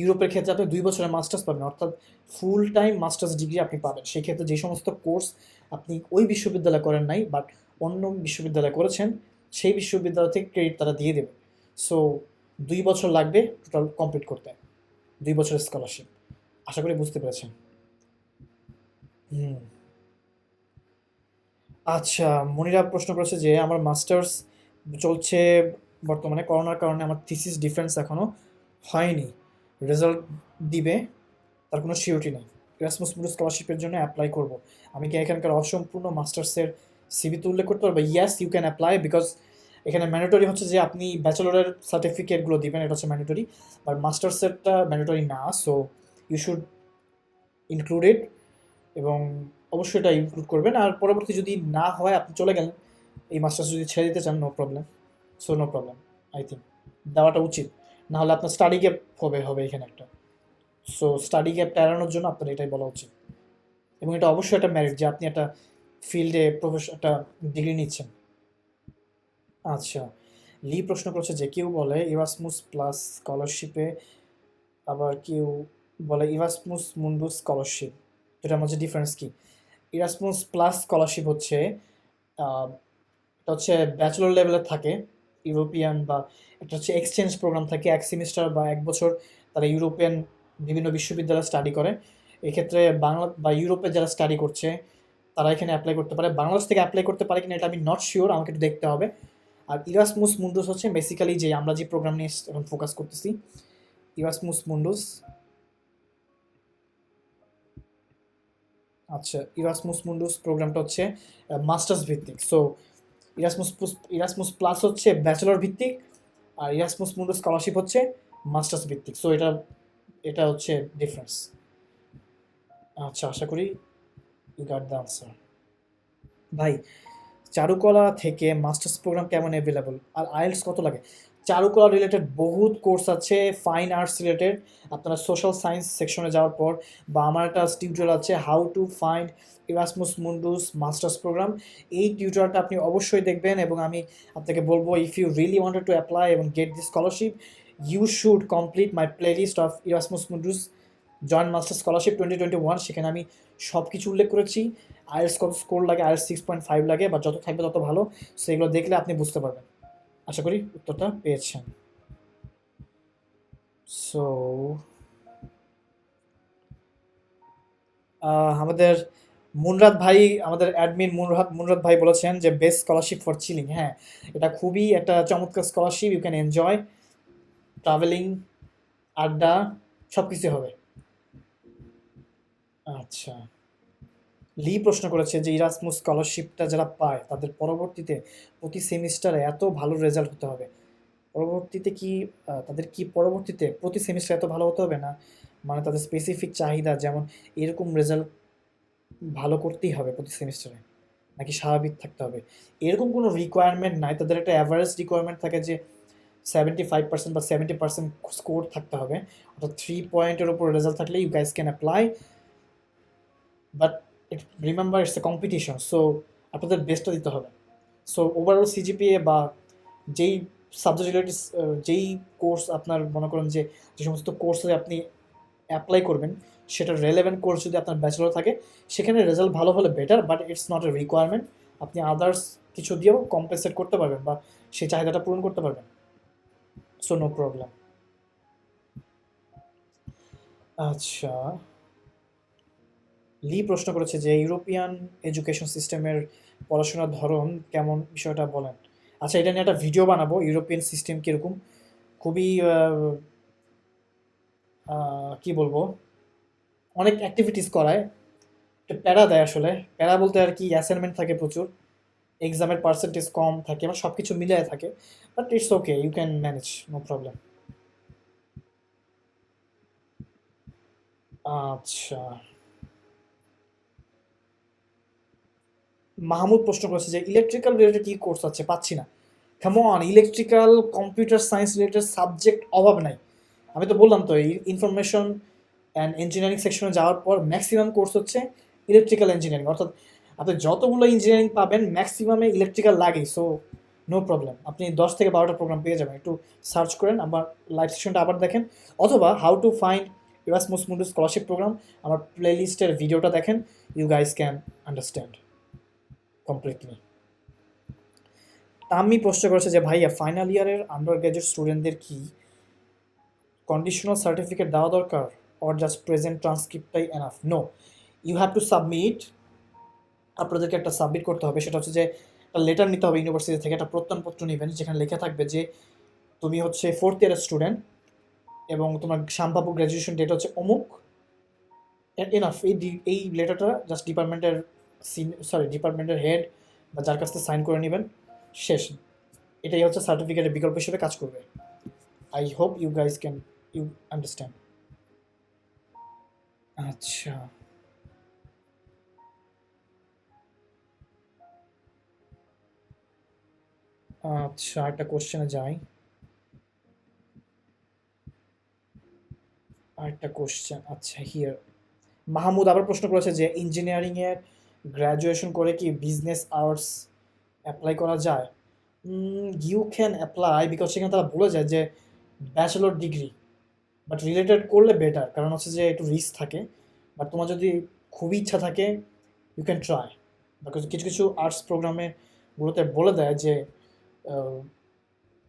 ইউরোপের ক্ষেত্রে আপনি 2 বছরের মাস্টার্স পাবেন, অর্থাৎ ফুল টাইম মাস্টার্স ডিগ্রি আপনি পাবেন। সেই ক্ষেত্রে যে সমস্ত কোর্স আপনি ওই বিশ্ববিদ্যালয় করেন নাই বাট অন্য বিশ্ববিদ্যালয় করেছেন, সেই বিশ্ববিদ্যালয় থেকে ক্রেডিট তারা দিয়ে দেবে। সো 2 বছর লাগবে টোটাল কমপ্লিট করতে, 2 বছরের স্কলারশিপ। আশা করি বুঝতে পেরেছেন। হুম। আচ্ছা, মনিরা প্রশ্ন করেছে যে আমার মাস্টার্স চলছে বর্তমানে, করোনার কারণে আমার থিসিস ডিফেন্স এখনও হয়নি, রেজাল্ট দিবে, তার কোনো সিওরিটি নেই। এরাসমাস মুন্ডাস স্কলারশিপের জন্য অ্যাপ্লাই করব, আমি কি এখানকার অসম্পূর্ণ মাস্টার্সের সিভিতে উল্লেখ করতে পারবো? ইয়াস, ইউ ক্যান অ্যাপ্লাই, বিকজ এখানে ম্যান্ডেটরি হচ্ছে যে আপনি ব্যাচেলরের সার্টিফিকেটগুলো দিবেন, এটা হচ্ছে ম্যান্ডেটরি, আর মাস্টার্সেরটা ম্যান্ডেটরি না। সো ইউ শুড ইনক্লুড ইট, এবং অবশ্যই এটা ইনক্লুড করবেন। আর পরবর্তী যদি না হয়, আপনি চলে গেলেন, এই মাস্টার্স যদি ছেড়ে দিতে চান, no problem. So no problem, I think দেওয়াটা উচিত, না হলে আপনার স্টাডি গ্যাপ হবে এখানে একটা। সো স্টাডি গ্যাপটা এড়ানোর জন্য আপনার এটাই বলা উচিত, এবং এটা অবশ্যই একটা মেরিট যে আপনি একটা ফিল্ডে একটা ডিগ্রি নিচ্ছেন। আচ্ছা, লি প্রশ্ন করছে যে কেউ বলে ইরাসমাস প্লাস স্কলারশিপে, আবার কেউ বলে ইরাসমাস মুন্ডাস স্কলারশিপ, এটার মধ্যে ডিফারেন্স কি? ইরাসমাস প্লাস স্কলারশিপ হচ্ছে এটা হচ্ছে ব্যাচেলর লেভেলে থাকে, ইউরোপিয়ান, বা একটা হচ্ছে এক্সচেঞ্জ প্রোগ্রাম থাকে, 1 সেমিস্টার বা 1 বছর তারা ইউরোপিয়ান বিভিন্ন বিশ্ববিদ্যালয়ে স্টাডি করে। এক্ষেত্রে বাংলা বা ইউরোপে যারা স্টাডি করছে তারা এখানে অ্যাপ্লাই করতে পারে। বাংলাদেশ থেকে অ্যাপ্লাই করতে পারে কিনা এটা আমি নট শিওর, আমাকে একটু দেখতে হবে। আর ইরাসমাস মুন্ডাস হচ্ছে বেসিক্যালি যে আমরা যে প্রোগ্রাম নিয়ে এখন ফোকাস করতেছি, ইরাসমাস মুন্ডাস। আচ্ছা, ইরাসমাস মুন্ডাস প্রোগ্রামটা হচ্ছে মাস্টার্স ভিত্তিক। সো ইরাসমাস প্লাস হচ্ছে ব্যাচেলর ভিত্তিক, আর ইরাসমাস মুন্ডাস স্কলারশিপ হচ্ছে মাস্টার্স ভিত্তিক। সো এটা এটা হচ্ছে ডিফারেন্স। আচ্ছা, আশা করি ইউ গট দ্য আনসার। ভাই, চারুকলা থেকে মাস্টার্স প্রোগ্রাম কেমন অ্যাভেলেবল, আর আইএলটিএস কত লাগে? চারুকলা রিলেটেড বহুত কোর্স আছে, ফাইন আর্টস রিলেটেড, আপনারা সোশ্যাল সায়েন্স সেকশনে যাওয়ার পর, বা আমার একটা টিউটোরিয়াল আছে how to find Erasmus Mundus masters program, এই টিউটোরিয়ালটা আপনি অবশ্যই দেখবেন। এবং আমি আপনাকে বলবো, if you really wanted to apply এবং get this scholarship, you should complete my playlist of Erasmus Mundus joint master scholarship 2021। সেখানে আমি সব কিছু উল্লেখ করেছি, আইএলটিএস কত স্কোর লাগে, আইএলটিএস 6.5 লাগে, বা যত থাকবে তত ভালো। সো এগুলো দেখলে আপনি বুঝতে পারবেন। আশা করি উত্তরটা পেয়েছেন। সো আমাদের মুনরাদ ভাই, আমাদের অ্যাডমিন মুনরাদ ভাই বলেছেন যে বেস্ট স্কলারশিপ ফর চিলিং। হ্যাঁ, এটা খুবই একটা চমৎকার scholarship. You can enjoy travelling, আড্ডা, সব কিছু হবে। আচ্ছা, লি প্রশ্ন করেছে যে ইরাসমাস স্কলারশিপটা যারা পায় তাদের পরবর্তীতে প্রতি সেমিস্টারে এত ভালো রেজাল্ট হতে হবে। পরবর্তীতে কি তাদের কি পরবর্তীতে প্রতি সেমিস্টার এত ভালো হতে হবে না, মানে তাদের স্পেসিফিক চাহিদা যেমন এরকম রেজাল্ট ভালো করতেই হবে প্রতি সেমিস্টারে, নাকি স্বাভাবিক থাকতে হবে? এরকম কোনো রিকোয়ারমেন্ট নাই। তাদের একটা অ্যাভারেজ রিকোয়ারমেন্ট থাকে যে 75% বা 70% স্কোর থাকতে হবে, অর্থাৎ 3 পয়েন্টের উপর রেজাল্ট থাকলে you guys can apply. But remember it's a competition, so আপনাদের বেস্টটা দিতে হবে। সো ওভারঅল সিজিপিএ বা যেই সাবজেক্ট রিলেটেড যেই কোর্স আপনার মনে করেন যে যে সমস্ত কোর্সে আপনি অ্যাপ্লাই করবেন সেটা রেলেভেন্ট কোর্স যদি আপনার ব্যাচেলর থাকে সেখানে রেজাল্ট ভালো হলে better, but it's not A requirement. আপনি আদার্স কিছু দিয়েও কম্পেনসেট করতে পারবেন বা সেই চাহিদাটা পূরণ করতে পারবেন। So no problem. আচ্ছা, লি প্রশ্ন করেছে যে ইউরোপিয়ান এডুকেশন সিস্টেমের পড়াশোনার ধরন কেমন, বিষয়টা বলেন। আচ্ছা, এটা নিয়ে একটা ভিডিও বানাবো, ইউরোপিয়ান সিস্টেম কীরকম। খুবই কি বলবো, অনেক অ্যাক্টিভিটিস করায়, একটা প্যারা দেয় আসলে। প্যারা বলতে আর কি, অ্যাসাইনমেন্ট থাকে প্রচুর, এক্সামের পার্সেন্টেজ কম থাকে, মানে সব কিছু মিলিয়ে থাকে। But it's okay, you can manage, no problem. আচ্ছা, মাহমুদ প্রশ্ন করেছে যে ইলেকট্রিক্যাল রিলেটেড কী কোর্স আছে, পাচ্ছি না। কেমন electrical computer science related subject অভাব নাই। আমি তো বললাম তো, এই ইনফরমেশন অ্যান্ড ইঞ্জিনিয়ারিং সেকশনে যাওয়ার পর ম্যাক্সিমাম কোর্স হচ্ছে ইলেকট্রিক্যাল ইঞ্জিনিয়ারিং, অর্থাৎ আপনি যতগুলো ইঞ্জিনিয়ারিং পাবেন ম্যাক্সিমামে ইলেকট্রিক্যাল লাগে। সো নো প্রবলেম, আপনি 10 থেকে 12টা প্রোগ্রাম পেয়ে যাবেন। একটু সার্চ করেন, আমার লাইভ সেশনটা আবার দেখেন, অথবা how to find Erasmus Mundus scholarship program, আমার প্লে লিস্টের ভিডিওটা দেখেন। You guys can understand completely. Tammi প্রশ্ন করেছে যে ভাইয়া ফাইনাল ইয়ারের আন্ডার গ্র্যাজুয়েট স্টুডেন্টদের কি কন্ডিশনাল সার্টিফিকেট দেওয়া দরকার, অর জাস্ট প্রেজেন্ট ট্রান্সক্রিপ্টটাই enough? No, you have to submit. আপনাদেরকে একটা সাবমিট করতে হবে, সেটা হচ্ছে যে একটা লেটার নিতে হবে ইউনিভার্সিটি থেকে, একটা প্রত্যয়নপত্র নেবেন যেখানে লেখা থাকবে যে তুমি হচ্ছে 4th ইয়ারের স্টুডেন্ট এবং তোমার সম্ভাব্য গ্র্যাজুয়েশন ডেট হচ্ছে অমুক। এনাফ। এই লেটারটা জাস্ট ডিপার্টমেন্টের হেড বা যার কাছ থেকে সাইন করে নেবেন, শেষ। এটাই হচ্ছে সার্টিফিকেটের বিকল্প হিসেবে কাজ করবে। I hope you guys can you understand. আচ্ছা, আচ্ছা, একটা কোশ্চেনে যাই। আরেকটা কোশ্চেন, আচ্ছা হিয়ার মাহমুদ আবার প্রশ্ন করেছে যে ইঞ্জিনিয়ারিংয়ের গ্র্যাজুয়েশন করে কি বিজনেস আওয়ার্স অ্যাপ্লাই করা যায়? ইউ ক্যান অ্যাপ্লাই, বিকজ সেখানে তারা বলে যায় যে ব্যাচেলর ডিগ্রি, বাট রিলেটেড করলে বেটার, কারণ হচ্ছে যে একটু রিস্ক থাকে। বাট তোমার যদি খুবই ইচ্ছা থাকে ইউ ক্যান ট্রাই, বিকজ কিছু কিছু আর্টস প্রোগ্রামে গুলোতে বলে দেয় যে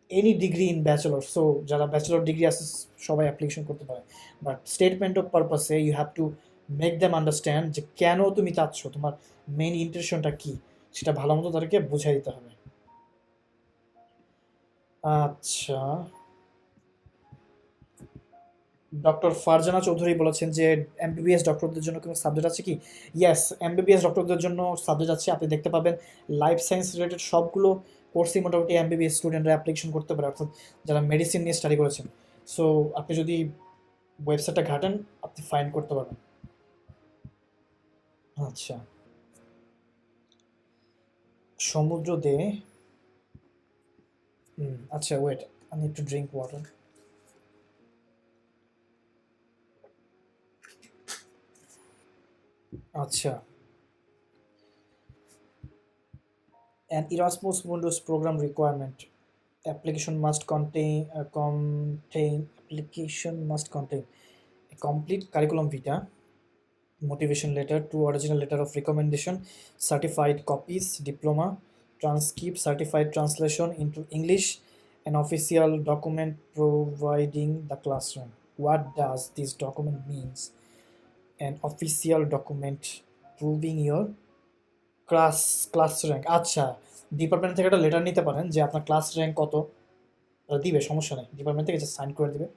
any degree in bachelor, so যারা ব্যাচেলর ডিগ্রি আছে সবাই অ্যাপ্লিকেশন করতে পারে। বাট স্টেটমেন্ট অফ পারপাসে you have to make them understand যে কেন তুমি চাচ্ছ, তোমার মেইন ইন্টেনশনটা কী, সেটা ভালো মতো তাদেরকে বুঝাই দিতে হবে। আচ্ছা, ডক্টর ফারজানা চৌধুরী বলেছেন যে এমবিবিএস ডক্টরদের জন্য কোনো সাবজেক্ট আছে কি? ইয়েস, এমবিবিএস ডক্টরদের জন্য সাবজেক্ট আছে। আপনি দেখতে পাবেন লাইফ সায়েন্স রিলেটেড সবগুলো কোর্সই মোটামুটি এমবিবিএস স্টুডেন্টরা অ্যাপ্লিকেশন করতে পারে, অর্থাৎ যারা মেডিসিন নিয়ে স্টাডি করেছেন। সো আপনি যদি ওয়েবসাইটটা ঘাটেন আপনি ফাইন্ড করতে পারবেন। আচ্ছা, সমুদ্র দে, আচ্ছা wait, I need to drink water. আচ্ছা, an Erasmus Mundus program requirement. Application must contain a complete curriculum vitae, motivation letter, two original letter of recommendation, certified copies, diploma, transcript, certified translation into English, an official document providing the classroom. What does this document means? An official document proving your class rank. আচ্ছা, department থেকে একটা letter নিতে পারেন যে আপনার class rank কত, ওরা দিবে, সমস্যা নেই, ডিপার্টমেন্ট থেকে জাস্ট সাইন করে দিবে।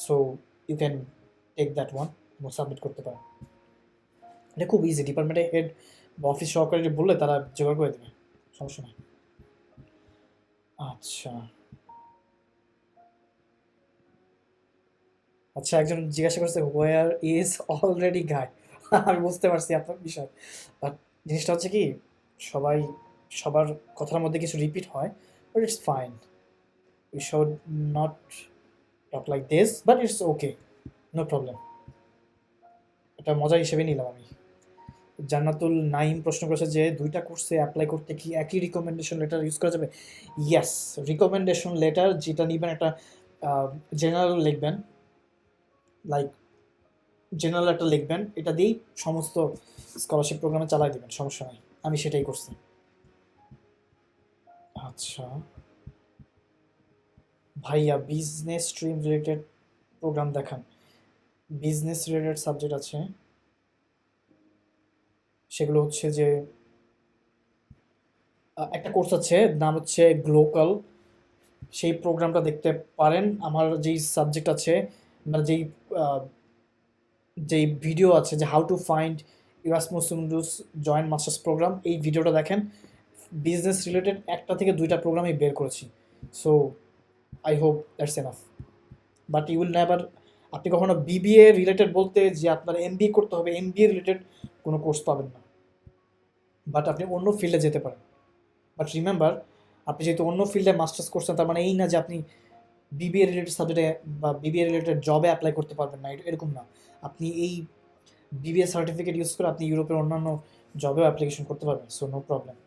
So you can take that one এবং সাবমিট করতে পারেন। এটা খুব ইজি, ডিপার্টমেন্টে হেড বা অফিস সহকারী বললে তারা জোগাড় করে দেবে, সমস্যা নেই। আচ্ছা আচ্ছা, একজন জিজ্ঞাসা করছে হোয়ার ইজ অলরেডি গাই। আমি বুঝতে পারছি আপনার বিষয়, বাট জিনিসটা হচ্ছে কি, সবাই সবার কথার মধ্যে কিছু রিপিট হয়, but it's fine, we should not talk like this, but it's okay, no problem. এটা মজা হিসেবে নিলাম আমি। জান্নাতুল নাইম প্রশ্ন করেছে যে দুইটা কোর্সে অ্যাপ্লাই করতে কি একই রিকমেন্ডেশন লেটার ইউজ করা যাবে? ইয়েস, রিকমেন্ডেশন লেটার যেটা নেবেন একটা জেনারেল লিখবেন, লাইক জেনারেল একটা লিখবেন, এটা দিয়েই সমস্ত স্কলারশিপ প্রোগ্রামে চালাই দেবেন, সমস্যা নাই। আমি সেটাই করছি। আচ্ছা ভাইয়া, বিজনেস স্ট্রিম রিলেটেড প্রোগ্রাম দেখান। বিজনেস রিলেটেড সাবজেক্ট আছে, সেগুলো হচ্ছে যে একটা কোর্স আছে, নাম হচ্ছে গ্লোকাল, সেই প্রোগ্রামটা দেখতে পারেন। আমার যেই সাবজেক্ট আছে, মানে যেই ভিডিও আছে যে how to find Erasmus Mundus joint masters program, এই ভিডিওটা দেখেন। বিজনেস রিলেটেড একটা থেকে দুইটা প্রোগ্রামই বের করেছি। So I hope that's enough, but you will never, আপনি কখনো বিবিএ রিলেটেড বলতে যে আপনার এমবিএ করতে হবে, এমবিএ রিলেটেড কোনো কোর্স পাবেন না, বাট আপনি অন্য ফিল্ডে যেতে পারেন। বাট রিমেম্বার, আপনি যেহেতু অন্য ফিল্ডে মাস্টার্স করছেন, তার মানে এই না যে আপনি বিবিএ রিলেটেড সাবজেক্টে বা বিবিএ রিলেটেড জবে অ্যাপ্লাই করতে পারবেন না, এরকম না। আপনি এই বিবিএ সার্টিফিকেট ইউজ করে আপনি ইউরোপের অন্যান্য জবেও অ্যাপ্লিকেশন করতে পারবেন, সো নো প্রবলেম।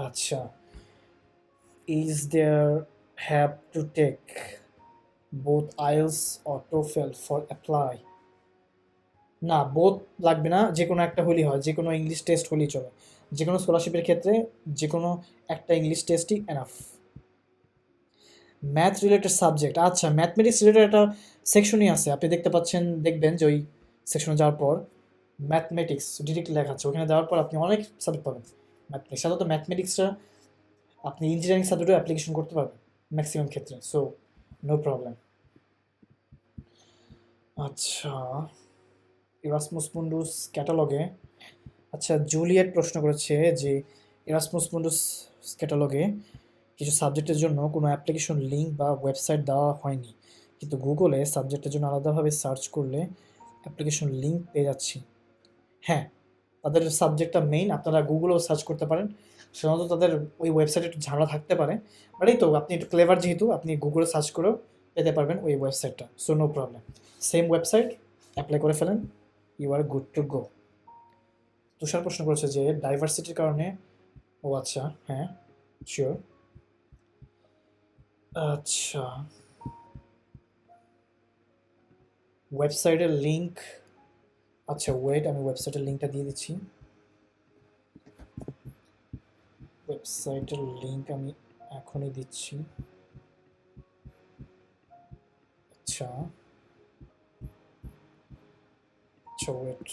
আচ্ছা, is there have to take both IELTS or TOEFL for apply? না, বোথ লাগবে না, যে কোনো একটা হলেই হয়, যে কোনো ইংলিশ টেস্ট হলেই চলে, যে কোনো স্কলারশিপের ক্ষেত্রে যে কোনো একটা ইংলিশ টেস্টই এনাফ। ম্যাথ রিলেটেড সাবজেক্ট, আচ্ছা ম্যাথমেটিক্স রিলেটেড একটা সেকশনই আছে, আপনি দেখতে পাচ্ছেন, দেখবেন যে ওই সেকশনে যাওয়ার পর ম্যাথমেটিক্স ডিরেক্ট লেখা আছে, ওখানে দেওয়ার পর আপনি অনেক সাবজেক্ট পাবেন ম্যাথমেটিক্স। সাধারণত ম্যাথমেটিক্সটা আপনি ইঞ্জিনিয়ারিং সাবজেক্টেও অ্যাপ্লিকেশন করতে পারবেন ম্যাক্সিমাম ক্ষেত্রে, সো নো প্রবলেম। আচ্ছা, ইরাসমুস মুন্ডাস ক্যাটালগে, আচ্ছা জুলিয়েট প্রশ্ন করেছে যে ইরাসমুস মুন্ডাস ক্যাটালগে কিছু সাবজেক্টের জন্য কোনো অ্যাপ্লিকেশন লিঙ্ক বা ওয়েবসাইট দেওয়া হয়নি, কিন্তু গুগলে সাবজেক্টের জন্য আলাদাভাবে সার্চ করলে অ্যাপ্লিকেশন লিঙ্ক পেয়ে যাচ্ছি। হ্যাঁ, তাদের সাবজেক্টটা মেইন, আপনারা গুগলেও সার্চ করতে পারেন, সাধারণত তাদের ওই ওয়েবসাইটে একটু ঝামেলা থাকতে পারে, বাট এই তো আপনি একটু ক্লেভার যেহেতু, আপনি গুগলে সার্চ করেও পেতে পারবেন ওই ওয়েবসাইটটা, so no problem. Same website, apply করে ফেলেন, you are good to go. Tushar প্রশ্ন করেছে যে ডাইভার্সিটির কারণে, ও আচ্ছা হ্যাঁ শিওর। আচ্ছা, ওয়েবসাইটের লিঙ্ক, আচ্ছা ওয়েট, আমি ওয়েবসাইটের লিঙ্কটা দিয়ে দিচ্ছি। ওয়েবসাইটের লিঙ্ক আমি এখনই দিচ্ছি। আচ্ছা আচ্ছা ওয়েট,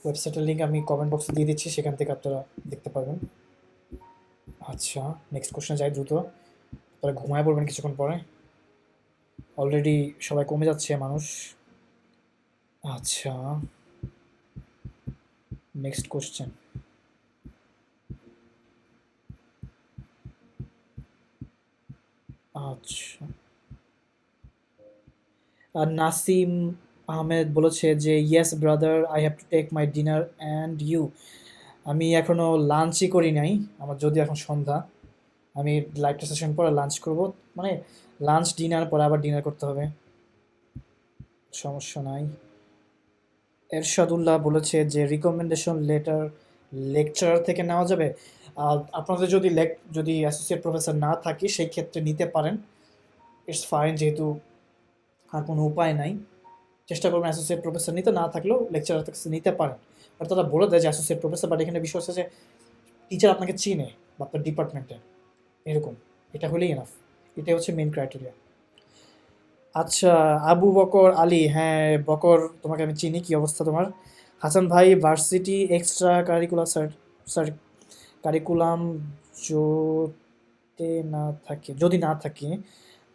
ওয়েবসাইটের লিঙ্ক আমি কমেন্ট বক্সে দিয়ে দিচ্ছি, সেখান থেকে আপনারা দেখতে পারবেন। আচ্ছা, নেক্সট কোশ্চেনে যাই দ্রুত, তারা ঘুমায় পড়বেন কিছুক্ষণ পরে, অলরেডি সবাই কমে যাচ্ছে মানুষ। আচ্ছা, নেক্সট কোশ্চেন, আচ্ছা নাসিম আহমেদ বলেছে যে yes brother, I have to take my dinner and you. আমি এখনও লাঞ্চই করি নাই, আমার যদি এখন সন্ধ্যা, আমি লাইভটা সেশন পরে লাঞ্চ করব, মানে লাঞ্চ ডিনার পরে আবার ডিনার করতে হবে, সমস্যা নাই। এরশাদুল্লাহ বলেছে যে রিকমেন্ডেশন লেটার লেকচারার থেকে নেওয়া যাবে। আপনাদের যদি অ্যাসোসিয়েট প্রফেসর না থাকে সেই ক্ষেত্রে নিতে পারেন, ইটস ফাইন, যেহেতু আর কোনো উপায় নাই। চেষ্টা করবেন অ্যাসোসিয়েট প্রফেসর নিতে, না থাকলেও লেকচারার কাছে নিতে পারেন। বাট তারা বলে দেয় যে অ্যাসোসিয়েট প্রফেসর, বাট এখানে বিষয় হচ্ছে যে টিচার আপনাকে চিনে বা আপনার ডিপার্টমেন্টের, এরকম। এটা হলেই এনাফ, এটাই হচ্ছে মেন ক্রাইটেরিয়া। আচ্ছা, আবু বকর আলী, হ্যাঁ বকর, তোমাকে আমি চিনি। কি অবস্থা তোমার? হাসান ভাই, ভার্সিটি এক্সট্রা কারিকুলার কারিকুলাম যদি না থাকে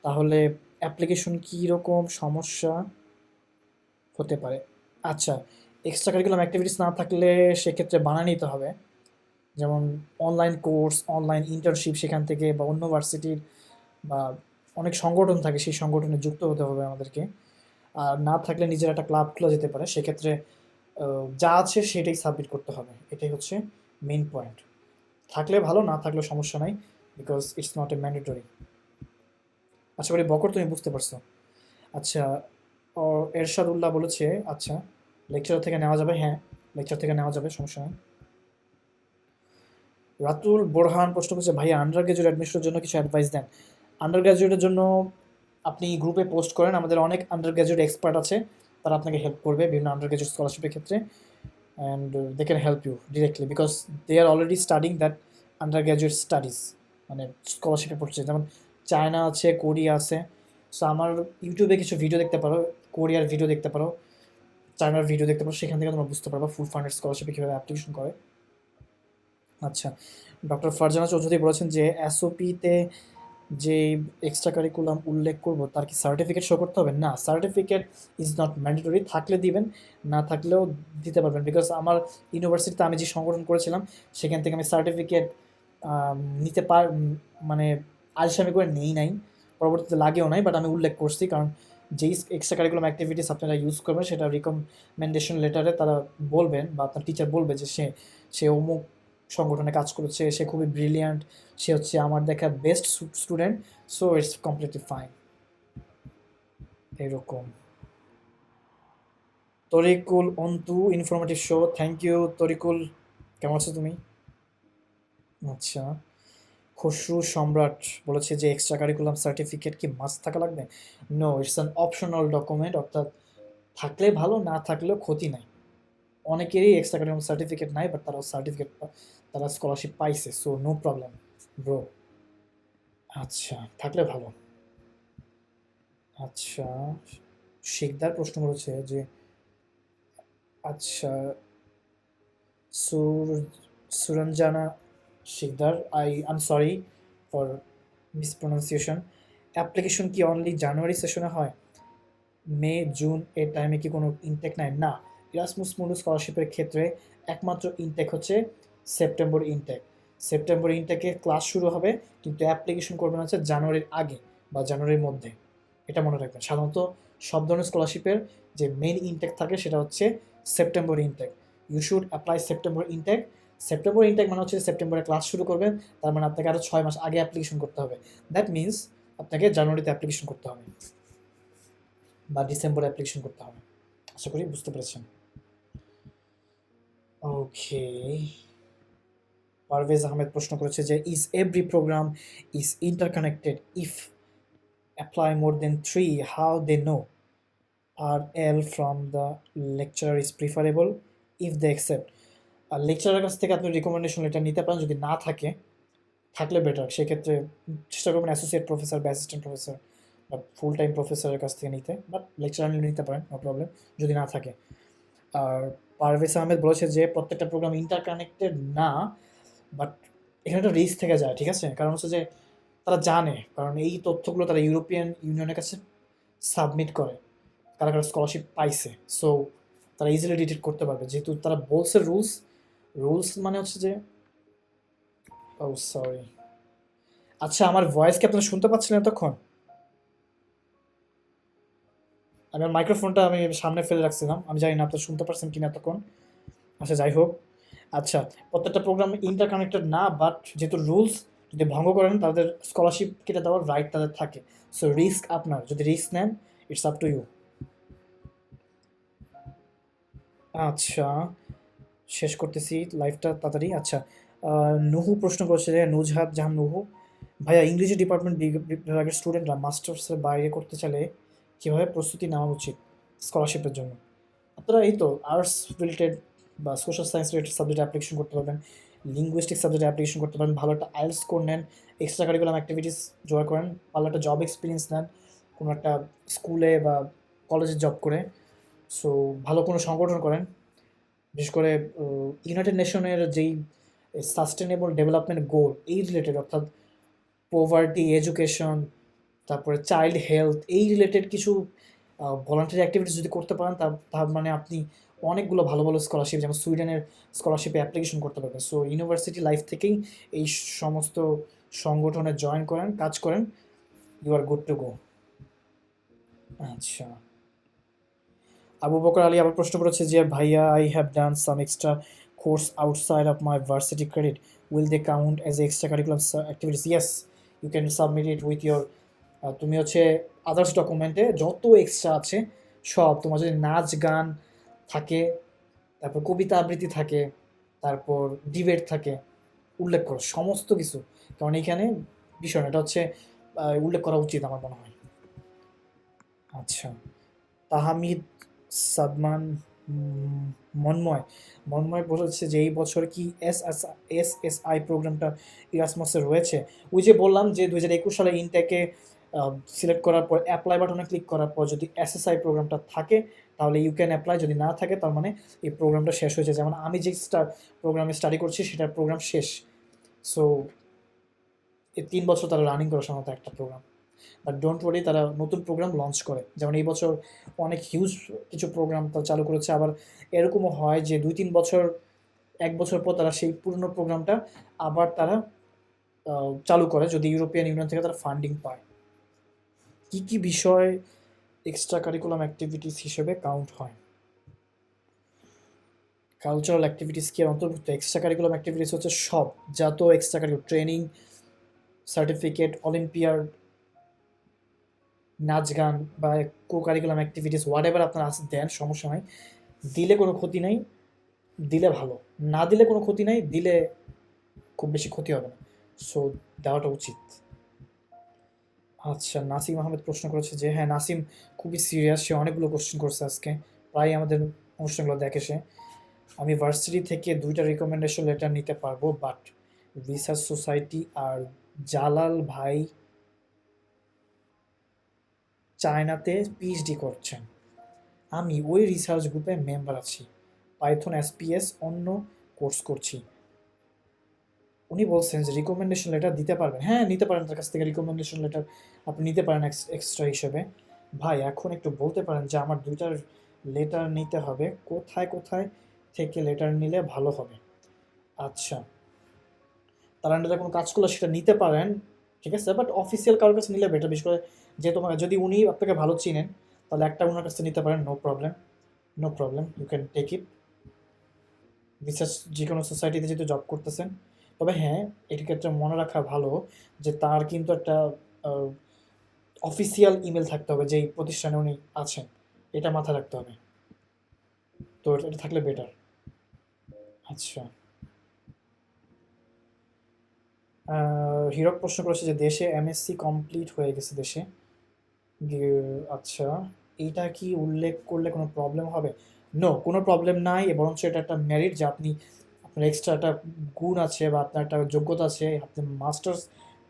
তাহলে অ্যাপ্লিকেশন কী রকম সমস্যা হতে পারে? আচ্ছা, এক্সট্রা কারিকুলাম অ্যাক্টিভিটিস না থাকলে সেক্ষেত্রে বানিয়ে নিতে হবে। যেমন অনলাইন কোর্স, অনলাইন ইন্টার্নশিপ সেখান থেকে, বা অন্য ভার্সিটির বা অনেক সংগঠন থাকে, সেই সংগঠনে যুক্ত হতে হবে আমাদেরকে। আর না থাকলে নিজের একটা ক্লাব খোলা যেতে পারে, সেক্ষেত্রে যা আছে সেটাই সাবমিট করতে হবে। এটাই হচ্ছে মেইন পয়েন্ট। থাকলে ভালো, না থাকলেও সমস্যা নাই, because it's not a mandatory. আশা করি বকর তুমি বুঝতে পারছো। আচ্ছা, এরশাদ উল্লাহ বলেছে, আচ্ছা লেকচার থেকে নেওয়া যাবে, হ্যাঁ লেকচার থেকে নেওয়া যাবে, সমস্যা নেই। রাতুল বোরহান প্রশ্ন করছে, ভাইয়া আন্ডার গ্রাজুয়েট অ্যাডমিশনের জন্য কিছু অ্যাডভাইস দেন। আন্ডার গ্রাজুয়েটের জন্য আপনি গ্রুপে পোস্ট করেন, আমাদের অনেক আন্ডার গ্রাজুয়েট এক্সপার্ট আছে, তারা আপনাকে হেল্প করবে বিভিন্ন আন্ডার গ্রাজুয়েট স্কলারশিপের ক্ষেত্রে। And they can help you directly, because they are already studying that undergraduate studies, মানে স্কলারশিপে পড়ছে। যেমন চায়না আছে, কোরিয়া আছে। সো আমার ইউটিউবে কিছু ভিডিও দেখতে পারো, কোরিয়ার ভিডিও দেখতে পারো, চায়নার ভিডিও দেখতে পারো, সেখান থেকে তোমরা বুঝতে পারবা ফুল ফান্ডেড স্কলারশিপে কীভাবে অ্যাপ্লিকেশন করে। আচ্ছা, ডক্টর ফারজানা চৌধুরী বলেছেন যে এসওপিতে যে এক্সট্রা কারিকুলাম উল্লেখ করব তার কি সার্টিফিকেট শো করতে হবে? না, সার্টিফিকেট ইজ নট ম্যান্ডেটরি। থাকলে দিবেন, না থাকলেও দিতে পারবেন, বিকজ আমার ইউনিভার্সিটিতে আমি যে সংগঠন করেছিলাম সেখান থেকে আমি সার্টিফিকেট নিতে মানে আলসামি করে নেই নাই, পরবর্তীতে লাগেও নাই, বাট আমি উল্লেখ করছি, কারণ যেই এক্সট্রা কারিকুলাম অ্যাক্টিভিটিস আপনারা ইউজ করবেন সেটা রিকমেন্ডেশন লেটারে তারা বলবেন, বা আপনার টিচার বলবে যে সে অমুক সংগঠনে কাজ করেছে, সে খুবই ব্রিলিয়ান্ট, সে হচ্ছে আমার দেখা best student, so it's completely fine, এরকম। Tarikul Antu, informative show, thank you Tarikul. কেমন আছো তুমি? আচ্ছা, খসরু সম্রাট বলেছে যে এক্সট্রা কারিকুলাম সার্টিফিকেট কি মাস্ট থাকা লাগবে? No, it's an optional document, অর্থাৎ থাকলে ভালো, না থাকলেও ক্ষতি নাই। অনেকেরই এক্সট্রা কারিকুলাম সার্টিফিকেট নাই, বাট তারা স্কলারশিপ পাইছে, সো নো প্রবলেম ব্রো। আচ্ছা, থাকলে ভালো। আচ্ছা, শিকদার প্রশ্ন করেছে যে, আচ্ছা Sur Suranjana Sikdar, I am sorry for mispronunciation. Application কি অনলি জানুয়ারি সেশনে হয়? মে জুন এর টাইমে কি কোনো ইনটেক নাই? না, ইরাসমাস মুন্ডাস স্কলারশিপের ক্ষেত্রে একমাত্র ইনটেক হচ্ছে সেপ্টেম্বর ইনটেক। সেপ্টেম্বর ইনটেকে ক্লাস শুরু হবে, কিন্তু অ্যাপ্লিকেশন করবেন হচ্ছে জানুয়ারির আগে বা জানুয়ারির মধ্যে। এটা মনে রাখবেন। সাধারণত সব ধরনের স্কলারশিপের যে মেইন ইনটেক থাকে সেটা হচ্ছে September intake. You should apply September intake. September intake মানে হচ্ছে সেপ্টেম্বরে ক্লাস শুরু করবেন, তার মানে আপনাকে আরও 6 মাস আগে অ্যাপ্লিকেশন করতে হবে। দ্যাট মিনস আপনাকে জানুয়ারিতে অ্যাপ্লিকেশন করতে হবে বা ডিসেম্বরে অ্যাপ্লিকেশন করতে হবে। আশা করি বুঝতে পেরেছেন। ওকে, পারভেজ আহমেদ প্রশ্ন করেছে যে is every program is interconnected? If apply more then 3, how they know? R L from the lecturer is preferable if they accept. আর লেকচারের কাছ থেকে আপনি রিকমেন্ডেশন লেটার নিতে পারেন, যদি না থাকে, থাকলে বেটার। সেক্ষেত্রে চেষ্টা করবেন অ্যাসোসিয়েট প্রফেসর বা অ্যাসিস্ট্যান্ট প্রফেসর বা ফুল টাইম প্রফেসরের কাছ থেকে নিতে, বাট লেকচারার নিতে পারেন, নো প্রবলেম, যদি না থাকে। আর পারভেজ আহমেদ বলেছে যে প্রত্যেকটা প্রোগ্রাম ইন্টারকানেক্টেড না, বাট এখানে একটা রিস্ক থেকে যায়, ঠিক আছে? কারণ হচ্ছে যে তারা জানে, কারণ এই তথ্যগুলো তারা ইউরোপিয়ান ইউনিয়নের কাছে সাবমিট করে, কারা কারা স্কলারশিপ পাইছে। সো তারা ইজিলি ডিটেক্ট করতে পারবে, যেহেতু তারা বলছে রুলস মানে হচ্ছে যে, ও সরি। আচ্ছা, আমার ভয়েস কি আপনারা শুনতে পাচ্ছিলেন এতক্ষণ? আমার মাইক্রোফোনটা আমি সামনে ফেলে রাখছিলাম, আমি জানি না আপনারা শুনতে পারছেন কিনা এতক্ষণ। আচ্ছা, যাই হোক। আচ্ছা, প্রত্যেকটা প্রোগ্রাম ইন্টারকানেক্টেড না, বাট যেহেতু রুলস যদি ভঙ্গ করেন তাদের স্কলারশিপ কেটে দেওয়ার রাইট তাদের থাকে। সো রিস্ক আপনার, যদি রিস্ক নেন ইটস আপ টু ইউ। আচ্ছা, শেষ করতেছি লাইভটা তাড়াতাড়ি। আচ্ছা, নুহু প্রশ্ন করছে যে নুজহাত জাহান নুহু, ভাইয়া ইংরেজি ডিপার্টমেন্ট বিভাগের স্টুডেন্টরা মাস্টার্সের বাইরে করতে চাইলে কীভাবে প্রস্তুতি নেওয়া উচিত স্কলারশিপের জন্য? আপনারা এই তো আর্টস রিলেটেড বা সোশ্যাল সায়েন্স রিলেটেড সাবজেক্টে অ্যাপ্লিকেশন করতে পারবেন, লিঙ্গুইস্টিক সাবজেক্টে অ্যাপ্লিকেশন করতে পারেন, ভালো একটা আইএলটিএস স্কোর নেন, এক্সট্রা কারিকুলাম অ্যাক্টিভিটিস জয় করেন, ভালো একটা জব এক্সপিরিয়েন্স নেন কোনো একটা স্কুলে বা কলেজে জব করে। সো ভালো কোনো সংগঠন করেন, বিশেষ করে ইউনাইটেড নেশনের যেই সাস্টেনেবল ডেভেলপমেন্ট গোল এই রিলেটেড, অর্থাৎ পোভার্টি, এডুকেশন, তারপরে চাইল্ড হেলথ, এই রিলেটেড কিছু ভলান্টারি অ্যাক্টিভিটিস যদি করতে পারেন তার মানে আপনি অনেকগুলো ভালো ভালো স্কলারশিপ, যেমন সুইডেনের স্কলারশিপে অ্যাপ্লিকেশন করতে পারবেন। সো ইউনিভার্সিটি লাইফ থেকেই এই সমস্ত সংগঠনে জয়েন করেন, কাজ করেন, you are good to go. আচ্ছা, আবু বকর আলী আবার প্রশ্ন করেছে যে ভাইয়া, I have done some extra course outside of my varsity credit, will they count as extra curriculum activities? Yes, you can submit it with your, তুমি হচ্ছে আদার্স ডকুমেন্টে যত এক্সট্রা আছে সব, তোমার যদি নাচ গান থাকে, তারপর কবিতা আবৃত্তি থাকে, তারপর ডিবেট থাকে, উল্লেখ করো সমস্ত কিছু, কারণ এইখানে বিষয় না, এটা হচ্ছে উল্লেখ করা উচিত আমার মনে হয়। আচ্ছা, তাহমিদ সাদমান, মন্ময় মন্ময় বলেছে যে এই বছর কি এসএসআই প্রোগ্রামটা ইরাসমাসে রয়েছে? ওই যে বললাম যে 2021 সালে ইনটেকে সিলেক্ট করার পর অ্যাপ্লাই বাটনে ক্লিক করার পর যদি এসএসআই প্রোগ্রামটা থাকে তাহলে ইউ ক্যান অ্যাপ্লাই, যদি না থাকে তার মানে এই প্রোগ্রামটা শেষ হয়েছে। যেমন আমি যে প্রোগ্রামে স্টাডি করছি সেটার প্রোগ্রাম শেষ। সো এই 3 বছর তারা রানিং করে সাধারণত একটা প্রোগ্রাম, বাট ডোন্ট ওয়ারি, তারা নতুন প্রোগ্রাম লঞ্চ করে। যেমন এই বছর অনেক হিউজ কিছু প্রোগ্রাম তারা চালু করেছে, আবার এরকমও হয় যে 2-3 বছর, 1 বছর পর তারা সেই পুরনো প্রোগ্রামটা আবার তারা চালু করে যদি ইউরোপিয়ান ইউনিয়ন থেকে তারা ফান্ডিং পায়। কী কী বিষয় এক্সট্রা কারিকুলাম অ্যাক্টিভিটিস হিসেবে কাউন্ট হয়? কালচারাল অ্যাক্টিভিটিস কি এর অন্তর্ভুক্ত? এক্সট্রা কারিকুলাম অ্যাক্টিভিটিস হচ্ছে সব, যত extra curriculum, training, certificate, olympiad, নাচ গান বা co curriculum activities what ever আপনারা আছে দেন, সমস্যা নাই, দিলে কোনো ক্ষতি নাই, দিলে ভালো, না দিলে কোনো ক্ষতি নাই, দিলে খুব বেশি ক্ষতি হবে না, সো দেওয়াটা উচিত। আচ্ছা, নাসিম আহমেদ প্রশ্ন করেছে যে হ্যাঁ, নাসিম খুবই সিরিয়াস, সে অনেকগুলো কোশ্চেন করছে আজকে, প্রায় আমাদের অনুষ্ঠানগুলো দেখে সে। আমি ভার্সিটি থেকে 2টা রিকমেন্ডেশন লেটার নিতে পারবো, বাট রিসার্চ সোসাইটি আর জালাল ভাই চায়নাতে পিএইচডি করছেন, আমি ওই রিসার্চ গ্রুপে মেম্বার আছি, পাইথন এসপিএস অন্য কোর্স করছি। উনি বলছেন যে রিকমেন্ডেশন লেটার দিতে পারবেন, হ্যাঁ নিতে পারেন, তার কাছ থেকে রিকমেন্ডেশন লেটার আপনি নিতে পারেন এক্সট্রা হিসেবে। ভাই এখন একটু বলতে পারেন যে আমার 2টার লেটার নিতে হবে, কোথায় কোথায় থেকে লেটার নিলে ভালো হবে? আচ্ছা, তার আন্ডারে কোনো কাজ করলে সেটা নিতে পারেন, ঠিক আছে, বাট অফিসিয়াল কারোর কাছে নিলে বেটার, বিশেষ করে যে তোমার, যদি উনি আপনাকে ভালো চিনেন তাহলে একটা ওনার কাছে নিতে পারেন, no problem, no problem, you can take it. Research যে কোনো সোসাইটিতে যেহেতু জব করতেছেন, তবে হ্যাঁ এটির ক্ষেত্রে মনে রাখা ভালো যে তার কিন্তু একটা অফিসিয়াল ইমেল থাকতে হবে যেই প্রতিষ্ঠানে উনি আছেন, এটা মাথায় রাখতে হবে, তো এটা থাকলে বেটার। আচ্ছা, হীরক প্রশ্ন করেছে যে দেশে এমএসসি কমপ্লিট হয়ে গেছে দেশে, আচ্ছা, এইটা কি উল্লেখ করলে কোনো প্রবলেম হবে? নো, কোনো প্রবলেম নাই, বরঞ্চ এটা একটা মেরিট যে আপনি, আপনার এক্সট্রা একটা গুণ আছে বা আপনার একটা যোগ্যতা আছে, আপনি মাস্টার্স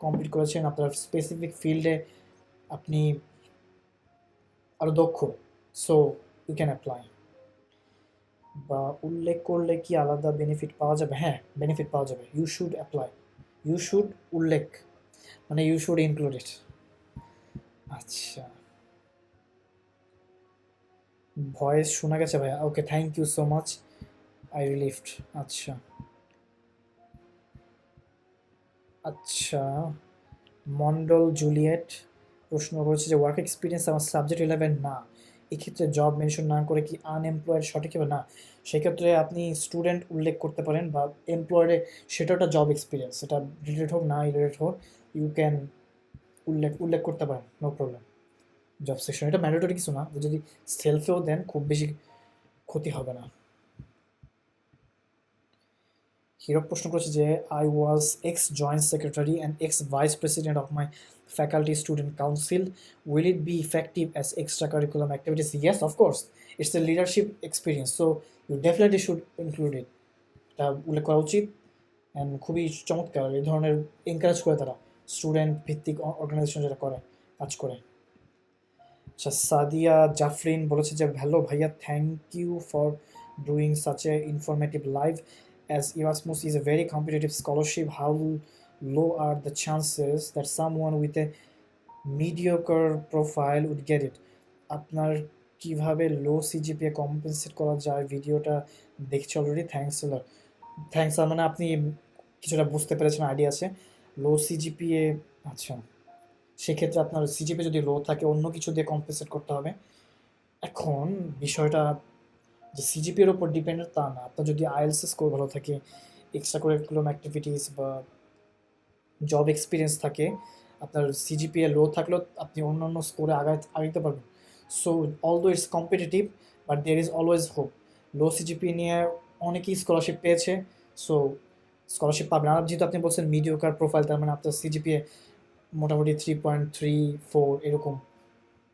কমপ্লিট করেছেন, আপনার স্পেসিফিক ফিল্ডে আপনি আরও দক্ষ, সো ইউ ক্যান অ্যাপ্লাই। বা উল্লেখ করলে কি আলাদা বেনিফিট পাওয়া যাবে? হ্যাঁ, বেনিফিট পাওয়া যাবে, you should apply, you should উল্লেখ মানে ইউ শুড ইনক্লুড ইট। আচ্ছা, ভয়েস শোনা গেছে ভাইয়া, okay, thank you so much, I relieved. আচ্ছা, আচ্ছা, মন্ডল জুলিয়েট প্রশ্ন করেছে যে ওয়ার্ক এক্সপিরিয়েন্স আমার সাবজেক্ট রিলেভেন্ট না, এক্ষেত্রে জব মেনশন না করে কি আনএমপ্লয়েড সঠিক হবে? না, সেক্ষেত্রে আপনি স্টুডেন্ট উল্লেখ করতে পারেন, বা এমপ্লয়েডে সেটা একটা জব এক্সপিরিয়েন্স, সেটা রিলেটেড হোক না রিলেটেড হোক, ইউ ক্যান উল্লেখ উল্লেখ করতে পারেন, নো প্রবলেম। জব সেকশন এটা ম্যান্ডেটরি কিছু না, যদি সেলফেও দেন খুব বেশি ক্ষতি হবে না। হিরক প্রশ্ন করেছে যে I was x joint secretary and x vice president of my faculty student council. Will it be effective as extracurriculum activities? Yes, of course. It's a leadership experience, so you definitely should include it. এটা উল্লেখ করা উচিত and খুবই চমৎকার এই ধরনের encourage করে তারা স্টুডেন্ট ভিত্তিক অর্গানাইজেশন যেটা করে কাজ করে। আচ্ছা, সাদিয়া জাফরিন বলেছে যে হ্যালো ভাইয়া, thank you for doing such a informative live. As Erasmus is a very competitive scholarship, how low are the chances that someone with a mediocre profile would get it? আপনার কিভাবে লো সিজিপিএ কম্পেনসেট করা যায় ভিডিওটা দেখছি already. Thanks মানে আপনি কিছুটা বুঝতে পেরেছেন, আইডিয়া আছে। লো সিজিপিএ, আচ্ছা সেক্ষেত্রে আপনার সিজিপিএ যদি লো থাকে অন্য কিছু দিয়ে কম্পেনসেট করতে হবে। এখন বিষয়টা যে সিজিপিএর ওপর ডিপেন্ডেন্ট তা না, আপনার যদি আইএলটিএস স্কোর ভালো থাকে, এক্সট্রা কারিকুলাম অ্যাক্টিভিটিস বা জব এক্সপিরিয়েন্স থাকে, আপনার সিজিপিএ লো থাকলেও আপনি অন্যান্য স্কোরে আগাইতে পারবেন। So although it's competitive, but there is always hope. Low CGPA নিয়ে অনেকেই স্কলারশিপ পেয়েছে, সো স্কলারশিপ পাবেন। আর যেহেতু আপনি বলছেন মিডিওকার প্রোফাইল, তার মানে আপনার সিজিপিএ মোটামুটি 3.34 এরকম,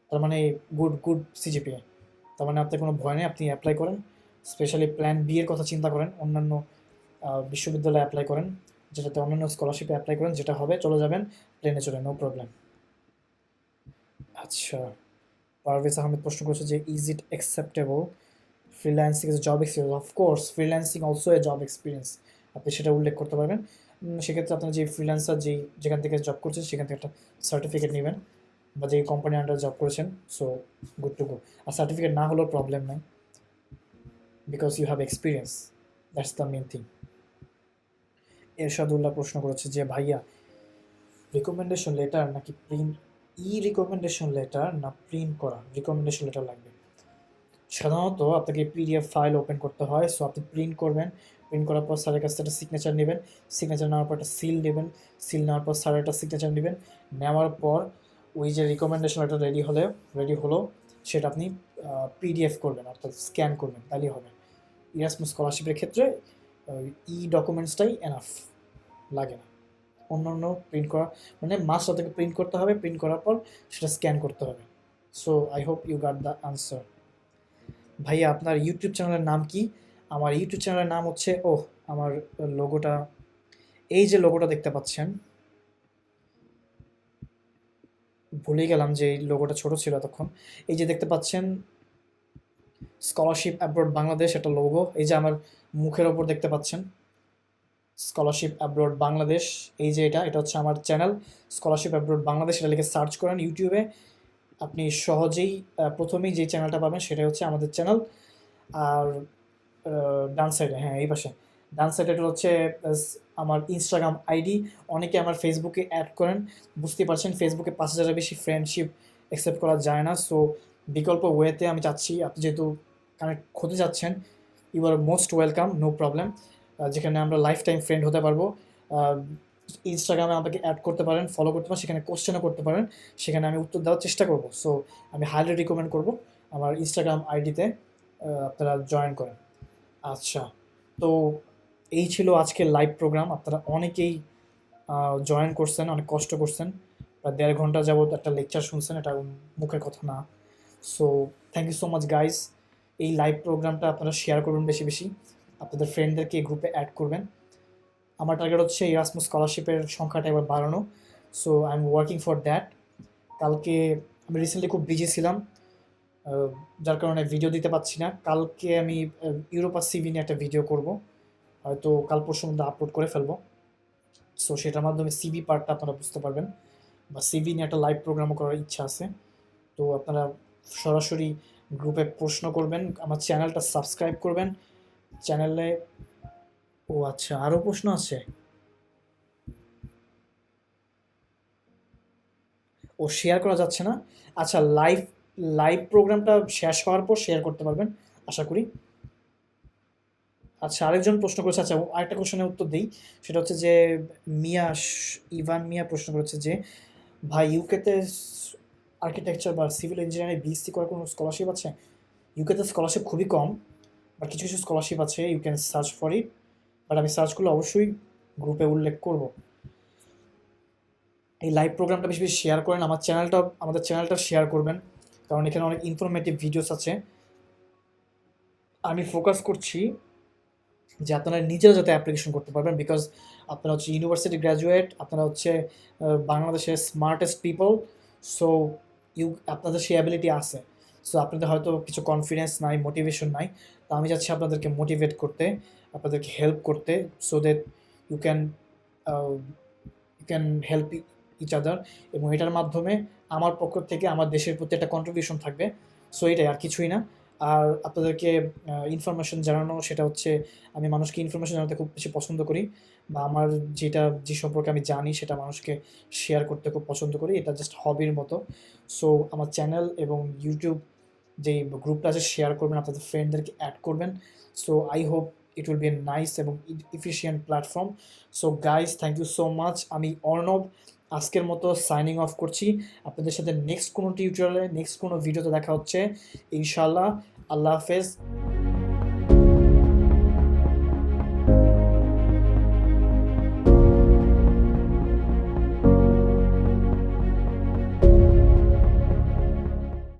তার মানে গুড সিজিপিএ, তার মানে আপনার কোনো ভয় নেই, আপনি অ্যাপ্লাই করেন। স্পেশালি প্ল্যান বি এর কথা চিন্তা করেন, অন্যান্য বিশ্ববিদ্যালয়ে অ্যাপ্লাই করেন, যেটাতে অন্যান্য স্কলারশিপে অ্যাপ্লাই করেন, যেটা হবে চলে যাবেন প্লেনে চলে, নো প্রবলেম। আচ্ছা, পারভেজ আহমেদ প্রশ্ন করেছে যে is it acceptable freelancing is job experience? Of course freelancing also a job experience, আপনি সেটা উল্লেখ করতে পারবেন। সেক্ষেত্রে আপনার যে ফ্রিল্যান্সার যেখান থেকে জব করছেন সেখান থেকে একটা সার্টিফিকেট নেবেন, বা যে কোম্পানি আন্ডার জব করেছেন, সো গুড টু গো। আর সার্টিফিকেট না হলেও প্রবলেম নাই, because you have experience, that's the main thing. Ershadullah প্রশ্ন করেছে যে ভাইয়া, রিকমেন্ডেশন লেটার নাকি প্রিন্ট, রিকমেন্ডেশন লেটার না প্রিন্ট করা রিকমেন্ডেশন লেটার লাগবে? সাধারণত আপনাকে পিডিএফ ফাইল ওপেন করতে হয়, সো আপনি প্রিন্ট করবেন, প্রিন্ট করার পর স্যারের কাছে একটা সিগনেচার নেবেন, সিগনেচার নেওয়ার পর একটা সিল নেবেন, সিল নেওয়ার পর স্যারের একটা সিগনেচার নেবেন, নেওয়ার পর ওই যে রিকমেন্ডেশন লেটার রেডি হলো সেটা আপনি পিডিএফ করবেন, অর্থাৎ স্ক্যান করবেন, তাহলেই হবে। ইরাসমাস স্কলারশিপের ক্ষেত্রে ডকুমেন্টসটাই এনাফ, লাগে না অন্যান্য প্রিন্ট করা, মানে মাস্ট আপনাকে প্রিন্ট করতে হবে, প্রিন্ট করার পর সেটা স্ক্যান করতে হবে। So I hope you got the answer. ভাইয়া আপনার ইউটিউব চ্যানেলের নাম কি? আমার ইউটিউব চ্যানেলের নাম হচ্ছে, আমার লোগোটা, এই যে লোগোটা দেখতে পাচ্ছেন, ভুলে গেলাম যে এই লোগোটা ছোট ছিল এতক্ষণ। এই যে দেখতে পাচ্ছেন স্কলারশিপ অ্যাব্রড বাংলাদেশ, একটা লোগো, এই যে আমার মুখের ওপর দেখতে পাচ্ছেন স্কলারশিপ অ্যাব্রড বাংলাদেশ, এই যে এটা হচ্ছে আমার চ্যানেল স্কলারশিপ অ্যাব্রড বাংলাদেশ। এটা লিখে সার্চ করেন ইউটিউবে, আপনি সহজেই প্রথমেই যে চ্যানেলটা পাবেন সেটা হচ্ছে আমাদের চ্যানেল। আর ডান সাইডে, হ্যাঁ এই পাশে ডান সাইডে এটা হচ্ছে আমার ইনস্টাগ্রাম আইডি। অনেকে আমার ফেসবুকে অ্যাড করেন, বুঝতেই পারছেন ফেসবুকে 5,000-এর বেশি ফ্রেন্ডশিপ অ্যাকসেপ্ট করা যায় না, সো বিকল্প ওয়েতে আমি চাচ্ছি, আপনি যেহেতু কানেক্ট হতে যাচ্ছেন, you are most welcome, no problem. যেখানে আমরা লাইফ টাইম ফ্রেন্ড হতে পারবো। ইনস্টাগ্রামে আমাকে অ্যাড করতে পারেন, ফলো করতে পারেন, সেখানে কোশ্চেনও করতে পারেন, সেখানে আমি উত্তর দেওয়ার চেষ্টা করব। সো আমি হাইলি রিকমেন্ড করব আমার ইনস্টাগ্রাম আইডিতে আপনারা জয়েন করেন। আচ্ছা, তো এই ছিল আজকের লাইভ প্রোগ্রাম। আপনারা অনেকেই জয়েন করছেন, অনেক কষ্ট করছেন, প্রায় 1.5 ঘন্টা যাবত একটা লেকচার শুনছেন, এটা মুখের কথা না। So thank you so much guys. এই লাইভ প্রোগ্রামটা আপনারা শেয়ার করবেন বেশি বেশি, আপনাদের ফ্রেন্ডদেরকে এই গ্রুপে অ্যাড করবেন। আমার টার্গেট হচ্ছে ইরাসমাস স্কলারশিপের সংখ্যাটা এবার বাড়ানো, so I am working for that. কালকে আমি রিসেন্টলি খুব বিজি ছিলাম, যার কারণে ভিডিও দিতে পারছি না। কালকে আমি ইউরোপা সিভি নিয়ে একটা ভিডিও করব, হয়তো কাল পরশুর মধ্যে আপলোড করে ফেলবো। সো সেটার মাধ্যমে সিভি পার্টটা আপনারা বুঝতে পারবেন, বা সিভি নিয়ে একটা লাইভ প্রোগ্রামও করার ইচ্ছা আছে। তো আপনারা সরাসরি গ্রুপে প্রশ্ন করবেন, আমার চ্যানেলটা সাবস্ক্রাইব করবেন চ্যানেলে। আচ্ছা, আরও প্রশ্ন আছে? শেয়ার করা যাচ্ছে না? আচ্ছা, লাইভ প্রোগ্রামটা শেষ হওয়ার পর শেয়ার করতে পারবেন আশা করি। আচ্ছা, আরেকজন প্রশ্ন করেছে, আচ্ছা আরেকটা কোশ্চেনের উত্তর দিই, সেটা হচ্ছে যে ইভান মিয়া প্রশ্ন করেছে যে ভাই ইউকেতে আর্কিটেকচার বা সিভিল ইঞ্জিনিয়ারিং বিএসসি করার কোনো স্কলারশিপ আছে? ইউকেতে স্কলারশিপ খুবই কম, বাট কিছু কিছু স্কলারশিপ আছে, you can search for it, but আমি সার্চ করলে অবশ্যই গ্রুপে উল্লেখ করব। এই লাইভ প্রোগ্রামটা বেশি বেশি শেয়ার করেন, আমাদের চ্যানেলটা শেয়ার করবেন, কারণ এখানে অনেক ইনফরমেটিভ ভিডিওস আছে। আমি ফোকাস করছি যে আপনারা নিজেরা যাতে অ্যাপ্লিকেশন করতে পারবেন, বিকজ আপনারা হচ্ছে ইউনিভার্সিটি গ্র্যাজুয়েট, আপনারা হচ্ছে বাংলাদেশের স্মার্টেস্ট পিপল। সো আপনাদের সেই অ্যাবিলিটি আছে। সো আপনাদের হয়তো কিছু কনফিডেন্স নাই, মোটিভেশন নাই, তো আমি চাচ্ছি আপনাদেরকে মোটিভেট করতে, আপনাদেরকে হেল্প করতে, so that you can you can help each other. এবং এটার মাধ্যমে আমার পক্ষ থেকে আমার দেশের প্রতি একটা কন্ট্রিবিউশন থাকবে। সো এটাই, আর কিছুই না। আর আপনাদেরকে ইনফরমেশন জানানো, সেটা হচ্ছে আমি মানুষকে ইনফরমেশন জানাতে খুব বেশি পছন্দ করি, বা আমার যে সম্পর্কে আমি জানি সেটা মানুষকে শেয়ার করতে খুব পছন্দ করি। এটা জাস্ট হবির মতো। সো আমার চ্যানেল এবং ইউটিউব যে গ্রুপটা আছে শেয়ার করবেন, আপনাদের ফ্রেন্ডদেরকে অ্যাড করবেন। So I hope it will be a nice এবং efficient platform. So guys, thank you so much. আমি অর্ণব আজকের মতো সাইনিং অফ করছি। আপনাদের সাথে নেক্সট কোনো টিউটোরিয়ালে, নেক্সট কোনো ভিডিওতে দেখা হচ্ছে ইনশাআল্লাহ। আল্লাহ হাফেজ।